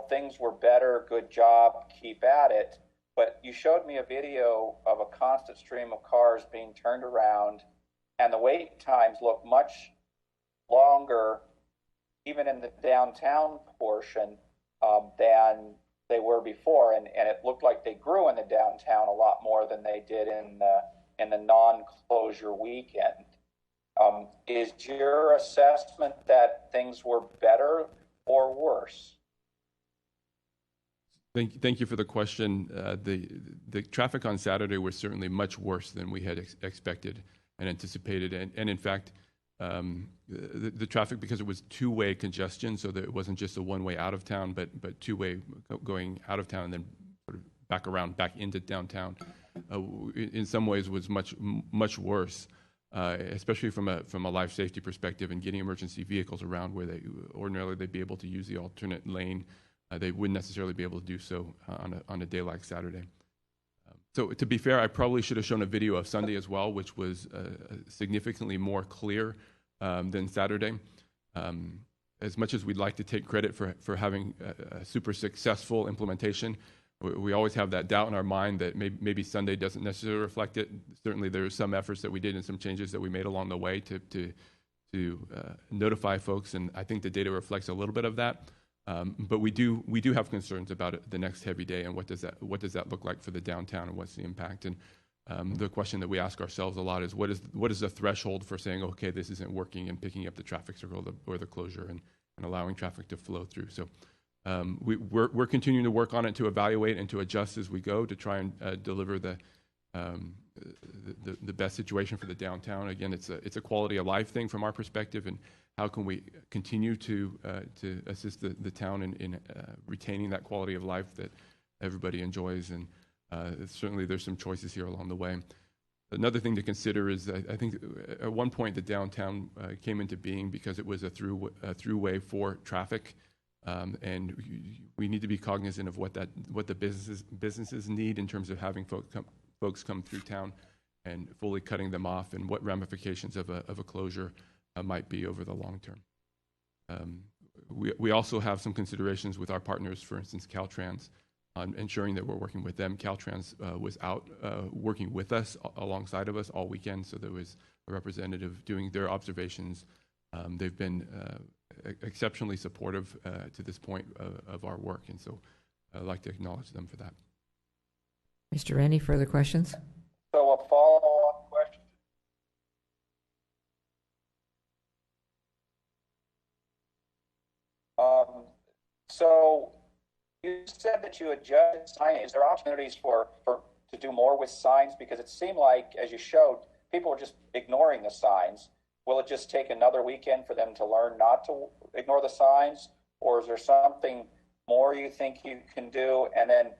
Speaker 15: things were better, good job, keep at it. But you showed me a video of a constant stream of cars being turned around, and the wait times look much longer, even in the downtown portion, than they were before. And it looked like they grew in the downtown a lot more than they did in the non-closure weekend. Is your assessment that things were better or worse?
Speaker 22: Thank you for the question. The traffic on Saturday was certainly much worse than we had expected and anticipated. And in fact, the traffic, because it was two-way congestion, so that it wasn't just a one-way out of town, but two-way going out of town and then sort of back into downtown, in some ways was much worse. Especially from a life safety perspective and getting emergency vehicles around where ordinarily they'd be able to use the alternate lane. They wouldn't necessarily be able to do so on a day like Saturday. So to be fair, I probably should have shown a video of Sunday as well, which was significantly more clear than Saturday. As much as we'd like to take credit for having a super successful implementation, we always have that doubt in our mind that maybe Sunday doesn't necessarily reflect it. Certainly there are some efforts that we did and some changes that we made along the way to notify folks, and I think the data reflects a little bit of that. But we do have concerns about it, the next heavy day, and what does that look like for the downtown, and what's the impact? And the question that we ask ourselves a lot is what is the threshold for saying, okay, this isn't working, and picking up the traffic circle or the closure and allowing traffic to flow through. So we're continuing to work on it, to evaluate and to adjust as we go, to try and deliver the best situation for the downtown. Again, it's a quality of life thing from our perspective, and how can we continue to assist the town in retaining that quality of life that everybody enjoys. And certainly there's some choices here along the way. Another thing to consider is I think at one point the downtown came into being because it was a throughway for traffic. And we need to be cognizant of what the businesses need in terms of having folks come through town and fully cutting them off, and what ramifications of a closure might be over the long term. We also have some considerations with our partners, for instance, Caltrans, on ensuring that we're working with them. Caltrans was out working with us alongside of us all weekend, so there was a representative doing their observations. They've been exceptionally supportive to this point of our work, and so I'd like to acknowledge them for that.
Speaker 1: Mr. Rennie, further questions?
Speaker 15: So a follow-on question. So you said that you adjust signage. Is there opportunities to do more with signs? Because it seemed like, as you showed, people were just ignoring the signs. Will it just take another weekend for them to learn not to ignore the signs? Or is there something more you think you can do? And then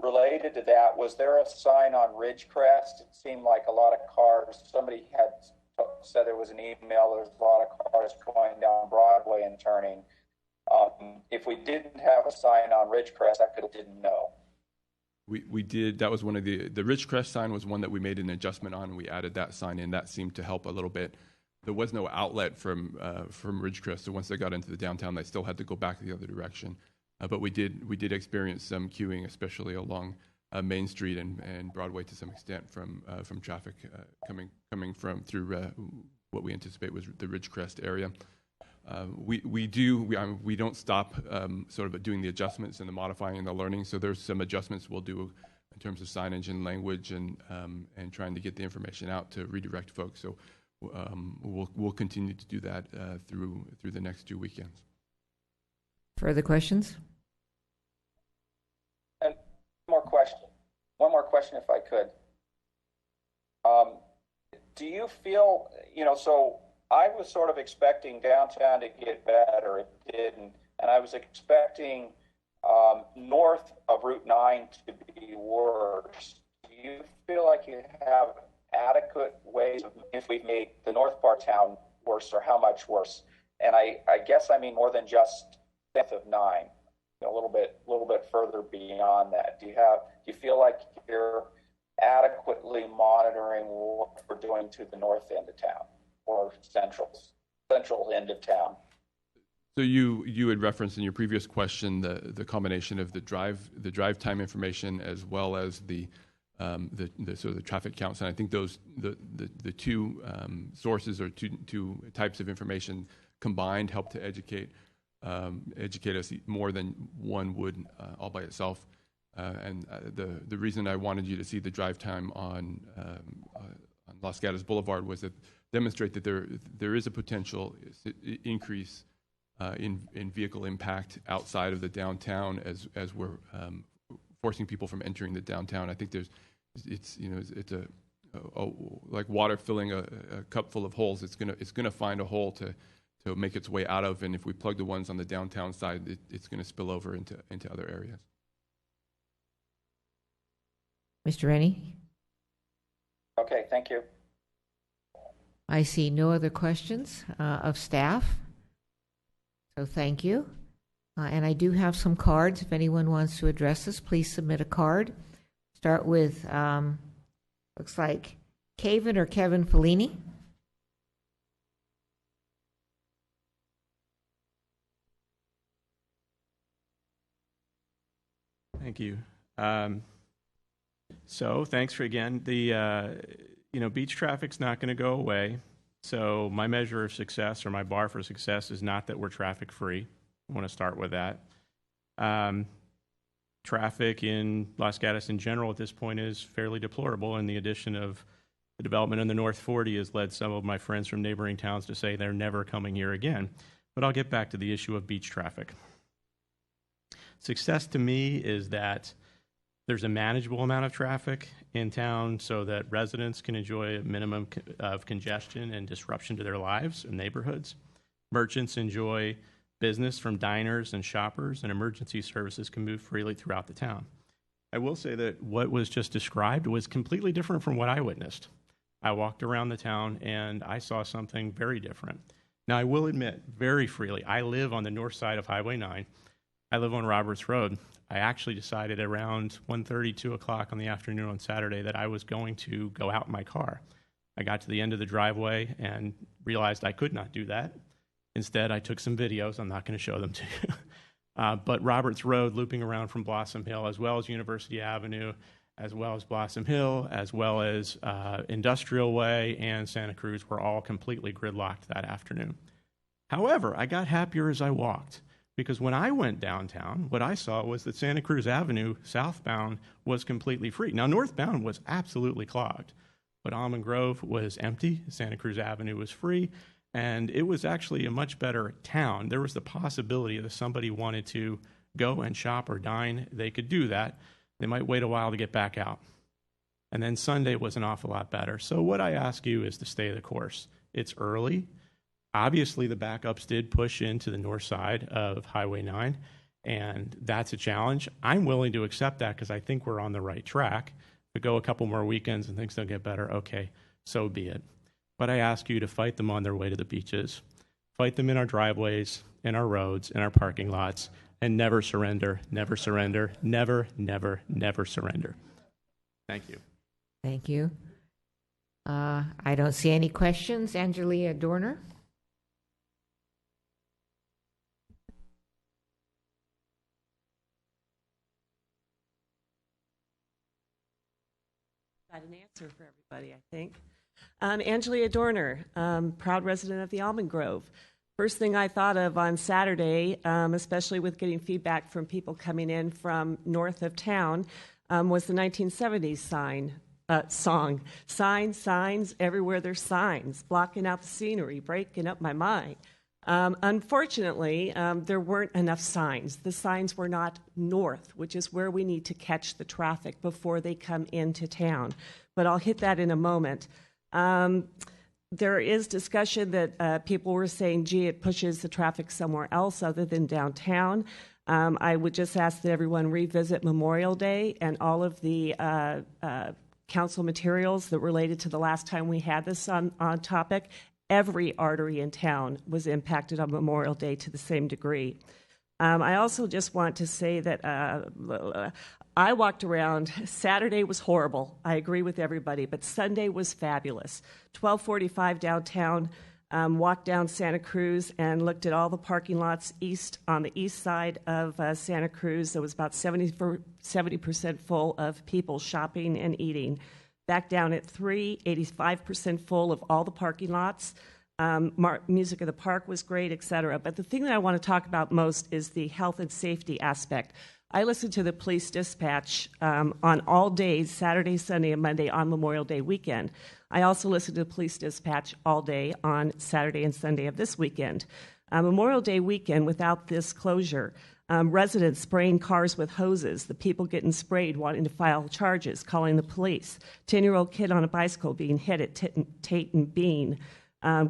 Speaker 15: related to that, was there a sign on Ridgecrest? It seemed like a lot of cars, somebody had said there was an email, there was a lot of cars going down Broadway and turning. If we didn't have a sign on Ridgecrest, I didn't know.
Speaker 22: We did. That was one of the Ridgecrest sign was one that we made an adjustment on. We added that sign in. That seemed to help a little bit. There was no outlet from Ridgecrest, so once they got into the downtown, they still had to go back the other direction. But we did experience some queuing, especially along Main Street and Broadway to some extent from traffic coming from through what we anticipate was the Ridgecrest area. We don't stop sort of doing the adjustments and the modifying and the learning. So there's some adjustments we'll do in terms of signage and language and trying to get the information out to redirect folks. So we'll continue to do that through the next 2 weekends.
Speaker 1: Further questions?
Speaker 15: And one more question if I could. Do you feel, so I was sort of expecting downtown to get better. It didn't. And I was expecting north of Route 9 to be worse. Do you feel like you have adequate ways if we've made the north part of town worse, or how much worse? And I guess I mean more than just south of 9, a little bit further beyond that. Do you feel like you're adequately monitoring what we're doing to the north end of town or central end of town?
Speaker 22: So you had referenced in your previous question the combination of the drive time information as well as the sort of the traffic counts, and I think those the two sources or two types of information combined help to educate us more than one would all by itself. And the reason I wanted you to see the drive time on Los Gatos Boulevard was to demonstrate that there is a potential increase in vehicle impact outside of the downtown as we're forcing people from entering the downtown. I think it's like water filling a cup full of holes. It's gonna find a hole to make its way out of, and if we plug the ones on the downtown side, it's going to spill over into other areas.
Speaker 1: Mr. Rennie?
Speaker 15: Okay, thank you.
Speaker 1: I see no other questions of staff, so thank you. And I do have some cards. If anyone wants to address us, please submit a card. Start with, looks like Kevin or Kevin Fellini.
Speaker 4: Thank you. So thanks for again. Beach traffic's not going to go away. So my measure of success or my bar for success is not that we're traffic free. I want to start with that. Traffic in Los Gatos in general at this point is fairly deplorable, and the addition of the development in the North 40 has led some of my friends from neighboring towns to say they're never coming here again. But I'll get back to the issue of beach traffic. Success to me is that there's a manageable amount of traffic in town so that residents can enjoy a minimum of congestion and disruption to their lives and neighborhoods. Merchants enjoy business from diners and shoppers, and emergency services can move freely throughout the town. I will say that what was just described was completely different from what I witnessed. I walked around the town and I saw something very different. Now, I will admit very freely, I live on the north side of Highway 9. I live on Roberts Road. I actually decided around 1:30, 2 o'clock on the afternoon on Saturday that I was going to go out in my car. I got to the end of the driveway and realized I could not do that. Instead, I took some videos. I'm not going to show them to you. But Roberts Road, looping around from Blossom Hill, as well as University Avenue, as well as Blossom Hill, as well as Industrial Way and Santa Cruz were all completely gridlocked that afternoon. However, I got happier as I walked. Because when I went downtown, what I saw was that Santa Cruz Avenue southbound was completely free. Now, northbound was absolutely clogged, but Almond Grove was empty. Santa Cruz Avenue was free, and it was actually a much better town. There was the possibility that if somebody wanted to go and shop or dine, they could do that. They might wait a while to get back out. And then Sunday was an awful lot better. So what I ask you is to stay the course. It's early. Obviously, the backups did push into the north side of Highway 9, and that's a challenge. I'm willing to accept that because I think we're on the right track. If we go a couple more weekends and things don't get better, okay, so be it. But I ask you to fight them on their way to the beaches. Fight them in our driveways, in our roads, in our parking lots, and never surrender, never surrender, never, never, never surrender. Thank you.
Speaker 1: Thank you. I don't see any questions. Angelia Dorner?
Speaker 9: Got an answer for everybody, I think. Angelia Dorner, proud resident of the Almond Grove. First thing I thought of on Saturday, especially with getting feedback from people coming in from north of town, was the 1970s song. Signs, everywhere there's signs, blocking out the scenery, breaking up my mind. Unfortunately, there weren't enough signs. The signs were not north, which is where we need to catch the traffic before they come into town. But I'll hit that in a moment. There is discussion that people were saying, gee, it pushes the traffic somewhere else other than downtown. I would just ask that everyone revisit Memorial Day and all of the council materials that related to the last time we had this on topic. Every artery in town was impacted on Memorial Day to the same degree. I also just want to say that I walked around. Saturday was horrible. I agree with everybody, but Sunday was fabulous. 1245 downtown, walked down Santa Cruz and looked at all the parking lots on the east side of Santa Cruz. There was about 70% full of people shopping and eating. Back down at 3, 85% full of all the parking lots. Music of the park was great, et cetera. But the thing that I want to talk about most is the health and safety aspect. I listened to the police dispatch on all days, Saturday, Sunday, and Monday on Memorial Day weekend. I also listened to the police dispatch all day on Saturday and Sunday of this weekend. Memorial Day weekend, without this closure, residents spraying cars with hoses, the people getting sprayed wanting to file charges, calling the police, 10-year-old kid on a bicycle being hit at Tate and Bean,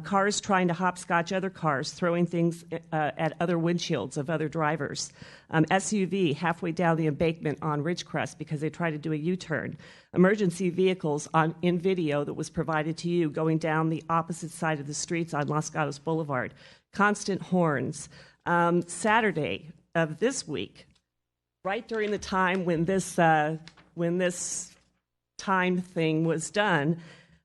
Speaker 9: cars trying to hopscotch other cars, throwing things at other windshields of other drivers, SUV halfway down the embankment on Ridgecrest because they tried to do a U-turn, emergency vehicles in video that was provided to you going down the opposite side of the streets on Los Gatos Boulevard, constant horns. Saturday of this week, right during the time when this time thing was done,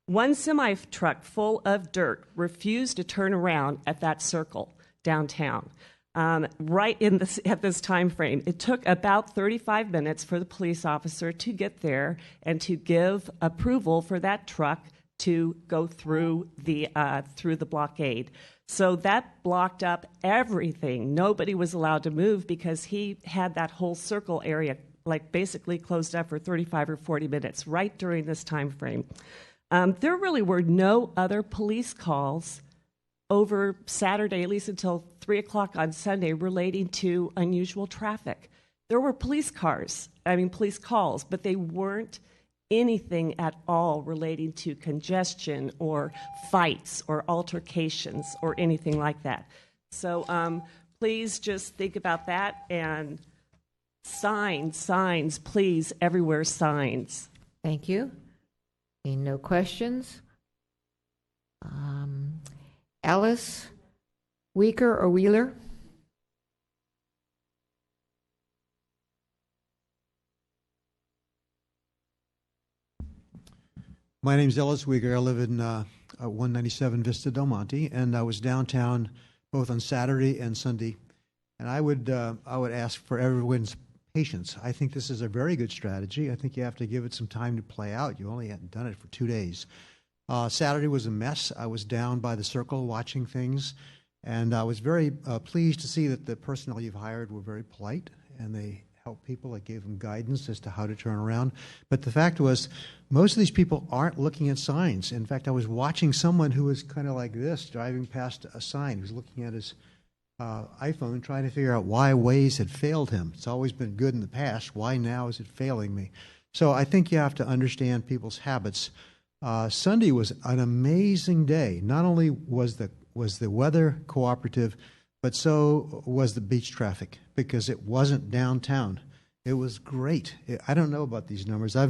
Speaker 9: one semi-truck full of dirt refused to turn around at that circle downtown. Right at this time frame, it took about 35 minutes for the police officer to get there and to give approval for that truck to go through the blockade. So that blocked up everything. Nobody was allowed to move because he had that whole circle area basically closed up for 35 or 40 minutes right during this time frame. There really were no other police calls over Saturday, at least until 3 o'clock on Sunday, relating to unusual traffic. There were police calls, but they weren't anything at all relating to congestion or fights or altercations or anything like that. So please just think about that, and signs, please, everywhere signs.
Speaker 1: Thank you. No questions. Ellis, Weaker or Wheeler?
Speaker 6: My name's Ellis Weaker. I live in 197 Vista Del Monte, and I was downtown both on Saturday and Sunday. And I would ask for everyone's patience. I think this is a very good strategy. I think you have to give it some time to play out. You only hadn't done it for 2 days. Saturday was a mess. I was down by the circle watching things, And I was very pleased to see that the personnel you've hired were very polite, and they helped people. I gave them guidance as to how to turn around. But the fact was, most of these people aren't looking at signs. In fact, I was watching someone who was kind of like this, driving past a sign. He was looking at his iPhone, trying to figure out why Waze had failed him. It's always been good in the past. Why now is it failing me? So I think you have to understand people's habits. Sunday was an amazing day. Not only was the weather cooperative, but so was the beach traffic, because it wasn't downtown. It was great. I don't know about these numbers. I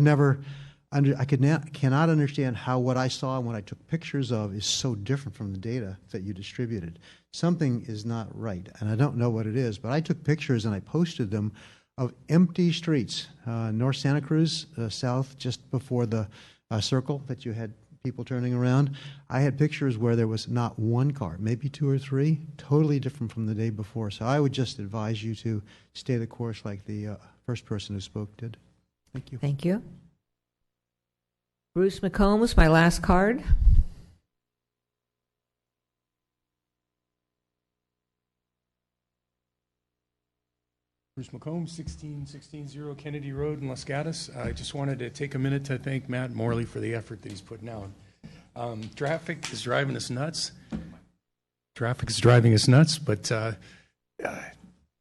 Speaker 6: cannot understand how what I saw and what I took pictures of is so different from the data that you distributed. Something is not right, and I don't know what it is, but I took pictures and I posted them of empty streets. North Santa Cruz, south, just before the circle that you had people turning around. I had pictures where there was not one car, maybe two or three, totally different from the day before. So I would just advise you to stay the course like the first person who spoke did. Thank you.
Speaker 1: Thank you. Bruce McCombs, my last card.
Speaker 13: Bruce McCombs, 16160 Kennedy Road in Los Gatos. I just wanted to take a minute to thank Matt Morley for the effort that he's putting out. Traffic is driving us nuts. But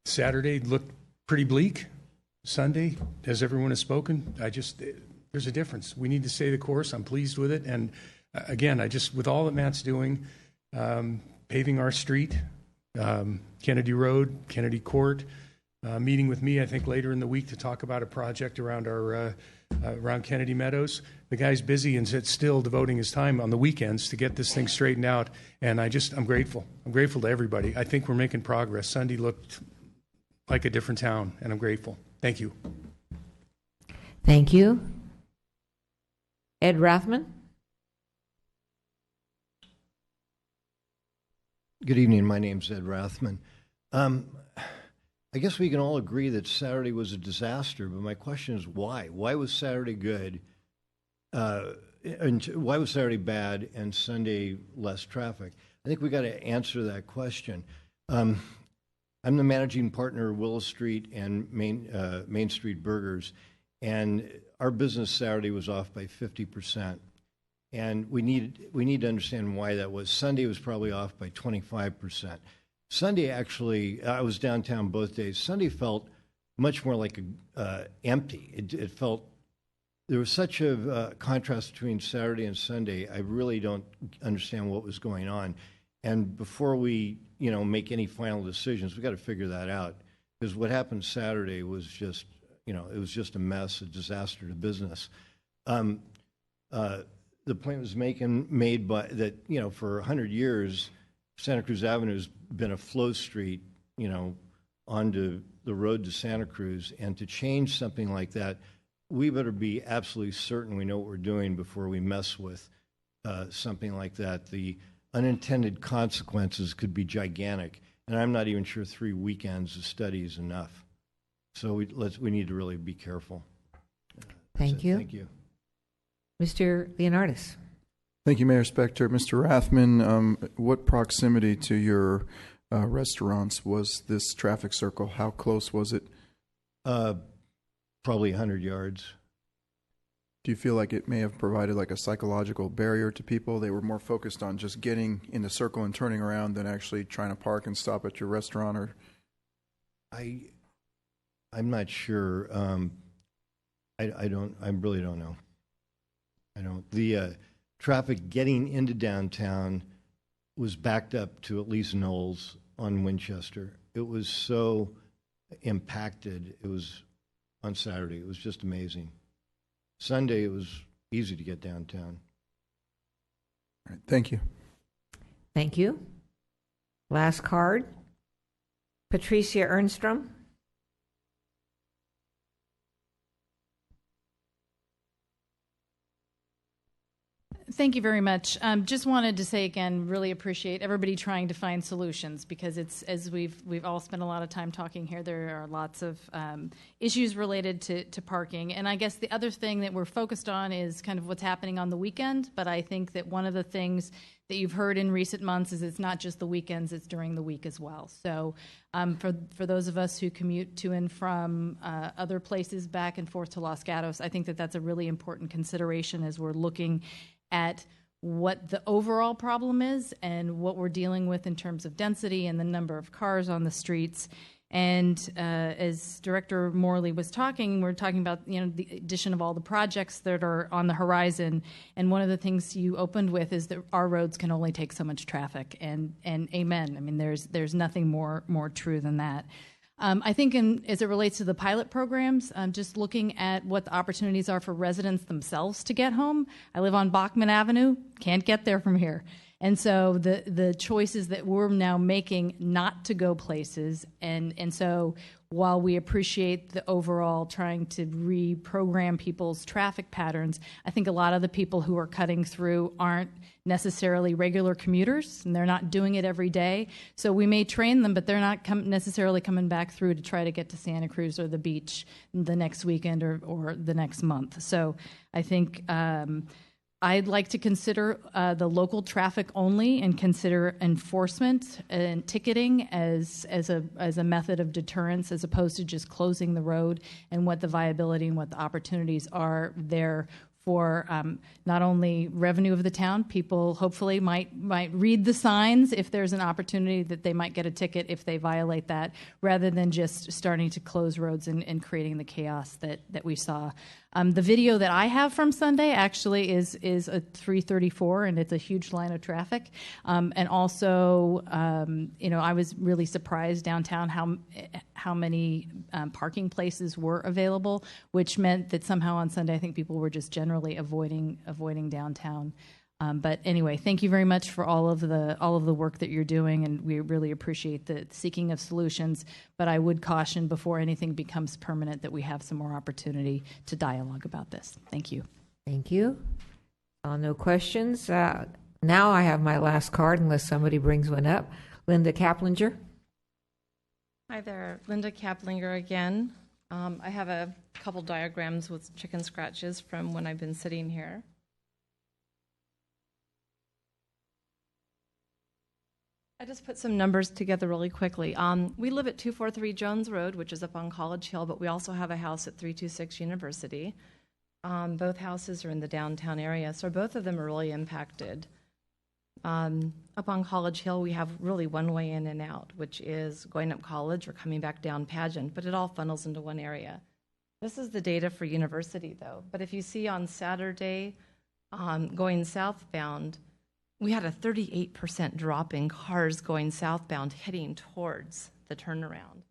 Speaker 13: Saturday looked pretty bleak. Sunday, as everyone has spoken, there's a difference. We need to stay the course. I'm pleased with it. And again, with all that Matt's doing, paving our street, Kennedy Road, Kennedy Court, meeting with me, I think, later in the week to talk about a project around around Kennedy Meadows. The guy's busy and still devoting his time on the weekends to get this thing straightened out. And I'm grateful. I'm grateful to everybody. I think we're making progress. Sunday looked like a different town, and I'm grateful. Thank you.
Speaker 1: Thank you. Ed Rathman.
Speaker 7: Good evening. My name's Ed Rathman. I guess we can all agree that Saturday was a disaster, but my question is why? Why was Saturday good? And why was Saturday bad and Sunday less traffic? I think we got to answer that question. I'm the managing partner of Willow Street and Main Street Burgers, and our business Saturday was off by 50%. And we need to understand why that was. Sunday was probably off by 25%. Sunday, actually, I was downtown both days. Sunday felt much more like empty. It felt, there was such a contrast between Saturday and Sunday. I really don't understand what was going on. And before we, make any final decisions, we got to figure that out. Because what happened Saturday was just, it was just a mess, a disaster to business. The point was made by that, for 100 years, Santa Cruz Avenue has been a flow street, onto the road to Santa Cruz. And to change something like that, we better be absolutely certain we know what we're doing before we mess with something like that. The unintended consequences could be gigantic. And I'm not even sure 3 weekends of study is enough. So we need to really be careful.
Speaker 1: Thank you.
Speaker 7: Thank you.
Speaker 1: Mr. Leonardis.
Speaker 16: Thank you, Mayor Spector. Mr. Rathman, what proximity to your restaurants was this traffic circle? How close was it?
Speaker 7: Probably 100 yards.
Speaker 16: Do you feel like it may have provided like a psychological barrier to people? They were more focused on just getting in the circle and turning around than actually trying to park and stop at your restaurant, or?
Speaker 7: I'm not sure. I really don't know. The traffic getting into downtown was backed up to at least Knowles on Winchester. It was so impacted. It was on Saturday. It was just amazing. Sunday, it was easy to get downtown.
Speaker 16: All right, thank you.
Speaker 1: Thank you. Last card. Patricia Ernstrom.
Speaker 8: Thank you very much. Just wanted to say again, really appreciate everybody trying to find solutions, because it's, as we've all spent a lot of time talking here, there are lots of issues related to parking. And I guess the other thing that we're focused on is kind of what's happening on the weekend. But I think that one of the things that you've heard in recent months is it's not just the weekends, it's during the week as well. So for those of us who commute to and from other places back and forth to Los Gatos, I think that that's a really important consideration as we're looking at what the overall problem is and what we're dealing with in terms of density and the number of cars on the streets. And as Director Morley was talking, we're talking about the addition of all the projects that are on the horizon. And one of the things you opened with is that our roads can only take so much traffic. And amen. I mean, there's nothing more true than that. I think as it relates to the pilot programs, just looking at what the opportunities are for residents themselves to get home. I live on Bachman Avenue, can't get there from here. And so the choices that we're now making not to go places, and so while we appreciate the overall trying to reprogram people's traffic patterns, I think a lot of the people who are cutting through aren't necessarily regular commuters, and they're not doing it every day. So we may train them, but they're not necessarily coming back through to try to get to Santa Cruz or the beach the next weekend or the next month. So I think I'd like to consider the local traffic only and consider enforcement and ticketing as a method of deterrence as opposed to just closing the road, and what the viability and what the opportunities are there for not only revenue of the town. People hopefully might read the signs if there's an opportunity that they might get a ticket if they violate that, rather than just starting to close roads and creating the chaos that we saw. The video that I have from Sunday actually is a 334, and it's a huge line of traffic. And also, I was really surprised downtown how many parking places were available, which meant that somehow on Sunday I think people were just generally avoiding downtown. But anyway, thank you very much for all of the work that you're doing, and we really appreciate the seeking of solutions. But I would caution before anything becomes permanent that we have some more opportunity to dialogue about this. Thank you.
Speaker 1: Thank you. No questions. Now I have my last card, unless somebody brings one up. Linda Kaplinger.
Speaker 17: Hi there, Linda Kaplinger again. I have a couple diagrams with chicken scratches from when I've been sitting here. I just put some numbers together really quickly. We live at 243 Jones Road, which is up on College Hill, but we also have a house at 326 University. Both houses are in the downtown area, so both of them are really impacted. Up on College Hill, we have really one way in and out, which is going up College or coming back down Pageant, but it all funnels into one area. This is the data for University, though. But if you see on Saturday, going southbound, we had a 38% drop in cars going southbound heading towards the turnaround.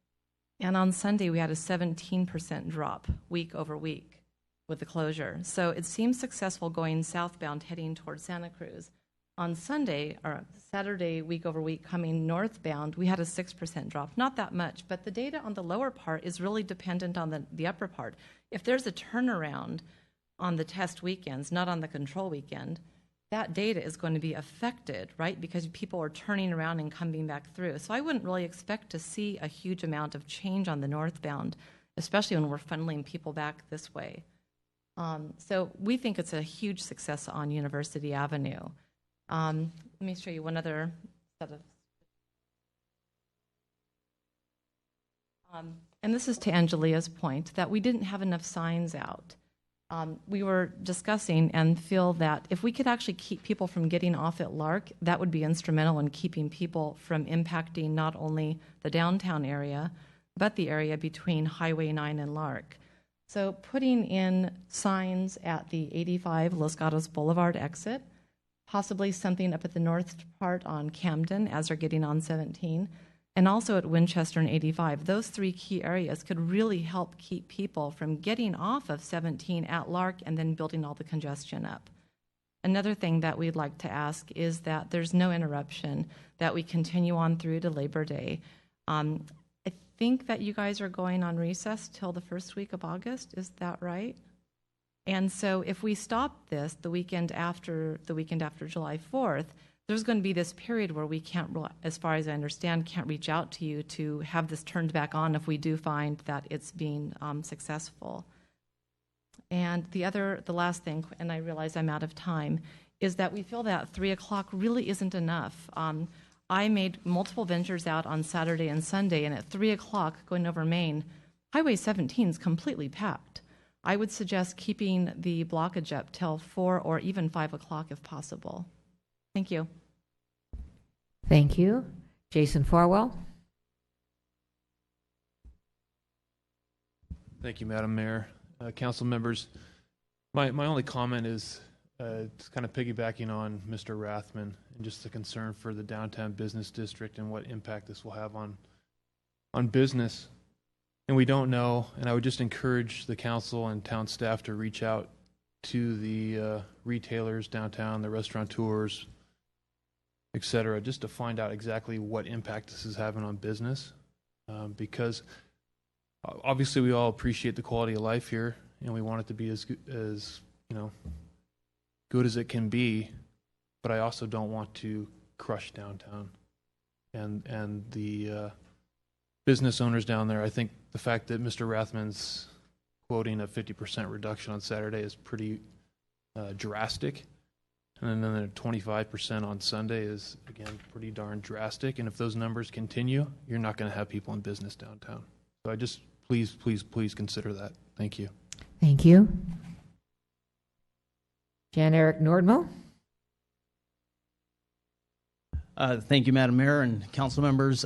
Speaker 17: And on Sunday, we had a 17% drop week over week with the closure. So it seems successful going southbound heading towards Santa Cruz. On Sunday, or Saturday, week over week, coming northbound, we had a 6% drop. Not that much, but the data on the lower part is really dependent on the upper part. If there's a turnaround on the test weekends, not on the control weekend, that data is going to be affected, right? Because people are turning around and coming back through. So I wouldn't really expect to see a huge amount of change on the northbound, especially when we're funneling people back this way. So we think it's a huge success on University Avenue. Let me show you one other set of. And this is to Angelia's point, that we didn't have enough signs out. We were discussing and feel that if we could actually keep people from getting off at Lark, that would be instrumental in keeping people from impacting not only the downtown area, but the area between Highway 9 and Lark. So putting in signs at the 85 Los Gatos Boulevard exit, possibly something up at the north part on Camden as they're getting on 17, and also at Winchester and 85. Those three key areas could really help keep people from getting off of 17 at Lark and then building all the congestion up. Another thing that we'd like to ask is that there's no interruption, that we continue on through to Labor Day. I think that you guys are going on recess till the first week of August, is that right? And so if we stop this the weekend after July 4th, there's going to be this period where we can't, as far as I understand, can't reach out to you to have this turned back on if we do find that it's being successful. And the last thing, and I realize I'm out of time, is that we feel that 3 o'clock really isn't enough. I made multiple ventures out on Saturday and Sunday, and at 3 o'clock going over Maine, Highway 17 is completely packed. I would suggest keeping the blockage up till 4 or even 5 o'clock if possible. Thank you.
Speaker 1: Thank you. Jason Farwell.
Speaker 10: Thank you, Madam Mayor. Council members, my only comment is it's kind of piggybacking on Mr. Rathman and just the concern for the downtown business district and what impact this will have on business. And we don't know, and I would just encourage the council and town staff to reach out to the retailers downtown, the restaurateurs, et cetera, just to find out exactly what impact this is having on business. Because obviously we all appreciate the quality of life here, and we want it to be as good as it can be, but I also don't want to crush downtown and the business owners down there. I think the fact that Mr. Rathman's quoting a 50% reduction on Saturday is pretty drastic. And then a 25% on Sunday is, again, pretty darn drastic. And if those numbers continue, you're not going to have people in business downtown. So I just, please consider that. Thank you.
Speaker 1: Thank you. Jan-Eric Nordmo.
Speaker 11: Thank you, Madam Mayor and council members.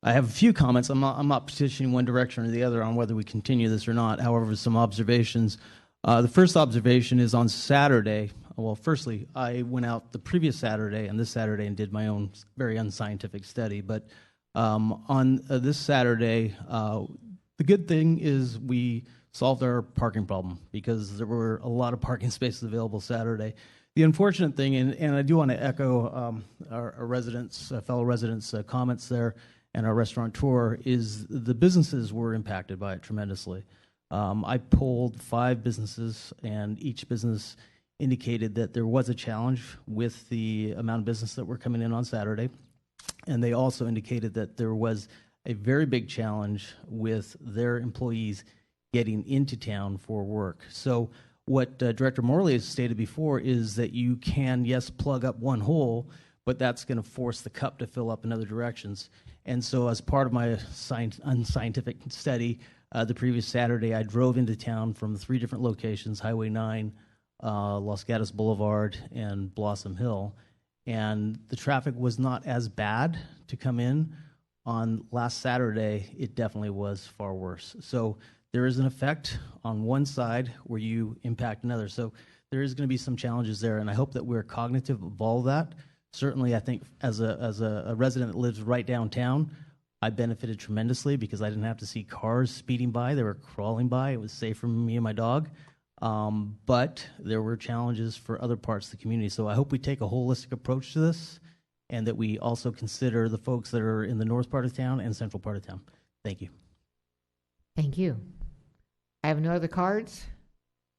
Speaker 11: I have a few comments. I'm not petitioning one direction or the other on whether we continue this or not. However, some observations. The first observation is on Saturday. Well, firstly, I went out the previous Saturday and this Saturday and did my own very unscientific study. But on this Saturday, the good thing is we solved our parking problem because there were a lot of parking spaces available Saturday. The unfortunate thing, and I do want to echo our residents, fellow residents' comments there, and our restaurateur, is the businesses were impacted by it tremendously. I polled 5 businesses, and each business indicated that there was a challenge with the amount of business that were coming in on Saturday. And they also indicated that there was a very big challenge with their employees getting into town for work. So what Director Morley has stated before is that you can, yes, plug up one hole, but that's going to force the cup to fill up in other directions. And so as part of my unscientific study, the previous Saturday, I drove into town from 3 different locations, Highway 9, Los Gatos Boulevard, and Blossom Hill. And the traffic was not as bad to come in. On last Saturday, it definitely was far worse. So there is an effect on one side where you impact another. So there is going to be some challenges there, and I hope that we're cognitive of all of that. Certainly, I think as a resident that lives right downtown, I benefited tremendously because I didn't have to see cars speeding by. They were crawling by. It was safe for me and my dog. But there were challenges for other parts of the community. So I hope we take a holistic approach to this and that we also consider the folks that are in the north part of town and central part of town. Thank you.
Speaker 1: Thank you. I have no other cards.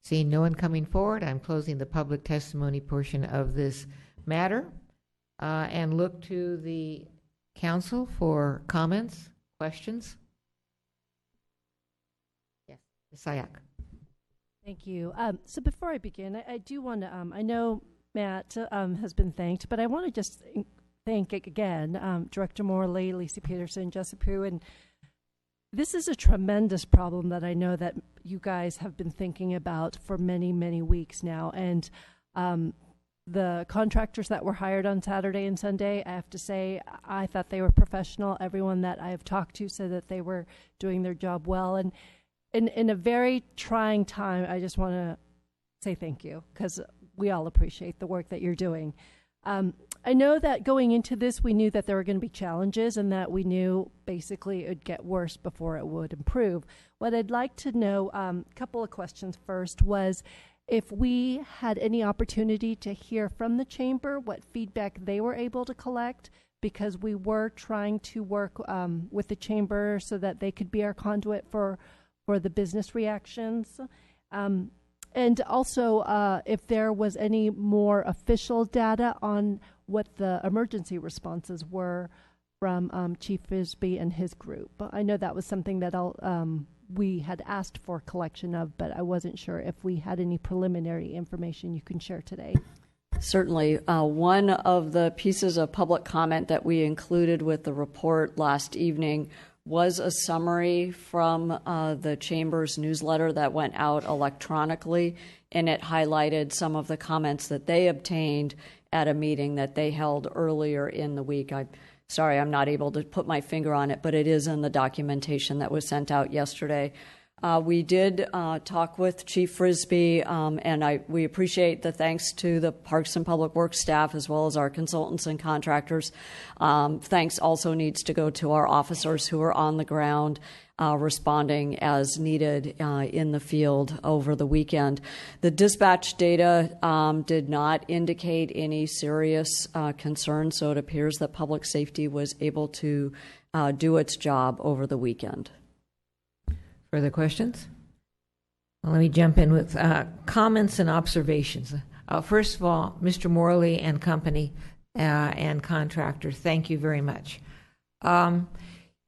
Speaker 1: Seeing no one coming forward, I'm closing the public testimony portion of this matter and look to the council for comments, questions. Yes, Ms. Sayak.
Speaker 20: Thank you. So before I begin, I do want to, I know Matt has been thanked, but I want to just thank again Director Morley, Lisa Peterson, Jessica Pugh, and this is a tremendous problem that I know that you guys have been thinking about for many, many weeks now. And the contractors that were hired on Saturday and Sunday, I have to say, I thought they were professional. Everyone that I have talked to said that they were doing their job well. And in a very trying time, I just want to say thank you because we all appreciate the work that you're doing. I know that going into this, we knew that there were going to be challenges and that we knew basically it would get worse before it would improve. What I'd like to know, a couple of questions first, was if we had any opportunity to hear from the chamber what feedback they were able to collect, because we were trying to work with the chamber so that they could be our conduit for the business reactions. And also, if there was any more official data on what the emergency responses were from Chief Fisbee and his group. I know that was something that we had asked for collection of, but I wasn't sure if we had any preliminary information you can share today.
Speaker 5: Certainly. One of the pieces of public comment that we included with the report last evening was a summary from the Chamber's newsletter that went out electronically, and it highlighted some of the comments that they obtained at a meeting that they held earlier in the week. Sorry, I'm not able to put my finger on it, but it is in the documentation that was sent out yesterday. We did talk with Chief Frisbee, and we appreciate the thanks to the Parks and Public Works staff as well as our consultants and contractors. Thanks also needs to go to our officers who are on the ground responding as needed in the field over the weekend. The dispatch data did not indicate any serious concern, so it appears that public safety was able to do its job over the weekend.
Speaker 1: Further questions? Well, let me jump in with comments and observations. First of all, Mr. Morley and company and contractor, thank you very much. When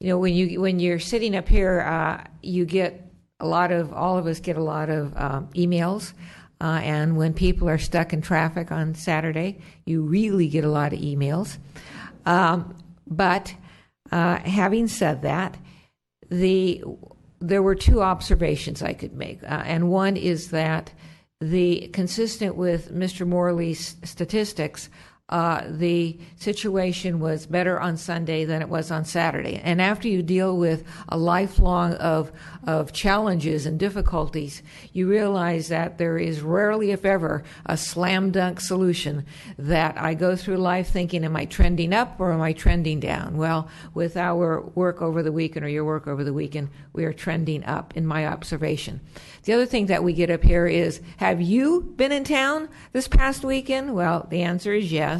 Speaker 1: you're sitting up here, you get all of us get a lot of emails, and when people are stuck in traffic on Saturday, you really get a lot of emails. But having said that, there were two observations I could make, and one is that consistent with Mr. Morley's statistics, the situation was better on Sunday than it was on Saturday. And after you deal with a lifelong of challenges and difficulties, you realize that there is rarely, if ever, a slam dunk solution that I go through life thinking, am I trending up or am I trending down? Well, with our work over the weekend or your work over the weekend, we are trending up in my observation. The other thing that we get up here is, have you been in town this past weekend? Well, the answer is yes.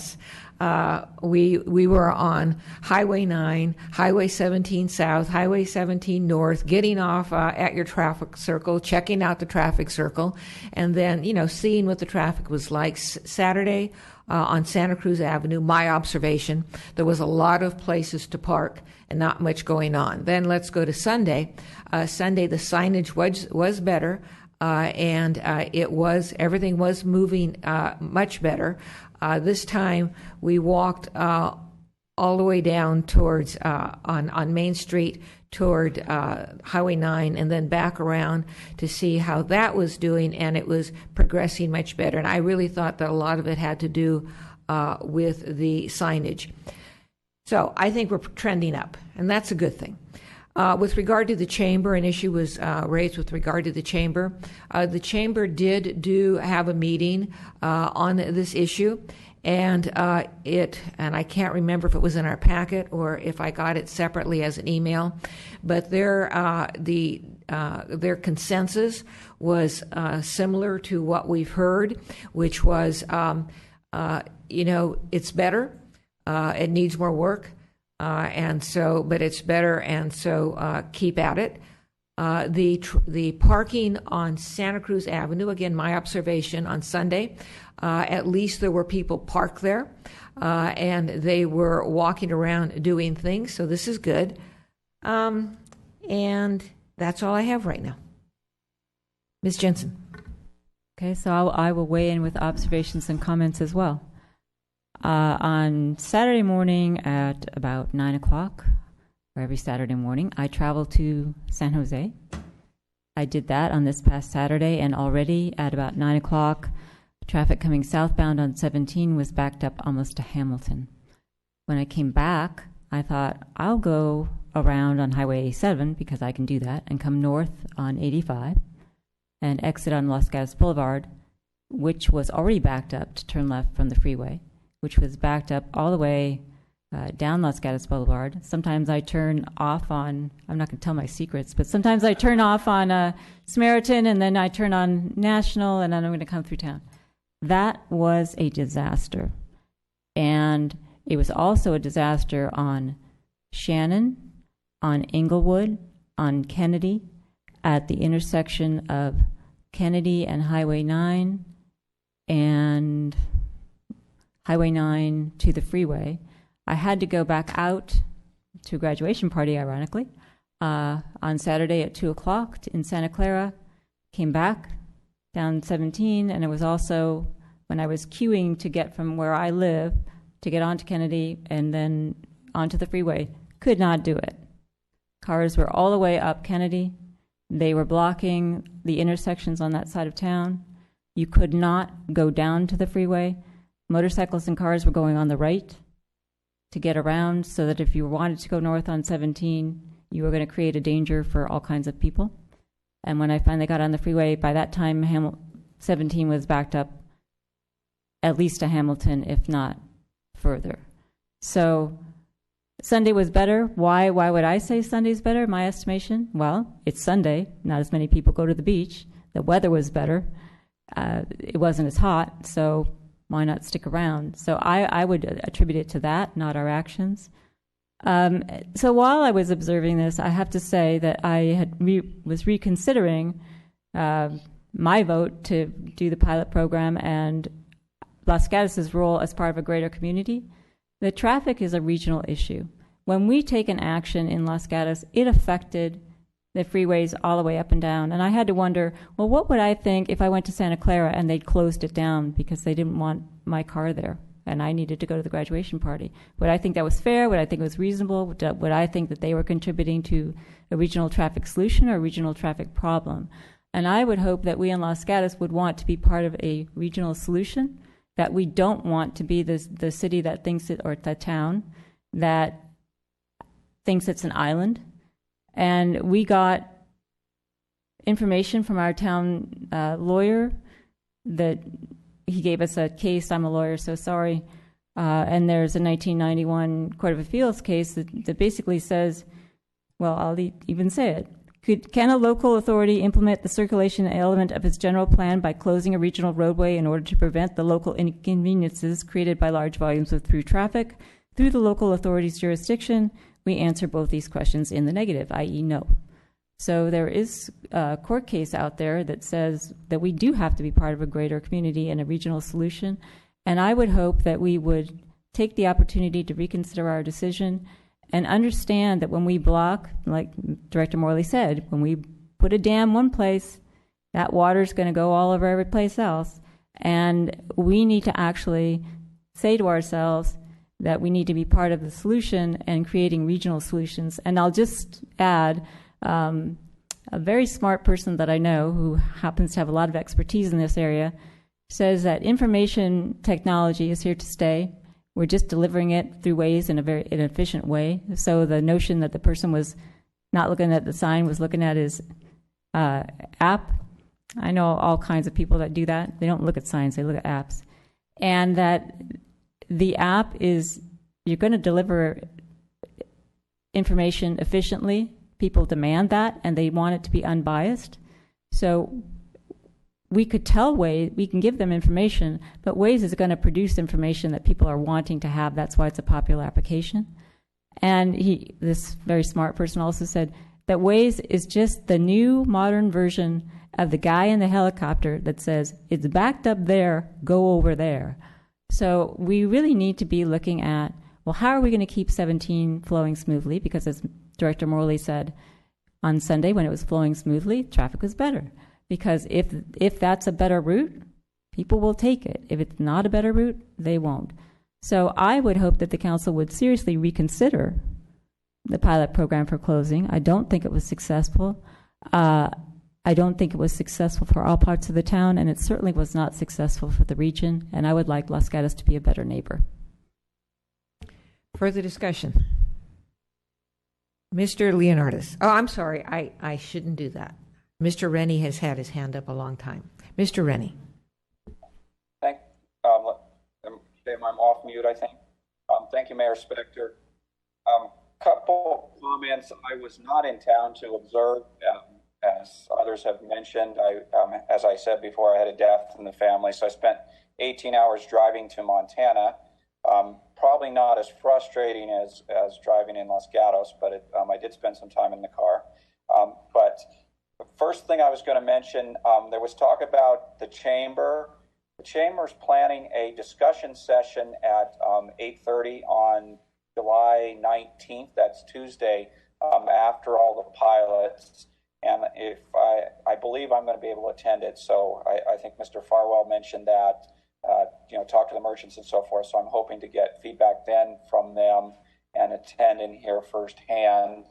Speaker 1: We were on Highway 9, Highway 17 South, Highway 17 North, getting off at your traffic circle, checking out the traffic circle, and then, seeing what the traffic was like. Saturday on Santa Cruz Avenue, my observation, there was a lot of places to park and not much going on. Then let's go to Sunday. Sunday, the signage was better, and everything was moving much better. This time we walked all the way down towards on Main Street toward Highway 9 and then back around to see how that was doing, and it was progressing much better. And I really thought that a lot of it had to do with the signage. So I think we're trending up, and that's a good thing. With regard to the chamber, an issue was raised with regard to the chamber. The chamber did have a meeting on this issue, and I can't remember if it was in our packet or if I got it separately as an email, but their consensus was similar to what we've heard, which was, it's better. It needs more work, but it's better, and so keep at it. The parking on Santa Cruz Avenue, again, my observation on Sunday, at least there were people parked there, and they were walking around doing things, so this is good. And that's all I have right now. Ms. Jensen.
Speaker 3: Okay, so I will weigh in with observations and comments as well. On Saturday morning at about 9 o'clock, or every Saturday morning, I travel to San Jose. I did that on this past Saturday, and already at about 9 o'clock, traffic coming southbound on 17 was backed up almost to Hamilton. When I came back, I thought, I'll go around on Highway 7, because I can do that, and come north on 85, and exit on Los Gatos Boulevard, which was already backed up to turn left from the freeway, which was backed up all the way down Los Gatos Boulevard. Sometimes I turn off on, I'm not going to tell my secrets, but sometimes I turn off on Samaritan, and then I turn on National, and then I'm going to come through town. That was a disaster. And it was also a disaster on Shannon, on Inglewood, on Kennedy, at the intersection of Kennedy and Highway 9, and Highway 9 to the freeway. I had to go back out to a graduation party, ironically, on Saturday at 2 o'clock in Santa Clara, came back down 17, and it was also when I was queuing to get from where I live to get onto Kennedy and then onto the freeway, could not do it. Cars were all the way up Kennedy. They were blocking the intersections on that side of town. You could not go down to the freeway. Motorcycles and cars were going on the right to get around, so that if you wanted to go north on 17, you were going to create a danger for all kinds of people. And when I finally got on the freeway, by that time 17 was backed up at least to Hamilton, if not further. So Sunday was better. Why would I say Sunday's better? My estimation? Well, it's Sunday. Not as many people go to the beach. The weather was better. It wasn't as hot, so why not stick around? So I would attribute it to that, not our actions. So while I was observing this, I have to say that I was reconsidering my vote to do the pilot program and Los Gatos' role as part of a greater community. The traffic is a regional issue. When we take an action in Los Gatos, it affected the freeways all the way up and down. And I had to wonder, well, what would I think if I went to Santa Clara and they'd closed it down because they didn't want my car there and I needed to go to the graduation party? Would I think that was fair? Would I think it was reasonable? Would I think that they were contributing to a regional traffic solution or a regional traffic problem? And I would hope that we in Los Gatos would want to be part of a regional solution, that we don't want to be the city that thinks it, or the town that thinks it's an island. And we got information from our town lawyer that he gave us a case. I'm a lawyer, so sorry. And there's a 1991 Court of Appeals case that basically says, well, I'll even say it. Can a local authority implement the circulation element of its general plan by closing a regional roadway in order to prevent the local inconveniences created by large volumes of through traffic through the local authority's jurisdiction? We answer both these questions in the negative, i.e. no. So there is a court case out there that says that we do have to be part of a greater community and a regional solution. And I would hope that we would take the opportunity to reconsider our decision and understand that when we block, like Director Morley said, when we put a dam one place, that water's going to go all over every place else. And we need to actually say to ourselves that we need to be part of the solution and creating regional solutions. And I'll just add, a very smart person that I know who happens to have a lot of expertise in this area says that information technology is here to stay. We're just delivering it through ways in a very inefficient way. So the notion that the person was not looking at the sign, was looking at his app. I know all kinds of people that do that. They don't look at signs, they look at apps. And that the app is, you're going to deliver information efficiently. People demand that, and they want it to be unbiased. So we could tell Waze, we can give them information, but Waze is going to produce information that people are wanting to have. That's why it's a popular application. And this very smart person also said that Waze is just the new modern version of the guy in the helicopter that says, it's backed up there, go over there. So we really need to be looking at, well, how are we going to keep 17 flowing smoothly? Because as Director Morley said, on Sunday when it was flowing smoothly, traffic was better. Because if that's a better route, people will take it. If it's not a better route, they won't. So I would hope that the council would seriously reconsider the pilot program for closing. I don't think it was successful. I don't think it was successful for all parts of the town, and it certainly was not successful for the region, and I would like Los Gatos to be a better neighbor.
Speaker 1: Further discussion? Mr. Leonardis. Oh, I'm sorry. I shouldn't do that. Mr. Rennie has had his hand up a long time. Mr. Rennie.
Speaker 15: I'm off mute, I think. Thank you, Mayor Spector. Couple comments. I was not in town to observe, as others have mentioned. As I said before, I had a death in the family, so I spent 18 hours driving to Montana. Probably not as frustrating as driving in Los Gatos, but I did spend some time in the car. But the first thing I was going to mention, there was talk about the chamber. The chamber's planning a discussion session at 8:30 on July 19th. That's Tuesday, after all the pilots. And if I believe I'm going to be able to attend it. So I think Mr. Farwell mentioned that. talk to the merchants and so forth. So I'm hoping to get feedback then from them and attend and hear firsthand.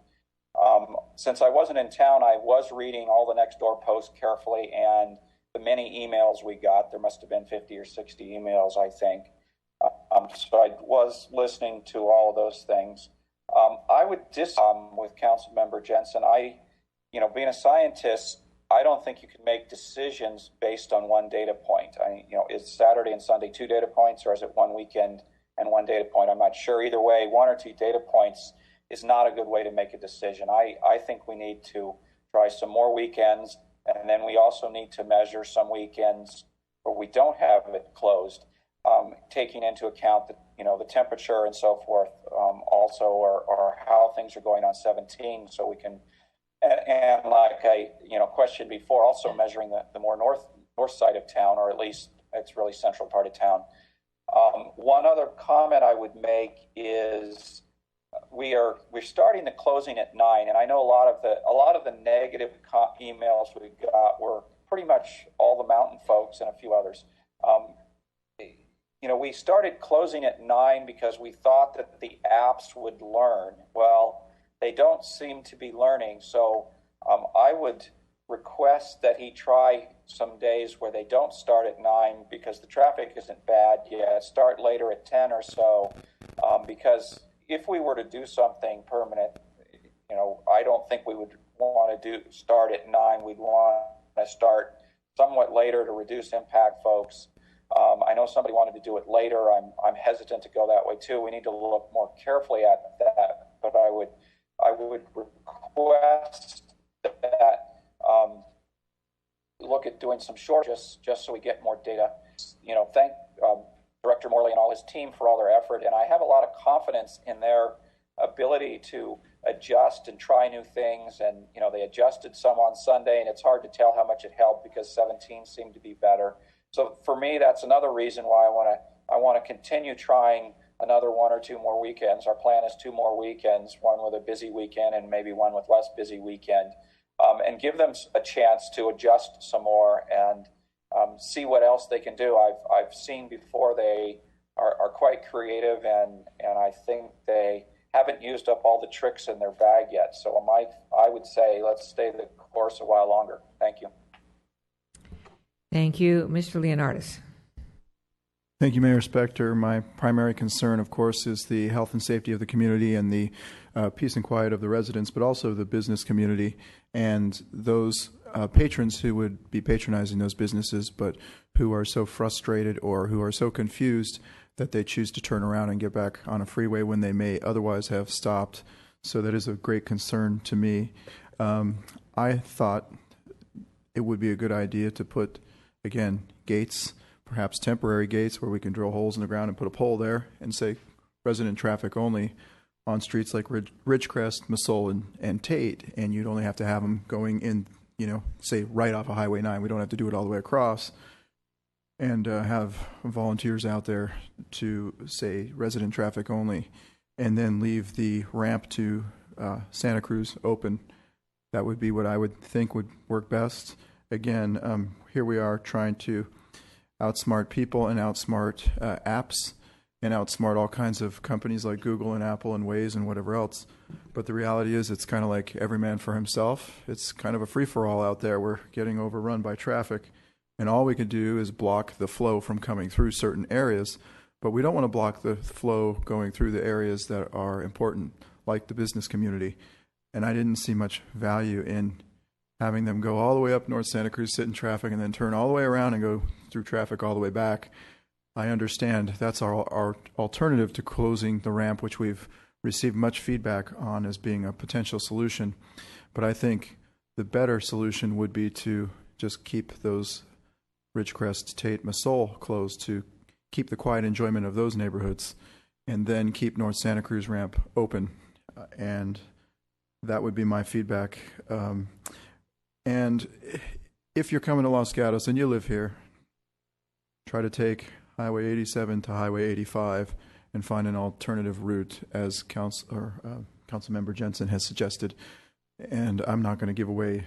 Speaker 15: Since I wasn't in town, I was reading all the Nextdoor posts carefully, and the many emails we got, there must have been 50 or 60 emails, I think. So I was listening to all of those things. I would with Councilmember Jensen. Being a scientist, I don't think you can make decisions based on one data point. Is Saturday and Sunday 2 data points, or is it one weekend and 1 data point? I'm not sure. Either way, 1 or 2 data points is not a good way to make a decision. I think we need to try some more weekends, and then we also need to measure some weekends where we don't have it closed, taking into account the temperature and so forth, also, or how things are going on 17, so we can, and like I questioned before, also measuring the more north side of town, or at least it's really central part of town. One other comment I would make is we're starting the closing at 9, and I know a lot of the negative emails we got were pretty much all the mountain folks and a few others. We started closing at 9 because we thought that the apps would learn. Well, they don't seem to be learning, so I would request that he try some days where they don't start at 9 because the traffic isn't bad yet. Start later at 10 or so, because if we were to do something permanent, I don't think we would want to start at 9. We'd want to start somewhat later to reduce impact, folks. I know somebody wanted to do it later. I'm hesitant to go that way too. We need to look more carefully at that. But I would request that look at doing some short, just so we get more data. Thank Director Morley and all his team for all their effort, and I have a lot of confidence in their ability to adjust and try new things. And they adjusted some on Sunday, and it's hard to tell how much it helped because 17 seemed to be better. So for me, that's another reason why I want to continue trying another 1 or 2 more weekends. Our plan is 2 more weekends, one with a busy weekend and maybe one with less busy weekend, and give them a chance to adjust some more and see what else they can do. I've seen before they are quite creative, and I think they haven't used up all the tricks in their bag yet. So I would say let's stay the course a while longer. Thank you.
Speaker 1: Thank you. Mr. Leonardis.
Speaker 16: Thank you, Mayor Spector. My primary concern, of course, is the health and safety of the community and the peace and quiet of the residents, but also the business community and those patrons who would be patronizing those businesses, but who are so frustrated or who are so confused that they choose to turn around and get back on a freeway when they may otherwise have stopped. So that is a great concern to me. I thought it would be a good idea to put, again, gates, perhaps temporary gates where we can drill holes in the ground and put a pole there and say resident traffic only on streets like Ridgecrest, Masole, and Tate, and you'd only have to have them going in, say right off of Highway 9. We don't have to do it all the way across, and have volunteers out there to say resident traffic only, and then leave the ramp to Santa Cruz open. That would be what I would think would work best. Again, here we are trying to outsmart people and outsmart apps and outsmart all kinds of companies like Google and Apple and Waze and whatever else. But the reality is it's kind of like every man for himself. It's kind of a free-for-all out there. We're getting overrun by traffic. And all we can do is block the flow from coming through certain areas. But we don't want to block the flow going through the areas that are important, like the business community. And I didn't see much value in having them go all the way up North Santa Cruz, sit in traffic, and then turn all the way around and go through traffic all the way back. I understand that's our alternative to closing the ramp, which we've received much feedback on as being a potential solution. But I think the better solution would be to just keep those Ridgecrest, Tate, Masole closed, to keep the quiet enjoyment of those neighborhoods, and then keep North Santa Cruz ramp open. And that would be my feedback. And if you're coming to Los Gatos and you live here, try to take Highway 87 to Highway 85 and find an alternative route, as Councilmember Jensen has suggested. And I'm not going to give away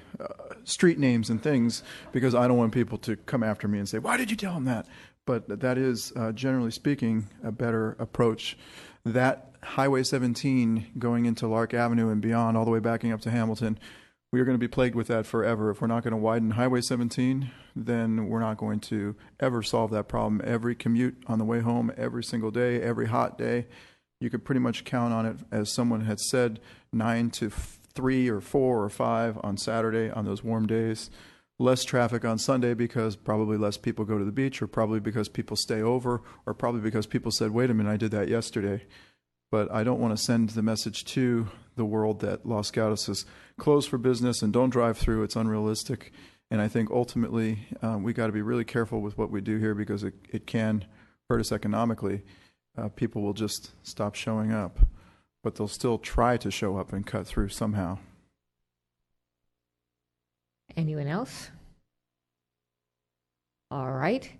Speaker 16: street names and things because I don't want people to come after me and say, why did you tell them that? but that is, generally speaking, a better approach. That Highway 17 going into Lark Avenue and beyond, all the way backing up to Hamilton, we are going to be plagued with that forever. If we're not going to widen Highway 17, then we're not going to ever solve that problem. Every commute on the way home, every single day, every hot day, you could pretty much count on it, as someone had said, 9 to 3 or 4 or 5 on Saturday on those warm days. Less traffic on Sunday because probably less people go to the beach, or probably because people stay over, or probably because people said, wait a minute, I did that yesterday. But I don't want to send the message to the world that Los Gatos is closed for business and don't drive through. It's unrealistic. And I think ultimately we got to be really careful with what we do here, because it can hurt us economically. People will just stop showing up, but they'll still try to show up and cut through somehow.
Speaker 1: Anyone else? All right.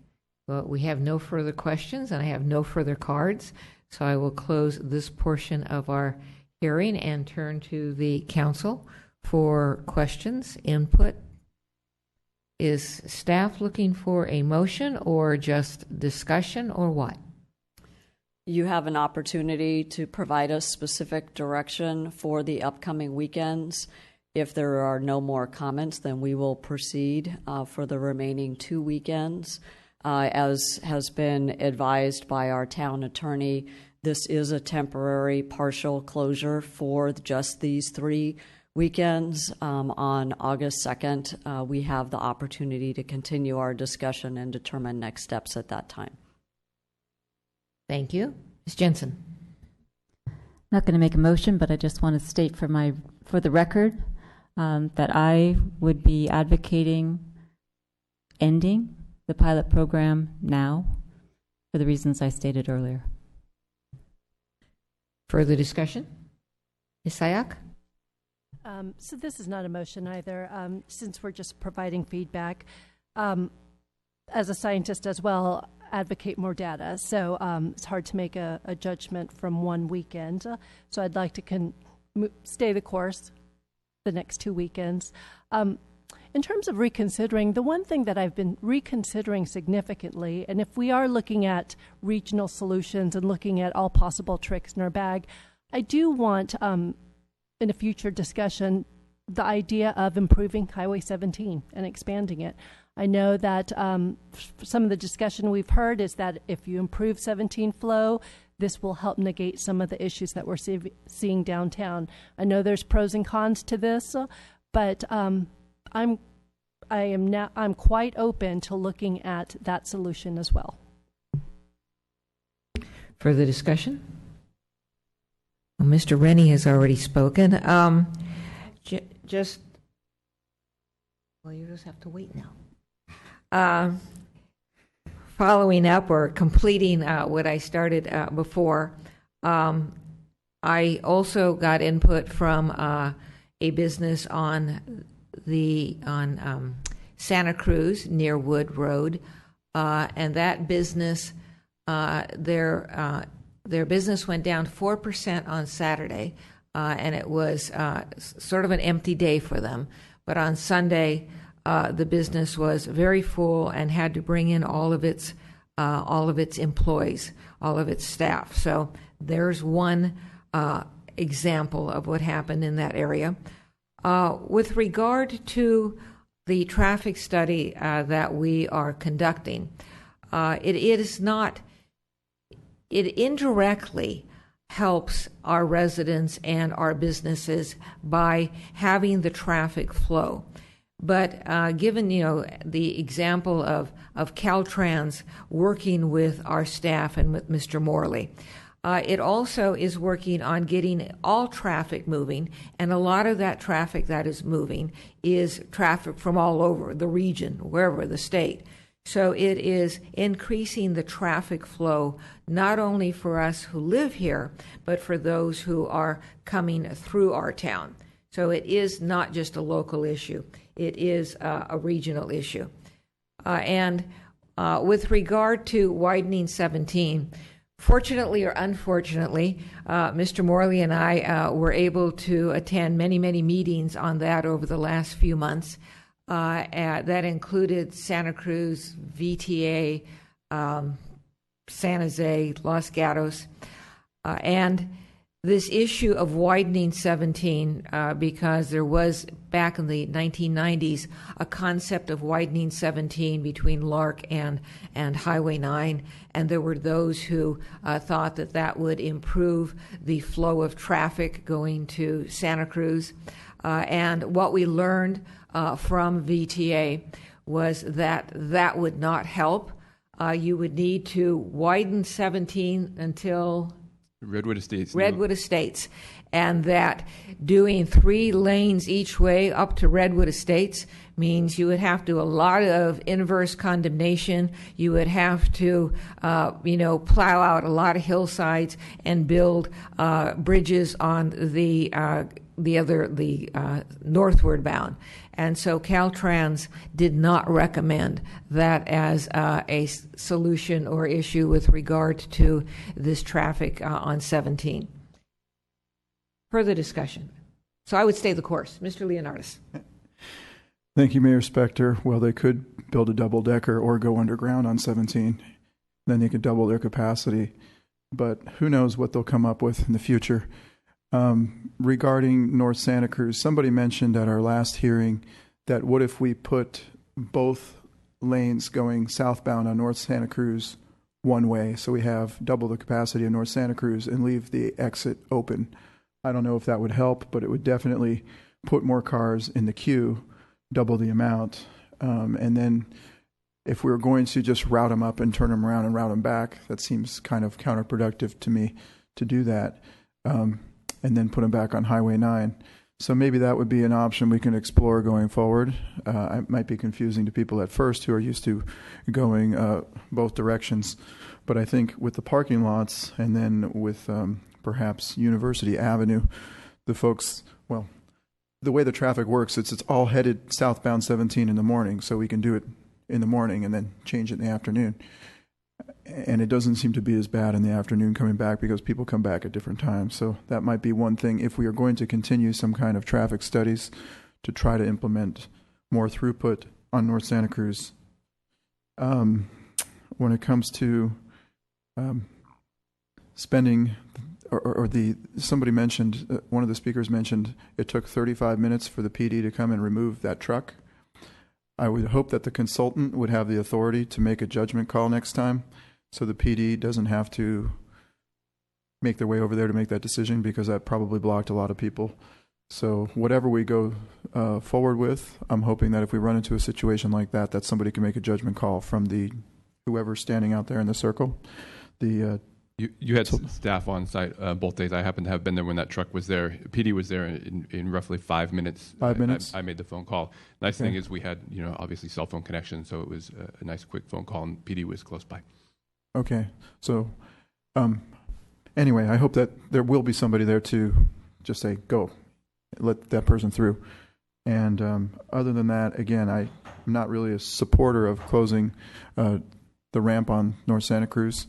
Speaker 1: Well, we have no further questions, and I have no further cards, so I will close this portion of our hearing and turn to the council for questions, input. Is staff looking for a motion or just discussion, or what?
Speaker 5: You have an opportunity to provide us specific direction for the upcoming weekends. If there are no more comments, then we will proceed for the remaining 2 weekends. As has been advised by our town attorney, this is a temporary partial closure for just these 3 weekends. On August 2nd, we have the opportunity to continue our discussion and determine next steps at that time.
Speaker 1: Thank you. Ms. Jensen.
Speaker 3: Not going to make a motion, but I just want to state for the record that I would be advocating ending the pilot program now for the reasons I stated earlier.
Speaker 1: Further discussion? Ms. Sayak?
Speaker 20: So this is not a motion either, since we're just providing feedback. As a scientist as well, advocate more data. So it's hard to make a judgment from one weekend. So I'd like to stay the course the next 2 weekends. In terms of reconsidering, the one thing that I've been reconsidering significantly, and if we are looking at regional solutions and looking at all possible tricks in our bag, I do want, in a future discussion, the idea of improving Highway 17 and expanding it. I know that some of the discussion we've heard is that if you improve 17 flow, this will help negate some of the issues that we're seeing downtown. I know there's pros and cons to this, but I'm quite open to looking at that solution as well.
Speaker 1: Further discussion? Well, Mr. Rennie has already spoken. Well, you just have to wait now. Following up or completing what I started before, I also got input from a business on Santa Cruz near Wood Road, and that business, their business went down 4% on Saturday, and it was sort of an empty day for them. But on Sunday, the business was very full and had to bring in all of its employees, all of its staff. So there's one example of what happened in that area. With regard to the traffic study that we are conducting, it indirectly helps our residents and our businesses by having the traffic flow. But given the example of Caltrans working with our staff and with Mr. Morley, it also is working on getting all traffic moving, and a lot of that traffic that is moving is traffic from all over the region, wherever the state. So it is increasing the traffic flow, not only for us who live here, but for those who are coming through our town. So it is not just a local issue. It is a regional issue. And with regard to widening 17, fortunately or unfortunately, Mr. Morley and I were able to attend many, many meetings on that over the last few months. That included Santa Cruz, VTA, San Jose, Los Gatos, and this issue of widening 17, because there was, back in the 1990s, a concept of widening 17 between Lark and Highway 9, and there were those who thought that that would improve the flow of traffic going to Santa Cruz. And what we learned from VTA was that that would not help. You would need to widen 17 until
Speaker 22: Redwood Estates.
Speaker 1: Redwood Estates, and that doing 3 lanes each way up to Redwood Estates means you would have to do a lot of inverse condemnation. You would have to, plow out a lot of hillsides and build bridges on the northward bound. And so Caltrans did not recommend that as a solution or issue with regard to this traffic on 17. Further discussion. So I would stay the course. Mr. Leonardis.
Speaker 16: Thank you, Mayor Spector. Well, they could build a double-decker or go underground on 17. Then they could double their capacity. But who knows what they'll come up with in the future. Regarding North Santa Cruz, somebody mentioned at our last hearing that what if we put both lanes going southbound on North Santa Cruz one way, so we have double the capacity of North Santa Cruz and leave the exit open. I don't know if that would help, but it would definitely put more cars in the queue, double the amount. And then if we were going to just route them up and turn them around and route them back, that seems kind of counterproductive to me to do that. And then put them back on Highway 9. So maybe that would be an option we can explore going forward. It might be confusing to people at first who are used to going both directions. But I think with the parking lots and then with perhaps University Avenue, the folks, well, the way the traffic works, it's all headed southbound 17 in the morning, so we can do it in the morning and then change it in the afternoon. And it doesn't seem to be as bad in the afternoon coming back because people come back at different times. So that might be one thing if we are going to continue some kind of traffic studies to try to implement more throughput on North Santa Cruz. When it comes to spending, somebody mentioned, one of the speakers mentioned it took 35 minutes for the PD to come and remove that truck. I would hope that the consultant would have the authority to make a judgment call next time, so the PD doesn't have to make their way over there to make that decision, because that probably blocked a lot of people. So whatever we go forward with, I'm hoping that if we run into a situation like that, that somebody can make a judgment call from whoever's standing out there in the circle.
Speaker 22: You had staff on site both days. I happened to have been there when that truck was there. PD was there in roughly 5 minutes.
Speaker 16: 5 minutes?
Speaker 22: I made the phone call. Nice thing is we had, obviously cell phone connection, so it was a nice quick phone call, and PD was close by.
Speaker 16: Okay. So anyway, I hope that there will be somebody there to just say, go, let that person through. And other than that, again, I'm not really a supporter of closing the ramp on North Santa Cruz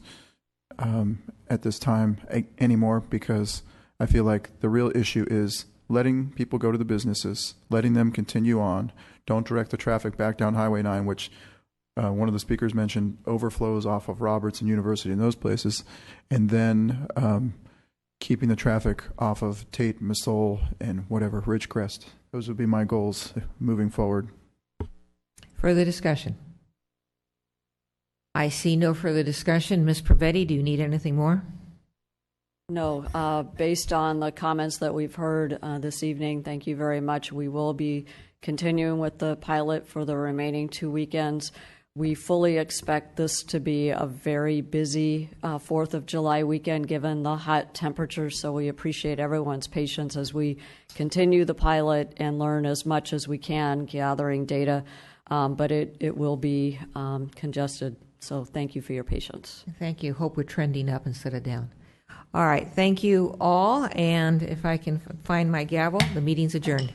Speaker 16: at this time anymore, because I feel like the real issue is letting people go to the businesses, letting them continue on. Don't direct the traffic back down Highway 9, which one of the speakers mentioned overflows off of Roberts and University and those places, and then keeping the traffic off of Tate, Masole, and whatever, Ridgecrest. Those would be my goals moving forward.
Speaker 1: Further discussion? I see no further discussion. Ms. Pravetti, do you need anything more?
Speaker 5: No. Based on the comments that we've heard this evening, thank you very much. We will be continuing with the pilot for the remaining 2 weekends. We fully expect this to be a very busy 4th of July weekend given the hot temperatures, so we appreciate everyone's patience as we continue the pilot and learn as much as we can, gathering data, but it will be congested. So thank you for your patience.
Speaker 1: Thank you. Hope we're trending up instead of down. All right. Thank you all. And if I can find my gavel, the meeting's adjourned.